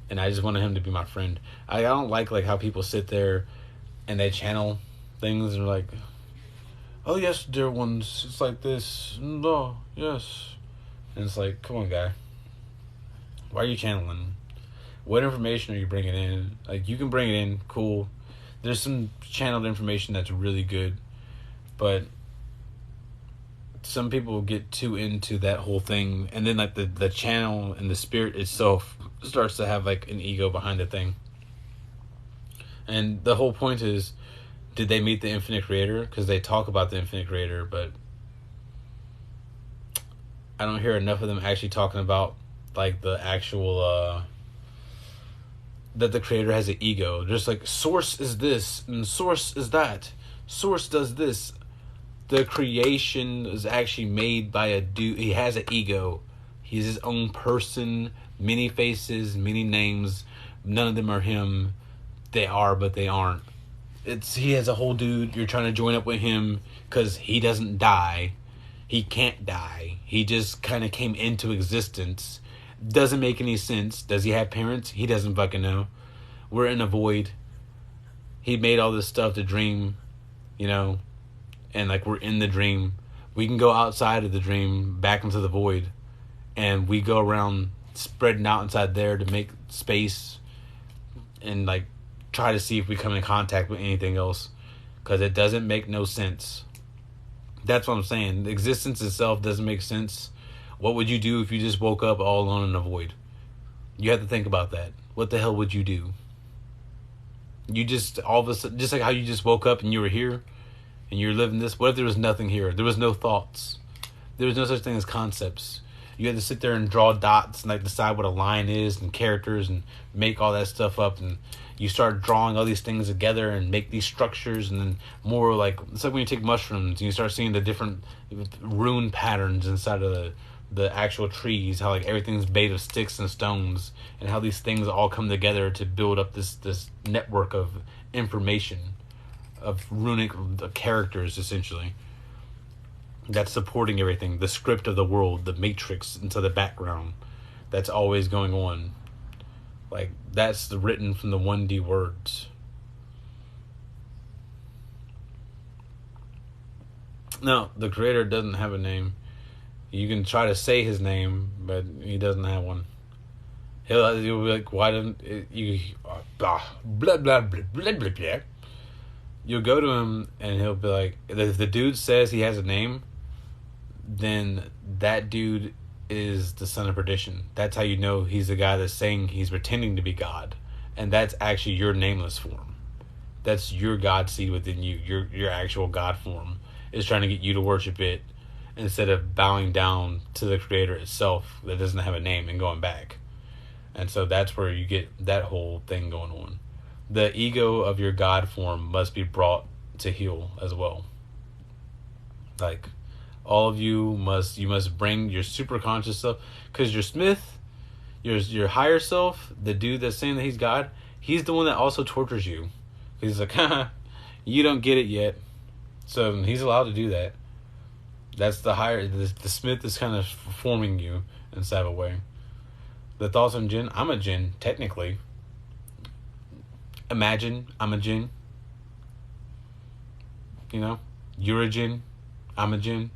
and I just wanted him to be my friend. I don't like how people sit there and they channel things and they're like, oh yes, dear ones, it's like this. No, yes. And it's like, come on, guy. Why are you channeling? What information are you bringing in? Like, you can bring it in, cool. There's some channeled information that's really good, but some people get too into that whole thing, and then like the channel and the spirit itself starts to have like an ego behind the thing. And the whole point is, did they meet the infinite creator? Because they talk about the infinite creator, but I don't hear enough of them actually talking about like the actual that the creator has an ego. Just like source is this and source is that. Source does this. The creation is actually made by a dude. He has an ego. He's his own person. Many faces, many names. None of them are him. They are, but they aren't. He has a whole dude. You're trying to join up with him because he doesn't die. He can't die. He just kind of came into existence. Doesn't make any sense. Does he have parents? He doesn't fucking know. We're in a void. He made all this stuff to dream, you know, and like we're in the dream. We can go outside of the dream, back into the void, and we go around spreading out inside there to make space and like try to see if we come in contact with anything else, because it doesn't make no sense. That's what I'm saying. The existence itself doesn't make sense. What would you do if you just woke up all alone in a void? You have to think about that. What the hell would you do? You just, all of a sudden, just like how you just woke up and you were here and you're living this. What if there was nothing here? There was no thoughts. There was no such thing as concepts. You had to sit there and draw dots and like decide what a line is and characters and make all that stuff up, and you start drawing all these things together and make these structures, and then more like, it's like when you take mushrooms and you start seeing the different rune patterns inside of the actual trees, how like everything's made of sticks and stones, and how these things all come together to build up this network of information, of runic characters essentially, that's supporting everything, the script of the world, the matrix into the background that's always going on. Like, that's written from the 1D words. No, the creator doesn't have a name. You can try to say his name, but he doesn't have one. He'll be like, why didn't you... blah, blah, blah, blah, blah, blah, blah. You'll go to him, and he'll be like... If the dude says he has a name, then that dude is the son of perdition. That's how you know he's the guy that's saying he's pretending to be God. And that's actually your nameless form. That's your God seed within you. Your actual God form is trying to get you to worship it, instead of bowing down to the creator itself that doesn't have a name and going back. And so that's where you get that whole thing going on. The ego of your God form must be brought to heal as well. Like, all of you must bring your super conscious self, because your Smith, your higher self, the dude that's saying that he's God, he's the one that also tortures you. He's like, haha, you don't get it yet. So he's allowed to do that. That's the higher, the Smith is kind of forming you inside of a way. The thoughts on jinn, I'm a jinn, technically. Imagine I'm a jinn. You know, you're a jinn, I'm a jinn.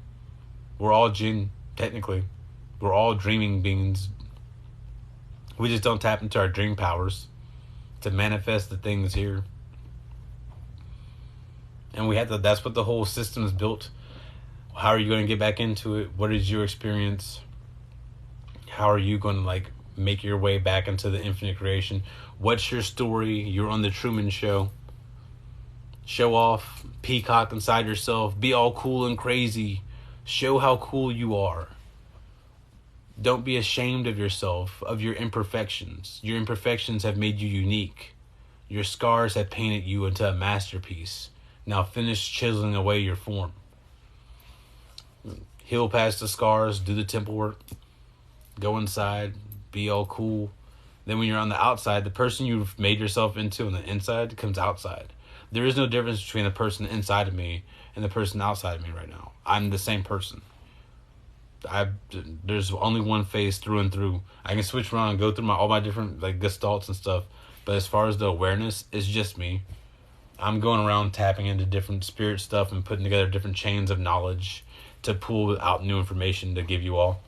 We're all jinn, technically. We're all dreaming beings. We just don't tap into our dream powers to manifest the thing that's here. And we have to, that's what the whole system is built. How are you going to get back into it? What is your experience? How are you going to like make your way back into the infinite creation? What's your story? You're on the Truman Show. Show off, peacock inside yourself, be all cool and crazy. Show how cool you are. Don't be ashamed of yourself, of your imperfections. Your imperfections have made you unique. Your scars have painted you into a masterpiece. Now finish chiseling away your form. Heal past the scars, do the temple work, go inside, be all cool. Then when you're on the outside, the person you've made yourself into on the inside comes outside. There is no difference between the person inside of me and the person outside of me right now. I'm the same person. There's only one face through and through. I can switch around and go through all my different like gestalts and stuff, but as far as the awareness, it's just me. I'm going around tapping into different spirit stuff and putting together different chains of knowledge to pull out new information to give you all,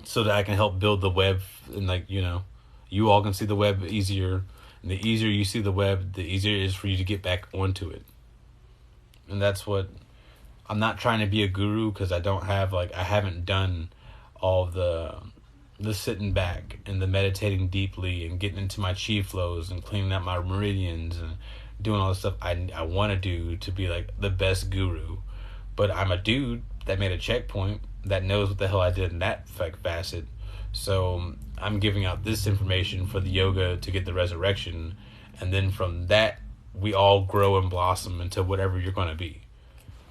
so that I can help build the web, and like, you know, you all can see the web easier. And the easier you see the web, the easier it is for you to get back onto it. And that's what, I'm not trying to be a guru, because I haven't done all the sitting back and the meditating deeply and getting into my chi flows and cleaning out my meridians and doing all the stuff I want to do to be like the best guru. But I'm a dude that made a checkpoint that knows what the hell I did in that facet. So I'm giving out this information for the yoga to get the resurrection, and then from that we all grow and blossom into whatever you're going to be.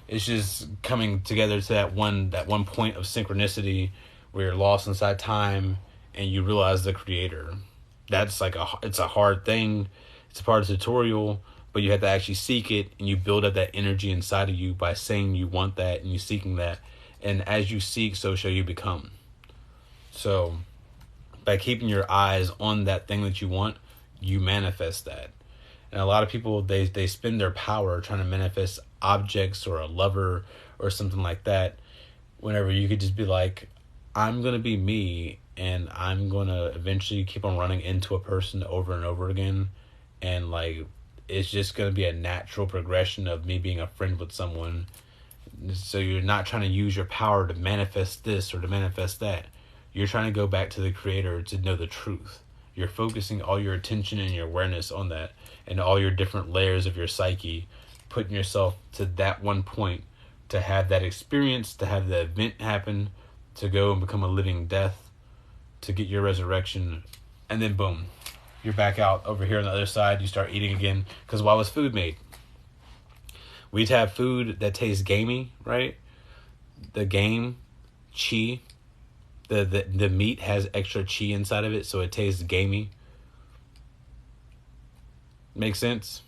It's just coming together to that one point of synchronicity where you're lost inside time and you realize the creator. That's like it's a hard thing. It's a part of the tutorial, but you have to actually seek it, and you build up that energy inside of you by saying you want that and you seeking that. And as you seek, so shall you become. So by keeping your eyes on that thing that you want, you manifest that. And a lot of people, they spend their power trying to manifest objects or a lover or something like that, whenever you could just be like, I'm going to be me, and I'm going to eventually keep on running into a person over and over again. And like, it's just going to be a natural progression of me being a friend with someone. So you're not trying to use your power to manifest this or to manifest that. You're trying to go back to the creator to know the truth. You're focusing all your attention and your awareness on that, and all your different layers of your psyche, putting yourself to that one point, to have that experience, to have the event happen, to go and become a living death, to get your resurrection, and then boom, you're back out over here on the other side. You start eating again, because why was food made? We'd have food that tastes gamey, right? The game, chi, the meat has extra chi inside of it, so it tastes gamey. Makes sense?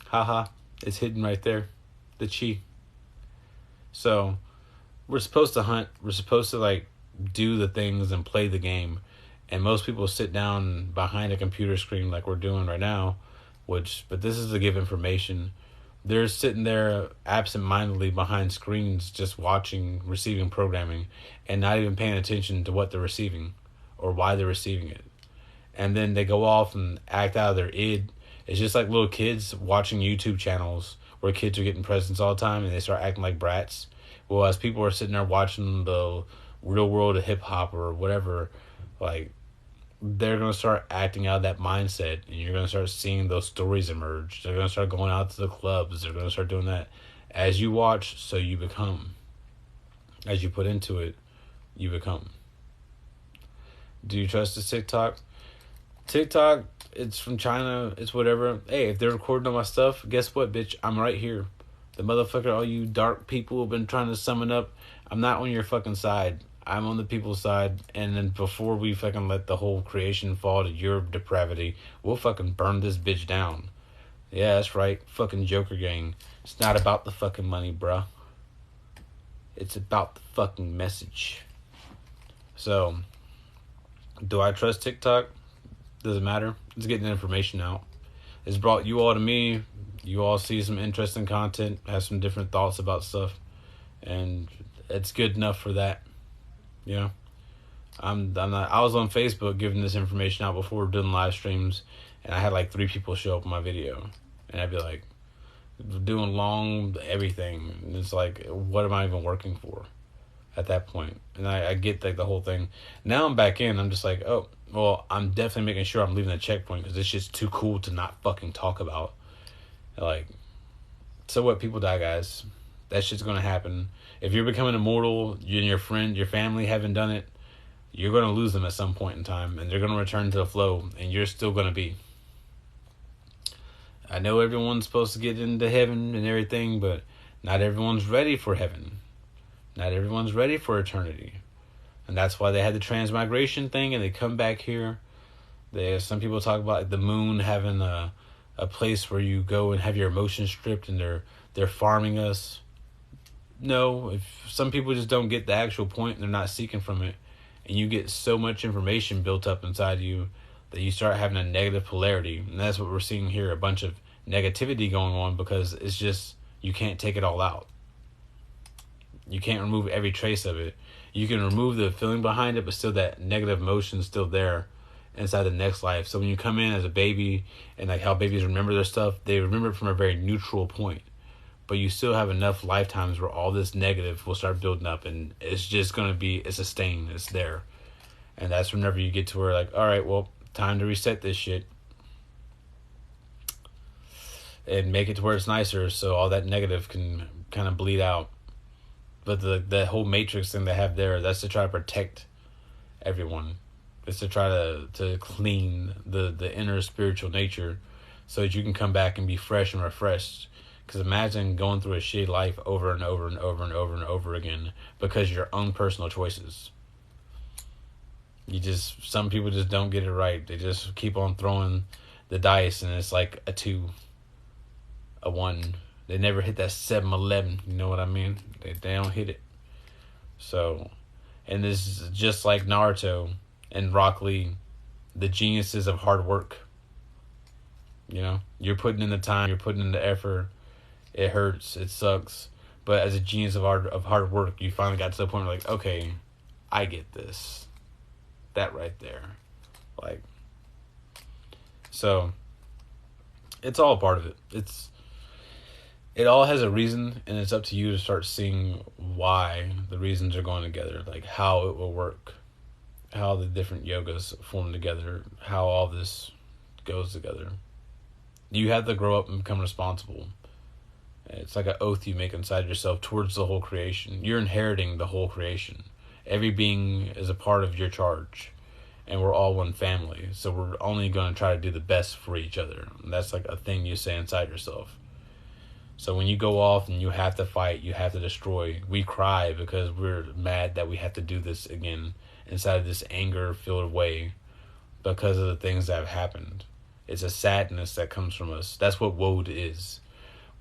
Haha, it's hidden right there. The chi. So we're supposed to hunt. We're supposed to like do the things and play the game. And most people sit down behind a computer screen like we're doing right now, but this is to give information. They're sitting there absent-mindedly behind screens, just watching, receiving programming, and not even paying attention to what they're receiving or why they're receiving it. And then they go off and act out of their id. It's just like little kids watching YouTube channels where kids are getting presents all the time and they start acting like brats. Well, as people are sitting there watching the real world of hip-hop or whatever, like, they're going to start acting out of that mindset, and you're going to start seeing those stories emerge. They're going to start going out to the clubs. They're going to start doing that. As you watch, so you become. As you put into it, you become. Do you trust this TikTok? TikTok, it's from China. It's whatever. Hey, if they're recording all my stuff, guess what, bitch? I'm right here. The motherfucker, all you dark people have been trying to summon up, I'm not on your fucking side. I'm on the people's side, and then before we fucking let the whole creation fall to your depravity, we'll fucking burn this bitch down. Yeah, that's right. Fucking Joker gang. It's not about the fucking money, bruh. It's about the fucking message. So, do I trust TikTok? Doesn't matter. It's getting information out. It's brought you all to me. You all see some interesting content, have some different thoughts about stuff, and it's good enough for that. You know, I'm not. I was on Facebook giving this information out before doing live streams, and I had like 3 people show up on my video, and I'd be like, doing long everything. And it's like, what am I even working for at that point? And I get like the whole thing. Now I'm back in. I'm just like, oh, well, I'm definitely making sure I'm leaving the checkpoint because this shit's too cool to not fucking talk about. Like, so what? People die, guys. That shit's gonna happen. If you're becoming immortal, you and your friend, your family haven't done it, you're gonna lose them at some point in time, and they're gonna return to the flow, and you're still gonna be. I know everyone's supposed to get into heaven and everything, but not everyone's ready for heaven. Not everyone's ready for eternity. And that's why they had the transmigration thing, and they come back here. Some people talk about like the moon having a place where you go and have your emotions stripped, and they're farming us. No, if some people just don't get the actual point and they're not seeking from it, and you get so much information built up inside you that you start having a negative polarity. And that's what we're seeing here, a bunch of negativity going on, because it's just, you can't take it all out. You can't remove every trace of it. You can remove the feeling behind it, but still that negative emotion is still there inside the next life. So when you come in as a baby, and like how babies remember their stuff, they remember it from a very neutral point. But you still have enough lifetimes where all this negative will start building up, and it's just going to be, it's a stain, it's there. And that's whenever you get to where like, all right, well, time to reset this shit. And make it to where it's nicer, so all that negative can kind of bleed out. But the whole matrix thing they have there, that's to try to protect everyone. It's to try to clean the inner spiritual nature so that you can come back and be fresh and refreshed. Because imagine going through a shitty life over and over and over and over and over again because of your own personal choices. Some people just don't get it right. They just keep on throwing the dice and it's like a 2, a 1. They never hit that 7-11. You know what I mean? They don't hit it. So, and this is just like Naruto and Rock Lee, the geniuses of hard work. You know, you're putting in the time, you're putting in the effort. It hurts, it sucks, but as a genius of hard work, you finally got to the point where like, okay, I get this. That right there, like, so it's all a part of it. It all has a reason, and it's up to you to start seeing why the reasons are going together, like how it will work, how the different yogas form together, how all this goes together. You have to grow up and become responsible. It's like an oath you make inside yourself towards the whole creation. You're inheriting the whole creation. Every being is a part of your charge. And we're all one family. So we're only going to try to do the best for each other. And that's like a thing you say inside yourself. So when you go off and you have to fight, you have to destroy, we cry because we're mad that we have to do this again inside of this anger-filled way because of the things that have happened. It's a sadness that comes from us. That's what woad is.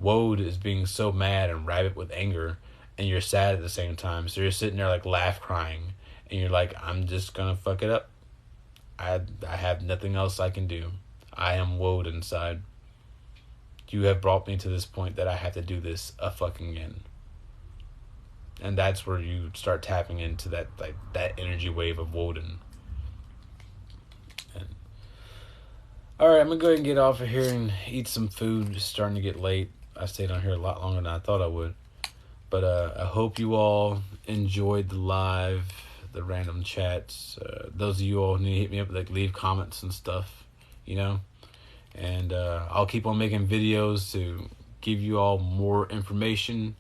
Woad is being so mad and rabid with anger, and you're sad at the same time. So you're sitting there like laugh crying, and you're like, I'm just gonna fuck it up. I have nothing else I can do. I am woad inside. You have brought me to this point that I have to do this a fucking again. And that's where you start tapping into that energy wave of Woden. Alright, I'm gonna go ahead and get off of here and eat some food. It's starting to get late. I stayed on here a lot longer than I thought I would. But I hope you all enjoyed the live, the random chats. Those of you all who need to hit me up, like leave comments and stuff, you know. And I'll keep on making videos to give you all more information.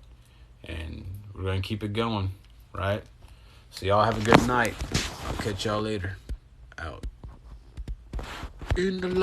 And we're going to keep it going, right? So y'all have a good night. I'll catch y'all later. Out. In the light.